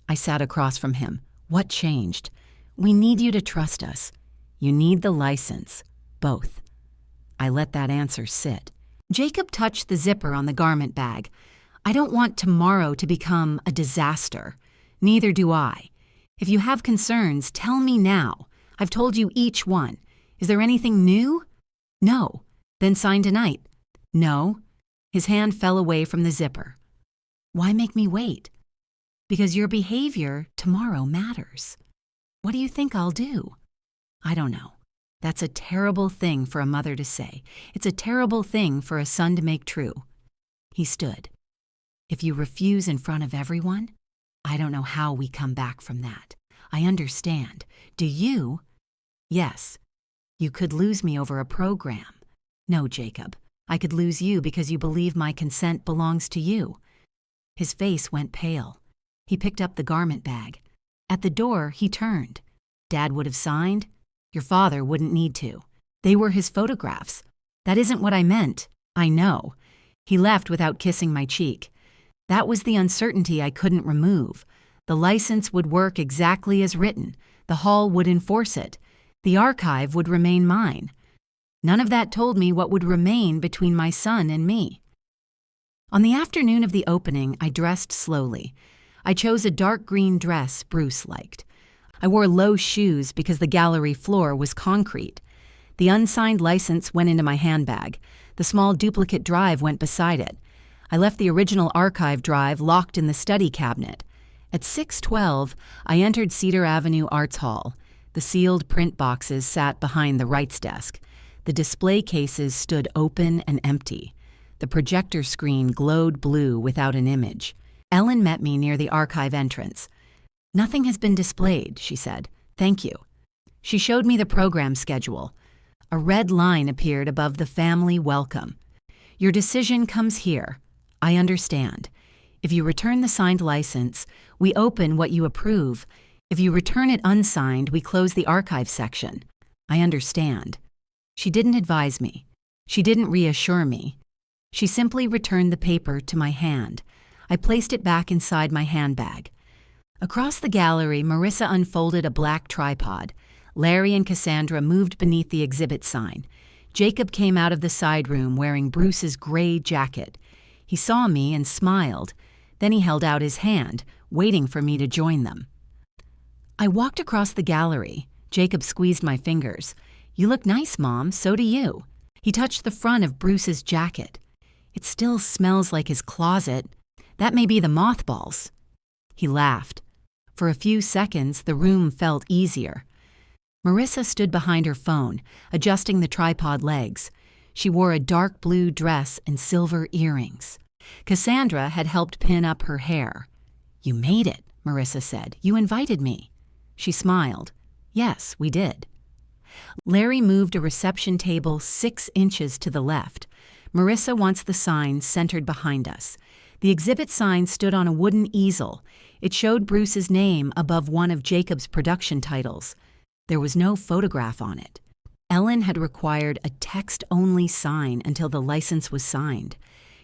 I sat across from him. What changed? We need you to trust us. You need the license. Both. I let that answer sit. Jacob touched the zipper on the garment bag. I don't want tomorrow to become a disaster. Neither do I. If you have concerns, tell me now. I've told you each one. Is there anything new? No. Then sign tonight. No. His hand fell away from the zipper. Why make me wait? Because your behavior tomorrow matters. What do you think I'll do? I don't know. That's a terrible thing for a mother to say. It's a terrible thing for a son to make true. He stood. If you refuse in front of everyone, I don't know how we come back from that. I understand. Do you? Yes. You could lose me over a program. No, Jacob. I could lose you because you believe my consent belongs to you. His face went pale. He picked up the garment bag. At the door, he turned. Dad would have signed. Your father wouldn't need to. They were his photographs. That isn't what I meant. I know. He left without kissing my cheek. That was the uncertainty I couldn't remove. The license would work exactly as written. The hall would enforce it. The archive would remain mine. None of that told me what would remain between my son and me. On the afternoon of the opening, I dressed slowly. I chose a dark green dress Bruce liked. I wore low shoes because the gallery floor was concrete. The unsigned license went into my handbag. The small duplicate drive went beside it. I left the original archive drive locked in the study cabinet. At 6:12, I entered Cedar Avenue Arts Hall. The sealed print boxes sat behind the rights desk. The display cases stood open and empty. The projector screen glowed blue without an image. Ellen met me near the archive entrance. Nothing has been displayed, she said. Thank you. She showed me the program schedule. A red line appeared above the family welcome. Your decision comes here. I understand. If you return the signed license, we open what you approve. If you return it unsigned, we close the archive section. I understand. She didn't advise me. She didn't reassure me. She simply returned the paper to my hand. I placed it back inside my handbag. Across the gallery, Marissa unfolded a black tripod. Larry and Cassandra moved beneath the exhibit sign. Jacob came out of the side room wearing Bruce's gray jacket. He saw me and smiled. Then he held out his hand, waiting for me to join them. I walked across the gallery. Jacob squeezed my fingers. You look nice, Mom. So do you. He touched the front of Bruce's jacket. It still smells like his closet. That may be the mothballs. He laughed. For a few seconds, the room felt easier. Marissa stood behind her phone, adjusting the tripod legs. She wore a dark blue dress and silver earrings. Cassandra had helped pin up her hair. You made it, Marissa said. You invited me. She smiled. Yes, we did. Larry moved a reception table 6 inches to the left. Marissa wants the sign centered behind us. The exhibit sign stood on a wooden easel. It showed Bruce's name above one of Jacob's production titles. There was no photograph on it. Ellen had required a text-only sign until the license was signed.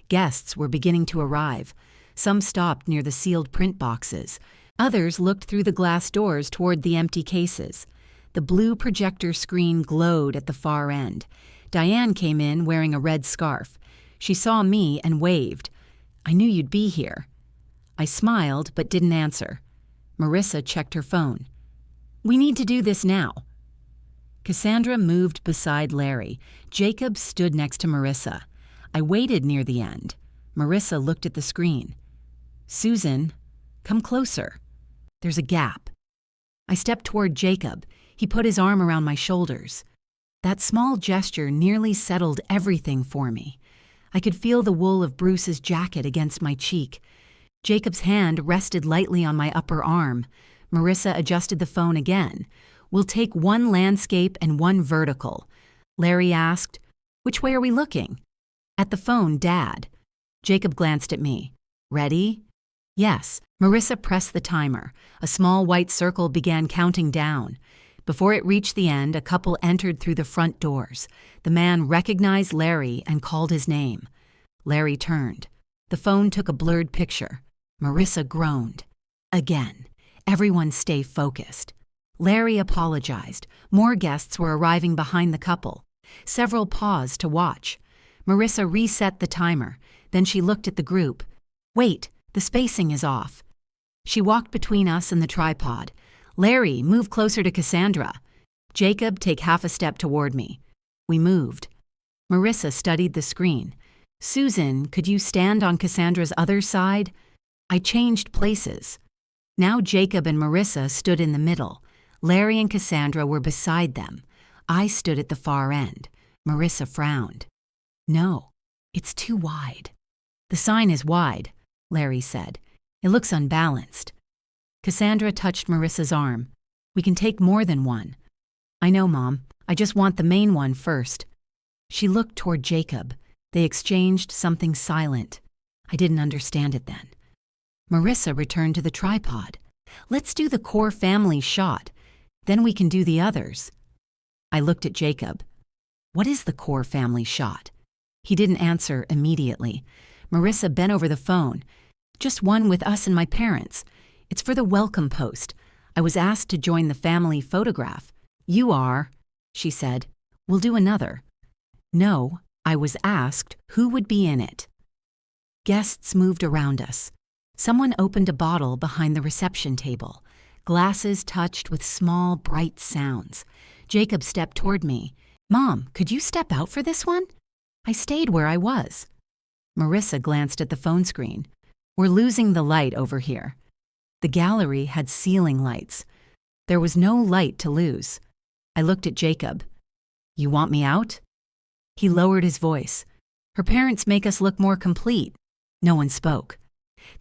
Guests were beginning to arrive. Some stopped near the sealed print boxes. Others looked through the glass doors toward the empty cases. The blue projector screen glowed at the far end. Diane came in wearing a red scarf. She saw me and waved. "I knew you'd be here." I smiled but didn't answer. Marissa checked her phone. "We need to do this now." Cassandra moved beside Larry. Jacob stood next to Marissa. I waited near the end. Marissa looked at the screen. "Susan, come closer. There's a gap." I stepped toward Jacob. He put his arm around my shoulders. That small gesture nearly settled everything for me. I could feel the wool of Bruce's jacket against my cheek. Jacob's hand rested lightly on my upper arm. Marissa adjusted the phone again. "We'll take one landscape and one vertical." Larry asked, "Which way are we looking?" "At the phone, Dad." Jacob glanced at me. "Ready?" "Yes." Marissa pressed the timer. A small white circle began counting down. Before it reached the end, a couple entered through the front doors. The man recognized Larry and called his name. Larry turned. The phone took a blurred picture. Marissa groaned. Again. Everyone stay focused. Larry apologized. More guests were arriving behind the couple. Several paused to watch. Marissa reset the timer. Then she looked at the group. "Wait, the spacing is off." She walked between us and the tripod. "Larry, move closer to Cassandra." "Jacob, take half a step toward me." We moved. Marissa studied the screen. "Susan, could you stand on Cassandra's other side?" I changed places. Now Jacob and Marissa stood in the middle. Larry and Cassandra were beside them. I stood at the far end. Marissa frowned. "No, it's too wide." "The sign is wide," Larry said. "It looks unbalanced." Cassandra touched Marissa's arm. "We can take more than one." "I know, Mom. I just want the main one first." She looked toward Jacob. They exchanged something silent. I didn't understand it then. Marissa returned to the tripod. "Let's do the core family shot. Then we can do the others." I looked at Jacob. "What is the core family shot?" He didn't answer immediately. Marissa bent over the phone. "Just one with us and my parents. It's for the welcome post. I was asked to join the family photograph." "You are," she said. "We'll do another." "No, I was asked who would be in it." Guests moved around us. Someone opened a bottle behind the reception table. Glasses touched with small, bright sounds. Jacob stepped toward me. "Mom, could you step out for this one?" I stayed where I was. Marissa glanced at the phone screen. "We're losing the light over here." The gallery had ceiling lights. There was no light to lose. I looked at Jacob. "You want me out?" He lowered his voice. "Her parents make us look more complete." No one spoke.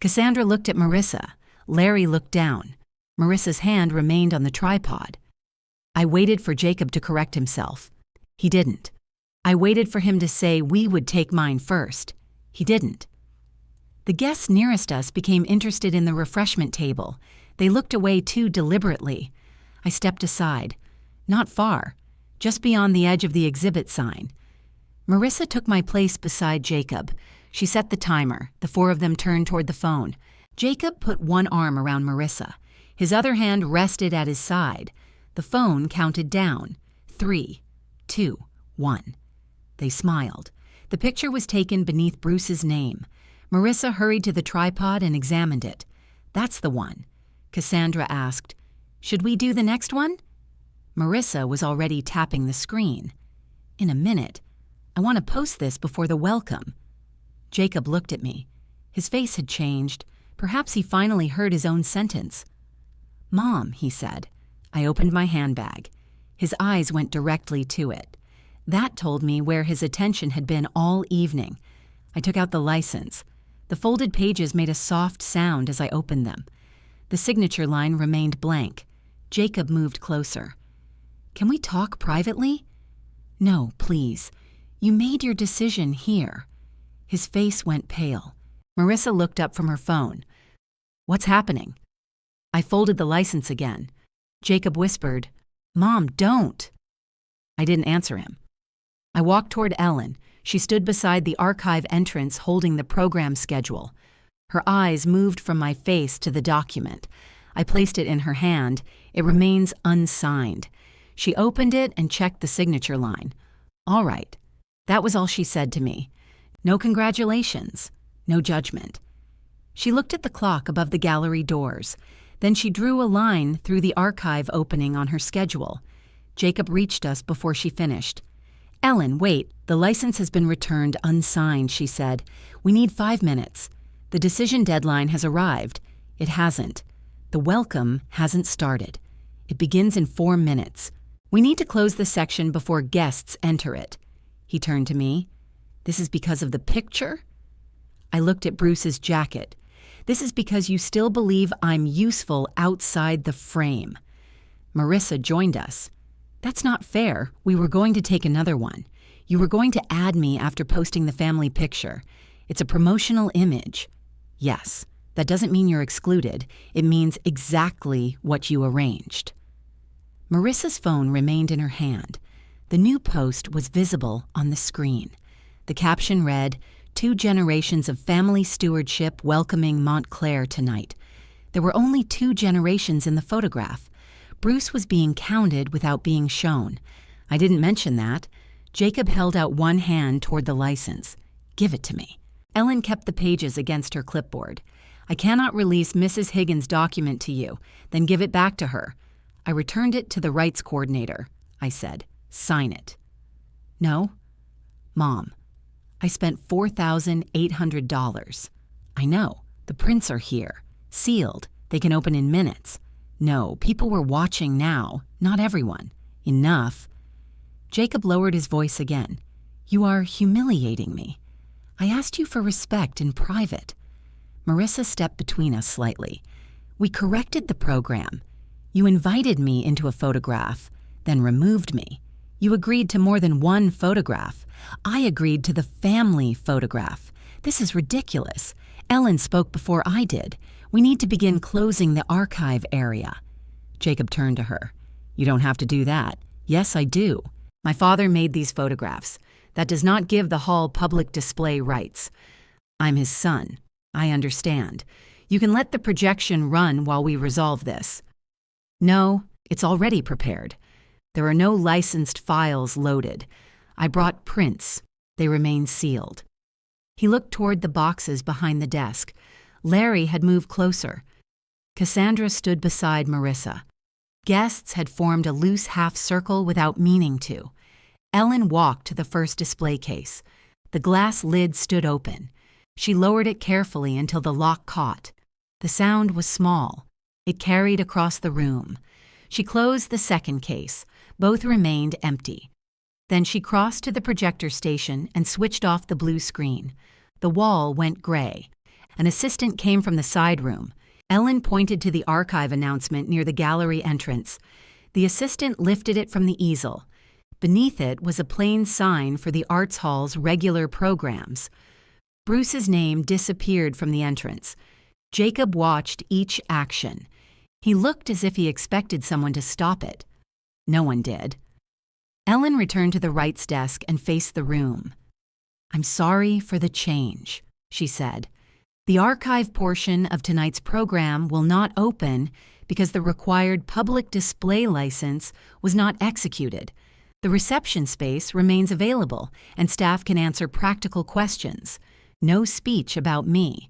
Cassandra looked at Marissa. Larry looked down. Marissa's hand remained on the tripod. I waited for Jacob to correct himself. He didn't. I waited for him to say we would take mine first. He didn't. The guests nearest us became interested in the refreshment table. They looked away too deliberately. I stepped aside. Not far, just beyond the edge of the exhibit sign. Marissa took my place beside Jacob. She set the timer. The four of them turned toward the phone. Jacob put one arm around Marissa. His other hand rested at his side. The phone counted down. 3, 2, 1. They smiled. The picture was taken beneath Bruce's name. Marissa hurried to the tripod and examined it. "That's the one." Cassandra asked, "Should we do the next one?" Marissa was already tapping the screen. "In a minute. I want to post this before the welcome." Jacob looked at me. His face had changed. Perhaps he finally heard his own sentence. "Mom," he said. I opened my handbag. His eyes went directly to it. That told me where his attention had been all evening. I took out the license. The folded pages made a soft sound as I opened them. The signature line remained blank. Jacob moved closer. Can we talk privately? No, please. You made your decision here. His face went pale. Marissa looked up from her phone. What's happening? I folded the license again. Jacob whispered, Mom, don't. I didn't answer him. I walked toward Ellen. She stood beside the archive entrance holding the program schedule. Her eyes moved from my face to the document. I placed it in her hand. It remains unsigned. She opened it and checked the signature line. All right. That was all she said to me. No congratulations. No judgment. She looked at the clock above the gallery doors. Then she drew a line through the archive opening on her schedule. Jacob reached us before she finished. Ellen, wait. The license has been returned unsigned, she said. We need 5 minutes. The decision deadline has arrived. It hasn't. The welcome hasn't started. It begins in 4 minutes. We need to close the section before guests enter it. He turned to me. This is because of the picture? I looked at Bruce's jacket. This is because you still believe I'm useful outside the frame. Marissa joined us. That's not fair. We were going to take another one. You were going to add me after posting the family picture. It's a promotional image. Yes, that doesn't mean you're excluded. It means exactly what you arranged. Marissa's phone remained in her hand. The new post was visible on the screen. The caption read, 2 generations of family stewardship welcoming Montclair tonight. There were only 2 generations in the photograph. Bruce was being counted without being shown. I didn't mention that. Jacob held out one hand toward the license. Give it to me. Ellen kept the pages against her clipboard. I cannot release Mrs. Higgins' document to you, then give it back to her. I returned it to the rights coordinator. I said, sign it. No. Mom, I spent $4,800. I know. The prints are here. Sealed. They can open in minutes. No, people were watching now. Not everyone. Enough. Jacob lowered his voice again. You are humiliating me. I asked you for respect in private. Marissa stepped between us slightly. We corrected the program. You invited me into a photograph, then removed me. You agreed to more than one photograph. I agreed to the family photograph. This is ridiculous. Ellen spoke before I did. We need to begin closing the archive area. Jacob turned to her. You don't have to do that. Yes, I do. My father made these photographs. That does not give the hall public display rights. I'm his son. I understand. You can let the projection run while we resolve this. No, it's already prepared. There are no licensed files loaded. I brought prints. They remain sealed. He looked toward the boxes behind the desk. Larry had moved closer. Cassandra stood beside Marissa. Guests had formed a loose half-circle without meaning to. Ellen walked to the first display case. The glass lid stood open. She lowered it carefully until the lock caught. The sound was small. It carried across the room. She closed the second case. Both remained empty. Then she crossed to the projector station and switched off the blue screen. The wall went gray. An assistant came from the side room. Ellen pointed to the archive announcement near the gallery entrance. The assistant lifted it from the easel. Beneath it was a plain sign for the Arts Hall's regular programs. Bruce's name disappeared from the entrance. Jacob watched each action. He looked as if he expected someone to stop it. No one did. Ellen returned to the rights desk and faced the room. I'm sorry for the change, she said. The archive portion of tonight's program will not open because the required public display license was not executed. The reception space remains available and staff can answer practical questions. No speech about me.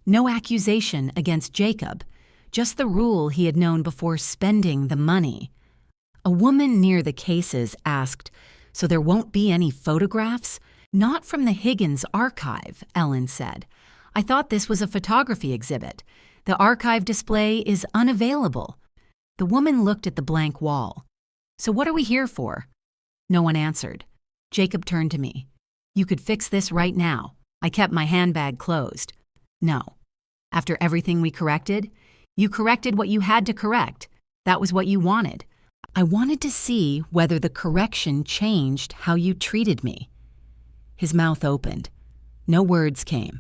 No accusation against Jacob. Just the rule he had known before spending the money. A woman near the cases asked, so there won't be any photographs? Not from the Higgins archive, Ellen said. I thought this was a photography exhibit. The archive display is unavailable. The woman looked at the blank wall. So what are we here for? No one answered. Jacob turned to me. You could fix this right now. I kept my handbag closed. No. After everything we corrected? You corrected what you had to correct. That was what you wanted. I wanted to see whether the correction changed how you treated me. His mouth opened. No words came.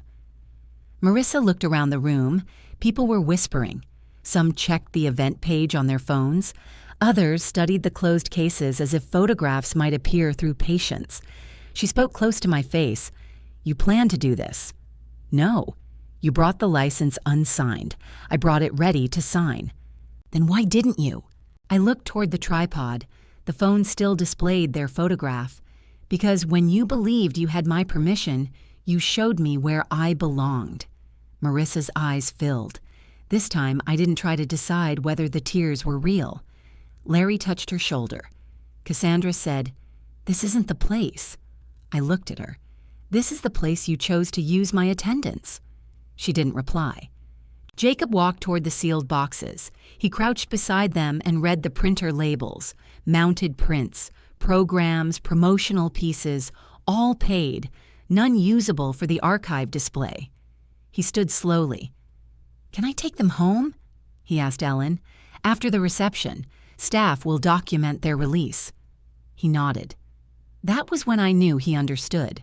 Marissa looked around the room. People were whispering. Some checked the event page on their phones. Others studied the closed cases as if photographs might appear through patience. She spoke close to my face. You plan to do this? No. You brought the license unsigned. I brought it ready to sign. Then why didn't you? I looked toward the tripod. The phone still displayed their photograph. Because when you believed you had my permission, you showed me where I belonged. Marissa's eyes filled. This time, I didn't try to decide whether the tears were real. Larry touched her shoulder. Cassandra said, "This isn't the place." I looked at her. "This is the place you chose to use my attendance." She didn't reply. Jacob walked toward the sealed boxes. He crouched beside them and read the printer labels, mounted prints, programs, promotional pieces, all paid, none usable for the archive display. He stood slowly. "Can I take them home?" he asked Ellen. "After the reception, staff will document their release." He nodded. That was when I knew he understood.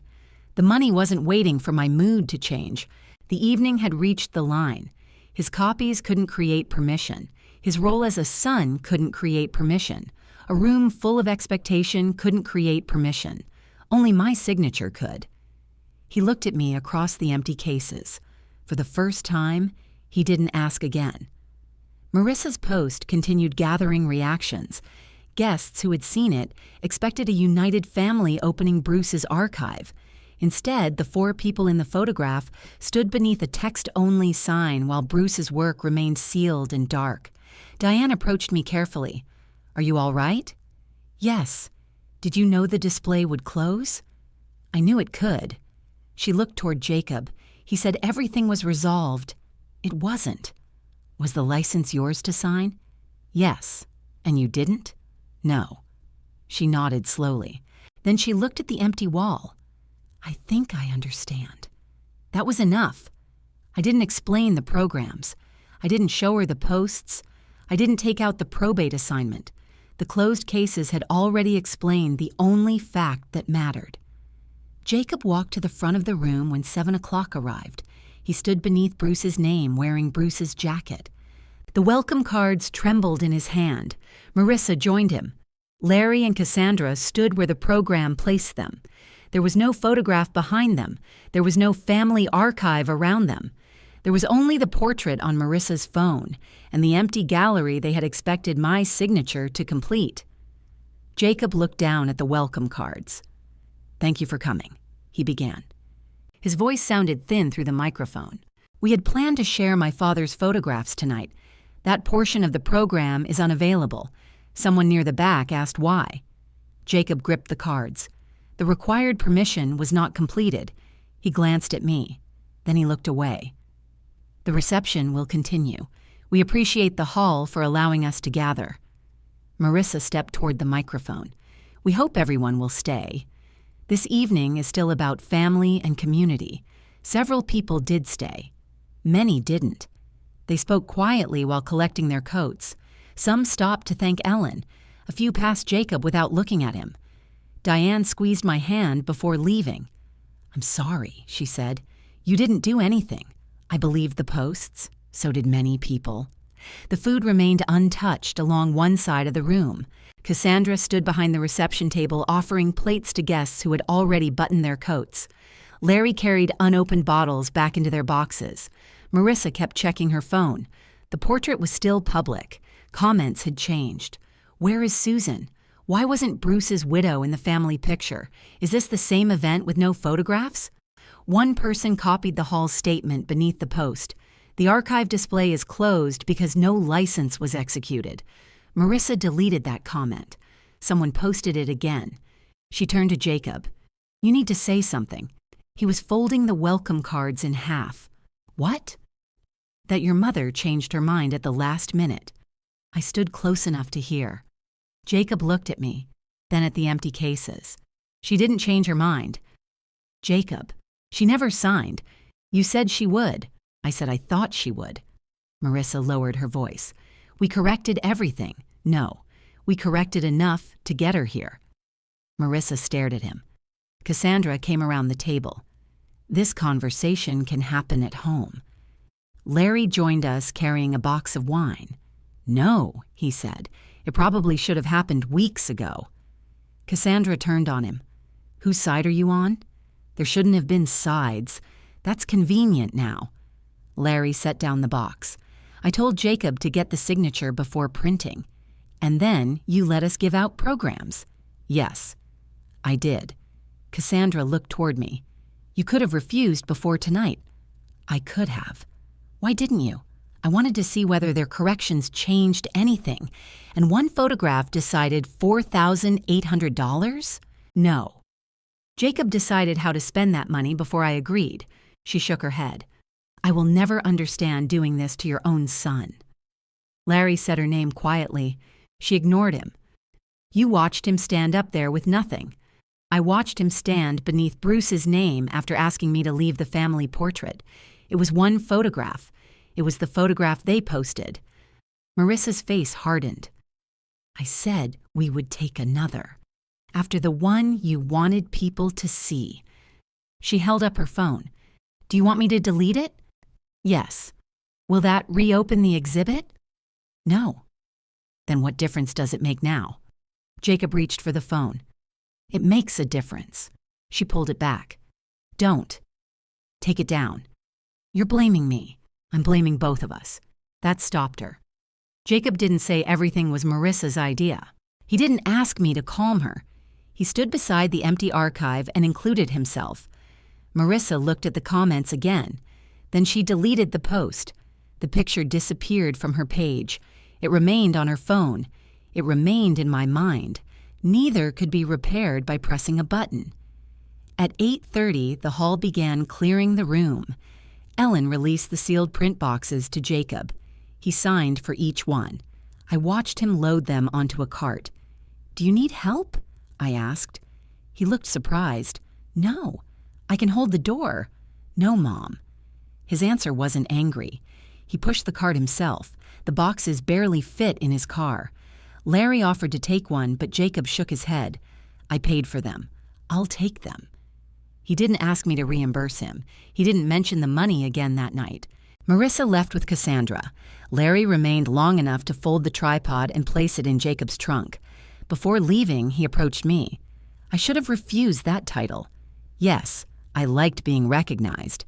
The money wasn't waiting for my mood to change. The evening had reached the line. His copies couldn't create permission. His role as a son couldn't create permission. A room full of expectation couldn't create permission. Only my signature could. He looked at me across the empty cases. For the first time, he didn't ask again. Marissa's post continued gathering reactions. Guests who had seen it expected a united family opening Bruce's archive. Instead, the 4 people in the photograph stood beneath a text-only sign while Bruce's work remained sealed and dark. Diane approached me carefully. "Are you all right?" "Yes. Did you know the display would close?" "I knew it could." She looked toward Jacob. He said everything was resolved. It wasn't. "Was the license yours to sign?" "Yes." "And you didn't?" "No." She nodded slowly. Then she looked at the empty wall. "I think I understand." That was enough. I didn't explain the programs. I didn't show her the posts. I didn't take out the probate assignment. The closed cases had already explained the only fact that mattered. Jacob walked to the front of the room when 7 o'clock arrived. He stood beneath Bruce's name, wearing Bruce's jacket. The welcome cards trembled in his hand. Marissa joined him. Larry and Cassandra stood where the program placed them. There was no photograph behind them. There was no family archive around them. There was only the portrait on Marissa's phone and the empty gallery they had expected my signature to complete. Jacob looked down at the welcome cards. "Thank you for coming," he began. His voice sounded thin through the microphone. "We had planned to share my father's photographs tonight. That portion of the program is unavailable. Someone near the back asked why." Jacob gripped the cards. The required permission was not completed. He glanced at me. Then he looked away. "The reception will continue. We appreciate the hall for allowing us to gather." Marissa stepped toward the microphone. "We hope everyone will stay. This evening is still about family and community. Several people did stay. Many didn't. They spoke quietly while collecting their coats. Some stopped to thank Ellen. A few passed Jacob without looking at him. Diane squeezed my hand before leaving. "I'm sorry," she said. "You didn't do anything. I believed the posts. So did many people." The food remained untouched along one side of the room. Cassandra stood behind the reception table offering plates to guests who had already buttoned their coats. Larry carried unopened bottles back into their boxes. Marissa kept checking her phone. The portrait was still public. Comments had changed. "Where is Susan? Why wasn't Bruce's widow in the family picture? Is this the same event with no photographs?" One person copied the hall's statement beneath the post. "The archive display is closed because no license was executed." Marissa deleted that comment. Someone posted it again. She turned to Jacob. "You need to say something." He was folding the welcome cards in half. "What?" "That your mother changed her mind at the last minute." I stood close enough to hear. Jacob looked at me, then at the empty cases. "She didn't change her mind." "Jacob, she never signed. You said she would." I said I thought she would. Marissa lowered her voice. "We corrected everything. No, We corrected enough to get her here." Marissa stared at him. Cassandra came around the table. "This conversation can happen at home." Larry joined us carrying a box of wine. "No," he said. "It probably should have happened weeks ago." Cassandra turned on him. "Whose side are you on? There shouldn't have been sides. That's convenient now." Larry set down the box. "I told Jacob to get the signature before printing. And then you let us give out programs." "Yes, I did." Cassandra looked toward me. "You could have refused before tonight." "I could have." "Why didn't you?" "I wanted to see whether their corrections changed anything. And one photograph decided $4,800? No." "Jacob decided how to spend that money before I agreed." She shook her head. "I will never understand doing this to your own son." Larry said her name quietly. She ignored him. "You watched him stand up there with nothing. I watched him stand beneath Bruce's name after asking me to leave the family portrait. It was one photograph. It was the photograph they posted." Marissa's face hardened. "I said we would take another. After the one you wanted people to see." She held up her phone. "Do you want me to delete it?" "Yes." "Will that reopen the exhibit?" "No." "Then what difference does it make now?" Jacob reached for the phone. "It makes a difference." She pulled it back. "Don't. Take it down." "You're blaming me." "I'm blaming both of us." That stopped her. Jacob didn't say everything was Marissa's idea. He didn't ask me to calm her. He stood beside the empty archive and included himself. Marissa looked at the comments again. Then she deleted the post. The picture disappeared from her page. It remained on her phone. It remained in my mind. Neither could be repaired by pressing a button. At 8:30, the hall began clearing the room. Ellen released the sealed print boxes to Jacob. He signed for each one. I watched him load them onto a cart. "Do you need help?" I asked. He looked surprised. "No. I can hold the door." "No, Mom." His answer wasn't angry. He pushed the cart himself. The boxes barely fit in his car. Larry offered to take one, but Jacob shook his head. "I paid for them. I'll take them." He didn't ask me to reimburse him. He didn't mention the money again that night. Marissa left with Cassandra. Larry remained long enough to fold the tripod and place it in Jacob's trunk. Before leaving, he approached me. I should have refused that title. Yes, I liked being recognized.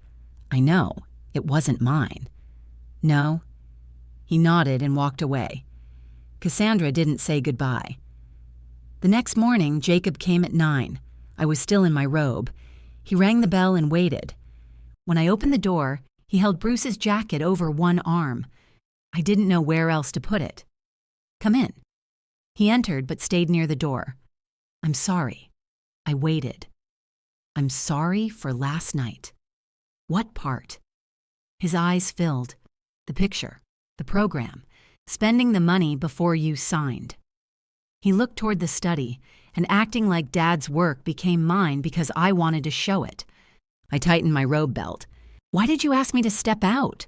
I know, it wasn't mine. "No." He nodded and walked away. Cassandra didn't say goodbye. The next morning, Jacob came at 9. I was still in my robe. He rang the bell and waited. When I opened the door, he held Bruce's jacket over one arm. I didn't know where else to put it. "Come in." He entered but stayed near the door. "I'm sorry." I waited. "I'm sorry for last night." "What part?" His eyes filled. "The picture, the program, spending the money before you signed." He looked toward the study, and acting like Dad's work became mine because I wanted to show it. I tightened my robe belt. "Why did you ask me to step out?"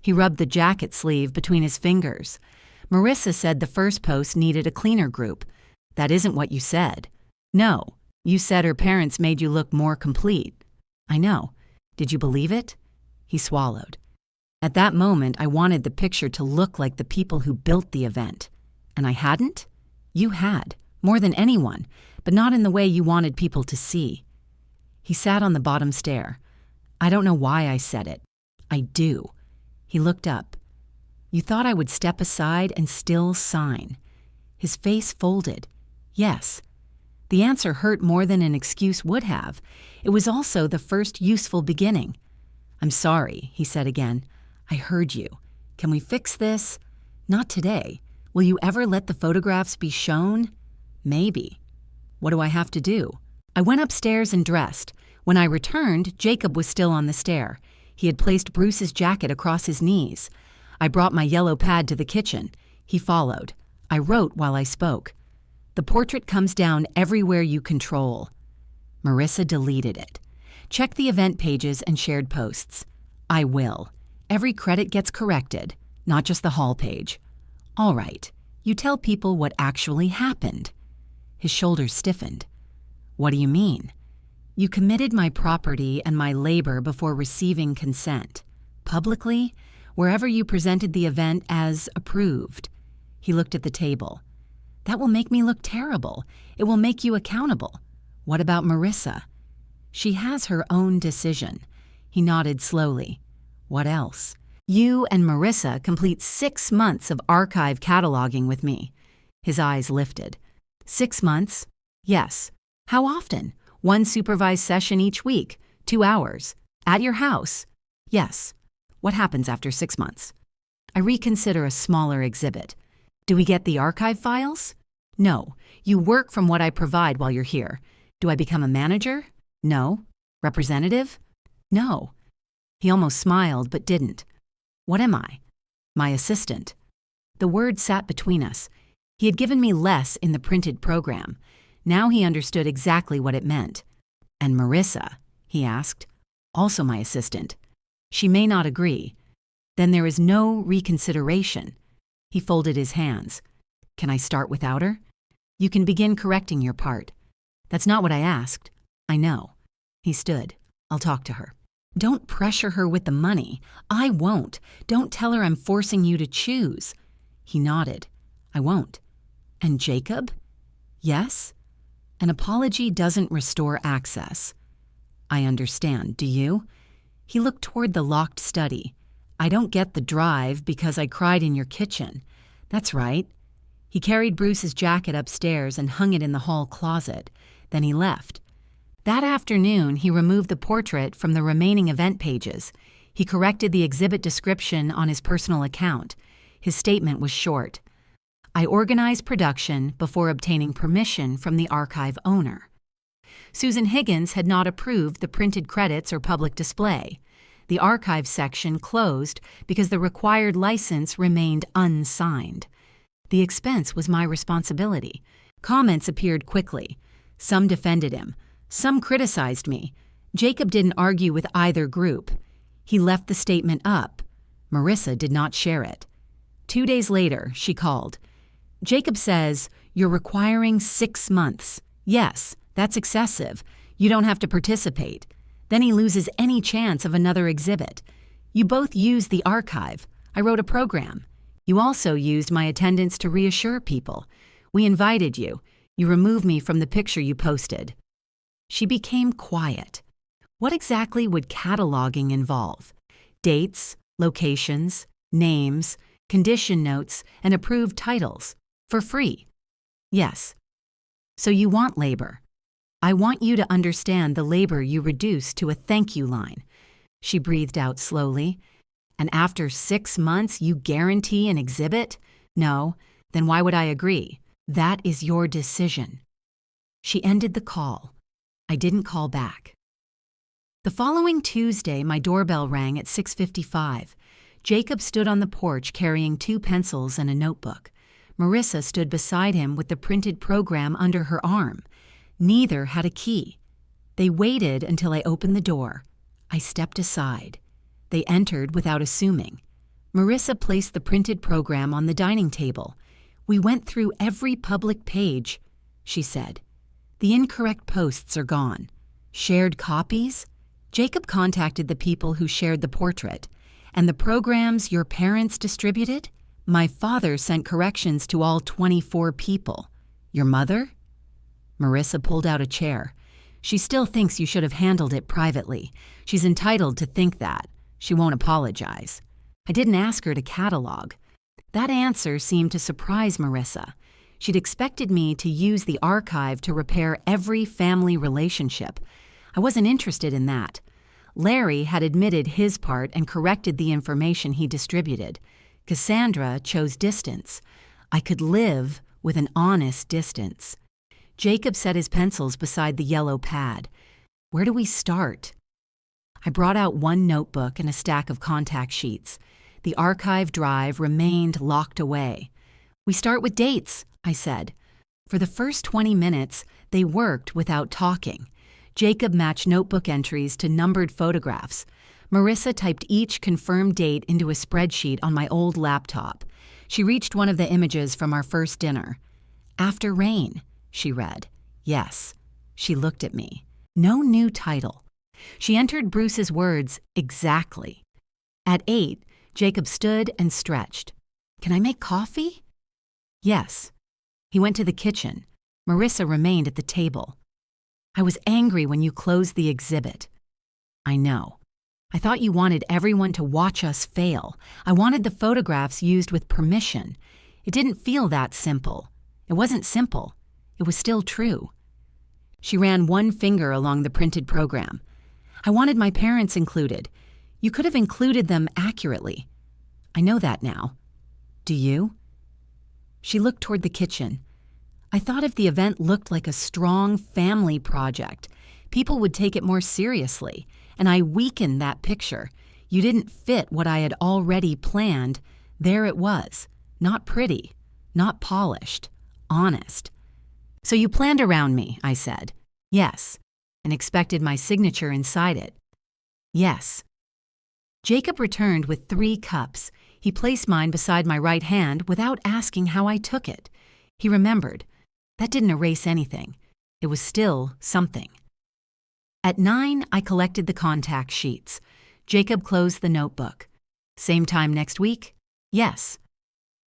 He rubbed the jacket sleeve between his fingers. "Marissa said the first post needed a cleaner group. That isn't what you said." "No, you said her parents made you look more complete." "I know. Did you believe it?" He swallowed. At that moment, I wanted the picture to look like the people who built the event. And I hadn't? You had, more than anyone, but not in the way you wanted people to see. He sat on the bottom stair. "I don't know why I said it. I do." He looked up. "You thought I would step aside and still sign." His face folded. "Yes." The answer hurt more than an excuse would have. It was also the first useful beginning. "I'm sorry," he said again. "I heard you. Can we fix this?" "Not today. Will you ever let the photographs be shown?" "Maybe." "What do I have to do?" I went upstairs and dressed. When I returned, Jacob was still on the stair. He had placed Bruce's jacket across his knees. I brought my yellow pad to the kitchen. He followed. I wrote while I spoke. "The portrait comes down everywhere you control." Marissa deleted it. "Check the event pages and shared posts." "I will. Every credit gets corrected, not just the hall page." "All right. You tell people what actually happened. His shoulders stiffened. What do you mean? You committed my property and my labor before receiving consent. Publicly, wherever you presented the event as approved. He looked at the table. That will make me look terrible. It will make you accountable. What about Marissa? She has her own decision. He nodded slowly. What else? You and Marissa complete 6 months of archive cataloging with me. His eyes lifted. 6 months? Yes. How often? 1 supervised session each week, 2 hours. At your house? Yes. What happens after 6 months? I reconsider a smaller exhibit. Do we get the archive files? No. You work from what I provide while you're here. Do I become a manager? No. Representative? No. He almost smiled, but didn't. What am I? My assistant. The word sat between us. He had given me less in the printed program. Now he understood exactly what it meant. And Marissa, he asked, also my assistant. She may not agree. Then there is no reconsideration. He folded his hands. Can I start without her? You can begin correcting your part. That's not what I asked. I know. He stood. I'll talk to her. Don't pressure her with the money. I won't. Don't tell her I'm forcing you to choose. He nodded. I won't. And Jacob? Yes? An apology doesn't restore access. I understand. Do you? He looked toward the locked study. I don't get the drive because I cried in your kitchen. That's right. He carried Bruce's jacket upstairs and hung it in the hall closet. Then he left. That afternoon, he removed the portrait from the remaining event pages. He corrected the exhibit description on his personal account. His statement was short. I organized production before obtaining permission from the archive owner. Susan Higgins had not approved the printed credits or public display. The archive section closed because the required license remained unsigned. The expense was my responsibility. Comments appeared quickly. Some defended him. Some criticized me. Jacob didn't argue with either group. He left the statement up. Marissa did not share it. 2 days later, she called. Jacob says, you're requiring 6 months. Yes, that's excessive. You don't have to participate. Then he loses any chance of another exhibit. You both used the archive. I wrote a program. You also used my attendance to reassure people. We invited you. You removed me from the picture you posted. She became quiet. What exactly would cataloging involve? Dates, locations, names, condition notes, and approved titles. For free. Yes. So you want labor. I want you to understand the labor you reduce to a thank you line. She breathed out slowly. And after 6 months, you guarantee an exhibit? No. Then why would I agree? That is your decision. She ended the call. I didn't call back. The following Tuesday, my doorbell rang at 6:55. Jacob stood on the porch carrying 2 pencils and a notebook. Marissa stood beside him with the printed program under her arm. Neither had a key. They waited until I opened the door. I stepped aside. They entered without assuming. Marissa placed the printed program on the dining table. We went through every public page, she said. The incorrect posts are gone. Shared copies? Jacob contacted the people who shared the portrait. And the programs your parents distributed? My father sent corrections to all 24 people. Your mother? Marissa pulled out a chair. She still thinks you should have handled it privately. She's entitled to think that. She won't apologize. I didn't ask her to catalog. That answer seemed to surprise Marissa. She'd expected me to use the archive to repair every family relationship. I wasn't interested in that. Larry had admitted his part and corrected the information he distributed. Cassandra chose distance. I could live with an honest distance. Jacob set his pencils beside the yellow pad. Where do we start? I brought out 1 notebook and a stack of contact sheets. The archive drive remained locked away. We start with dates, I said. For the first 20 minutes, they worked without talking. Jacob matched notebook entries to numbered photographs. Marissa typed each confirmed date into a spreadsheet on my old laptop. She reached one of the images from our first dinner. "After rain," she read. "Yes." She looked at me. No new title. She entered Bruce's words exactly. At 8, Jacob stood and stretched. "Can I make coffee?" "Yes." He went to the kitchen. Marissa remained at the table. "I was angry when you closed the exhibit." "I know. I thought you wanted everyone to watch us fail. I wanted the photographs used with permission. It didn't feel that simple. It wasn't simple. It was still true." She ran one finger along the printed program. "I wanted my parents included. You could have included them accurately. I know that now. Do you?" She looked toward the kitchen. "I thought if the event looked like a strong family project, people would take it more seriously, and I weakened that picture. You didn't fit what I had already planned. There it was. Not pretty, not polished, honest." "So you planned around me," I said. "Yes." "And expected my signature inside it." "Yes." Jacob returned with 3 cups. He placed mine beside my right hand without asking how I took it. He remembered. That didn't erase anything. It was still something. At 9, I collected the contact sheets. Jacob closed the notebook. "Same time next week?" "Yes."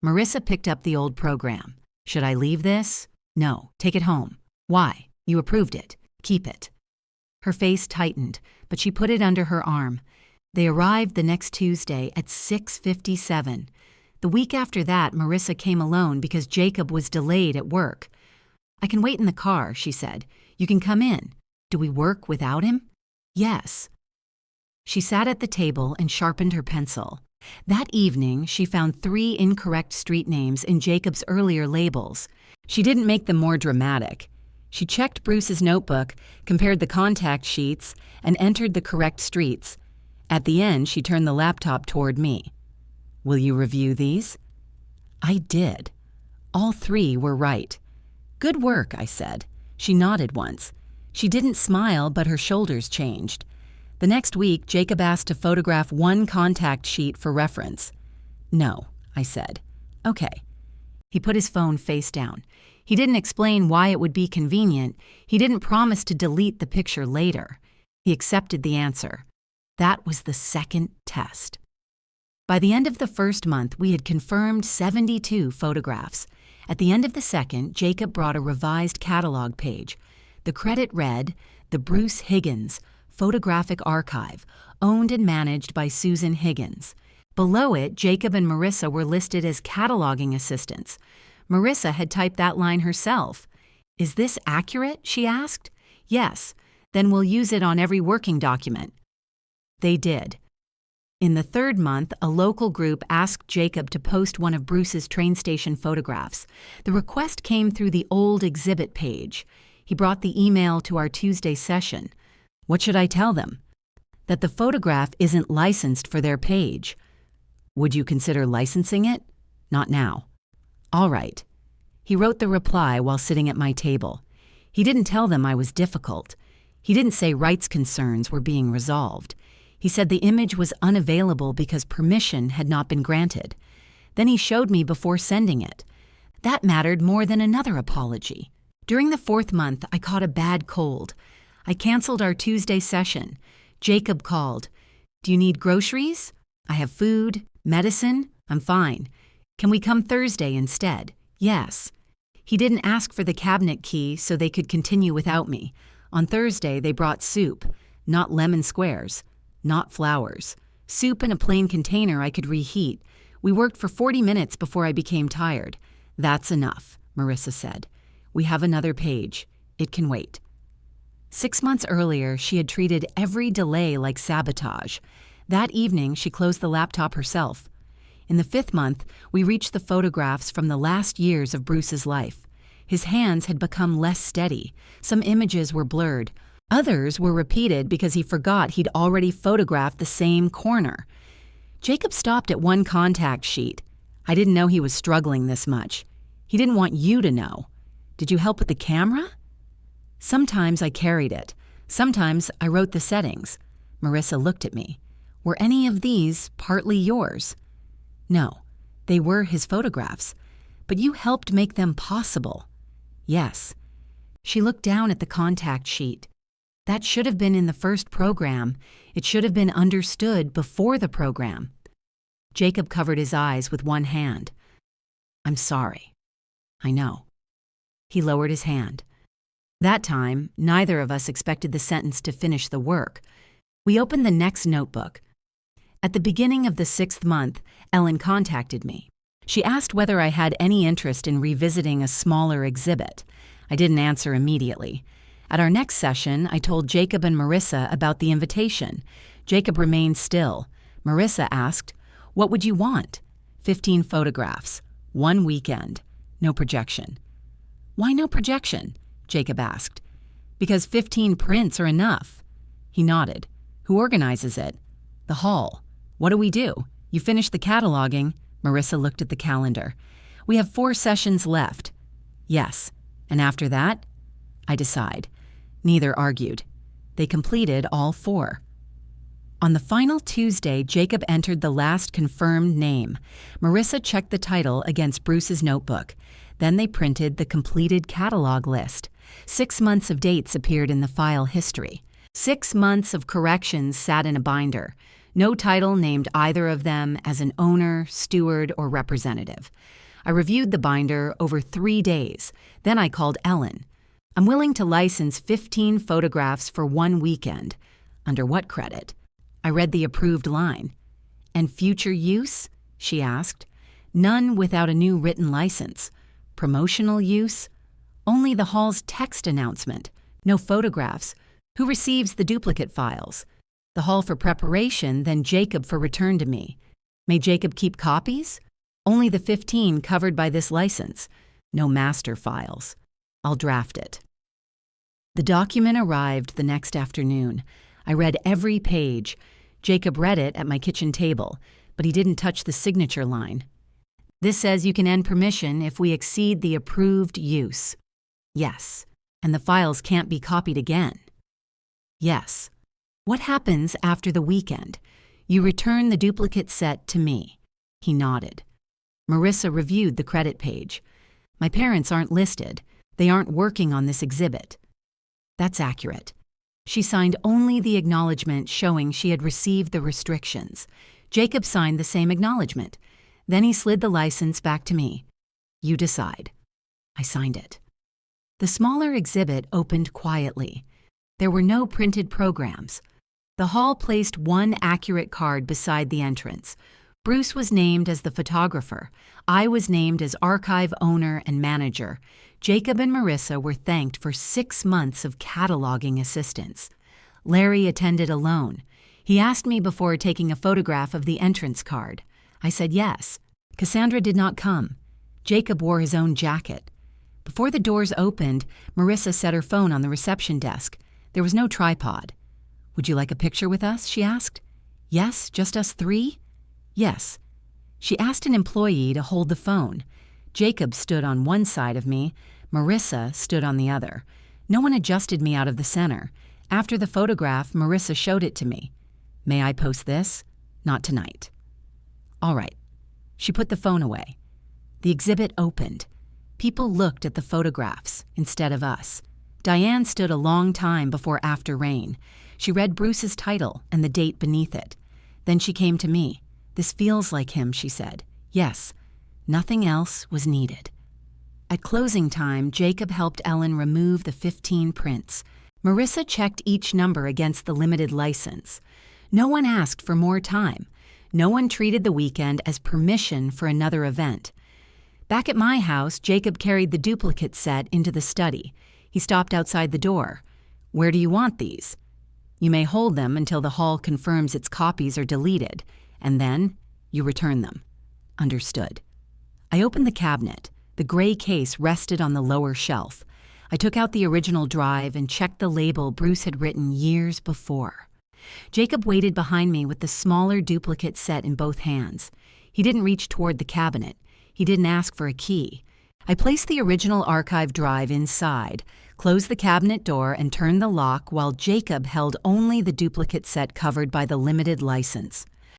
Marissa picked up the old program. "Should I leave this?" "No, take it home." "Why? You approved it. Keep it." Her face tightened, but she put it under her arm. They arrived the next Tuesday at 6:57. The week after that, Marissa came alone because Jacob was delayed at work. "I can wait in the car," she said. "You can come in. Do we work without him?" "Yes." She sat at the table and sharpened her pencil. That evening, she found 3 incorrect street names in Jacob's earlier labels. She didn't make them more dramatic. She checked Bruce's notebook, compared the contact sheets, and entered the correct streets. At the end, she turned the laptop toward me. "Will you review these?" I did. All 3 were right. "Good work," I said. She nodded once. She didn't smile, but her shoulders changed. The next week, Jacob asked to photograph 1 contact sheet for reference. "No," I said. "Okay." He put his phone face down. He didn't explain why it would be convenient. He didn't promise to delete the picture later. He accepted the answer. That was the second test. By the end of the first month, we had confirmed 72 photographs. At the end of the second, Jacob brought a revised catalog page. The credit read, "The Bruce Higgins Photographic Archive, owned and managed by Susan Higgins." Below it, Jacob and Marissa were listed as cataloging assistants. Marissa had typed that line herself. "Is this accurate?" she asked. "Yes. Then we'll use it on every working document." They did. In the third month, a local group asked Jacob to post one of Bruce's train station photographs. The request came through the old exhibit page. He brought the email to our Tuesday session. What should I tell them? That the photograph isn't licensed for their page. Would you consider licensing it? Not now. All right. He wrote the reply while sitting at my table. He didn't tell them I was difficult. He didn't say rights concerns were being resolved. He said the image was unavailable because permission had not been granted. Then he showed me before sending it. That mattered more than another apology. During the 4th month, I caught a bad cold. I canceled our Tuesday session. Jacob called. "Do you need groceries?" "I have food, medicine. I'm fine. Can we come Thursday instead?" "Yes." He didn't ask for the cabinet key so they could continue without me. On Thursday, they brought soup, not lemon squares, not flowers. Soup in a plain container I could reheat. We worked for 40 minutes before I became tired. "That's enough," Marissa said. "We have another page. It can wait." 6 months earlier, she had treated every delay like sabotage. That evening, she closed the laptop herself. In the 5th month, we reached the photographs from the last years of Bruce's life. His hands had become less steady. Some images were blurred. Others were repeated because he forgot he'd already photographed the same corner. Jacob stopped at 1 contact sheet. "I didn't know he was struggling this much." "He didn't want you to know." "Did you help with the camera?" "Sometimes I carried it. Sometimes I wrote the settings." Marissa looked at me. "Were any of these partly yours?" "No. They were his photographs, but you helped make them possible. Yes. She looked down at the contact sheet. That should have been in the first program. It should have been understood before the program. Jacob covered his eyes with one hand. I'm sorry. I know. He lowered his hand. That time, neither of us expected the sentence to finish the work. We opened the next notebook. At the beginning of the 6th month, Ellen contacted me. She asked whether I had any interest in revisiting a smaller exhibit. I didn't answer immediately. At our next session, I told Jacob and Marissa about the invitation. Jacob remained still. Marissa asked, "What would you want?" 15 photographs. 1 weekend. No projection. Why no projection? Jacob asked. Because 15 prints are enough. He nodded. Who organizes it? The hall. What do we do? You finished the cataloging. Marissa looked at the calendar. We have 4 sessions left. Yes. And after that? I decide. Neither argued. They completed all 4. On the final Tuesday, Jacob entered the last confirmed name. Marissa checked the title against Bruce's notebook. Then they printed the completed catalog list. 6 months of dates appeared in the file history. 6 months of corrections sat in a binder. No title named either of them as an owner, steward, or representative. I reviewed the binder over 3 days. Then I called Ellen. I'm willing to license 15 photographs for 1 weekend. Under what credit? I read the approved line. And future use? She asked. None without a new written license. Promotional use? Only the hall's text announcement. No photographs. Who receives the duplicate files? The hall for preparation, then Jacob for return to me. May Jacob keep copies? Only the 15 covered by this license. No master files. I'll draft it. The document arrived the next afternoon. I read every page. Jacob read it at my kitchen table, but he didn't touch the signature line. This says you can end permission if we exceed the approved use. Yes. And the files can't be copied again. Yes. What happens after the weekend? You return the duplicate set to me. He nodded. Marissa reviewed the credit page. My parents aren't listed. They aren't working on this exhibit. That's accurate. She signed only the acknowledgement showing she had received the restrictions. Jacob signed the same acknowledgement. Then he slid the license back to me. You decide. I signed it. The smaller exhibit opened quietly. There were no printed programs. The hall placed one accurate card beside the entrance. Bruce was named as the photographer. I was named as archive owner and manager. Jacob and Marissa were thanked for 6 months of cataloging assistance. Larry attended alone. He asked me before taking a photograph of the entrance card. I said yes. Cassandra did not come. Jacob wore his own jacket. Before the doors opened, Marissa set her phone on the reception desk. There was no tripod. Would you like a picture with us? She asked. Yes, just us 3? Yes. She asked an employee to hold the phone. Jacob stood on one side of me. Marissa stood on the other. No one adjusted me out of the center. After the photograph, Marissa showed it to me. May I post this? Not tonight. All right. She put the phone away. The exhibit opened. People looked at the photographs instead of us. Diane stood a long time before After Rain. She read Bruce's title and the date beneath it. Then she came to me. This feels like him, she said. Yes. Nothing else was needed. At closing time, Jacob helped Ellen remove the 15 prints. Marissa checked each number against the limited license. No one asked for more time. No one treated the weekend as permission for another event. Back at my house, Jacob carried the duplicate set into the study. He stopped outside the door. Where do you want these? You may hold them until the hall confirms its copies are deleted, and then you return them. Understood. I opened the cabinet. The gray case rested on the lower shelf. I took out the original drive and checked the label Bruce had written years before. Jacob waited behind me with the smaller duplicate set in both hands. He didn't reach toward the cabinet. He didn't ask for a key. I placed the original archive drive inside, closed the cabinet door, and turned the lock while Jacob held only the duplicate set covered by the limited license.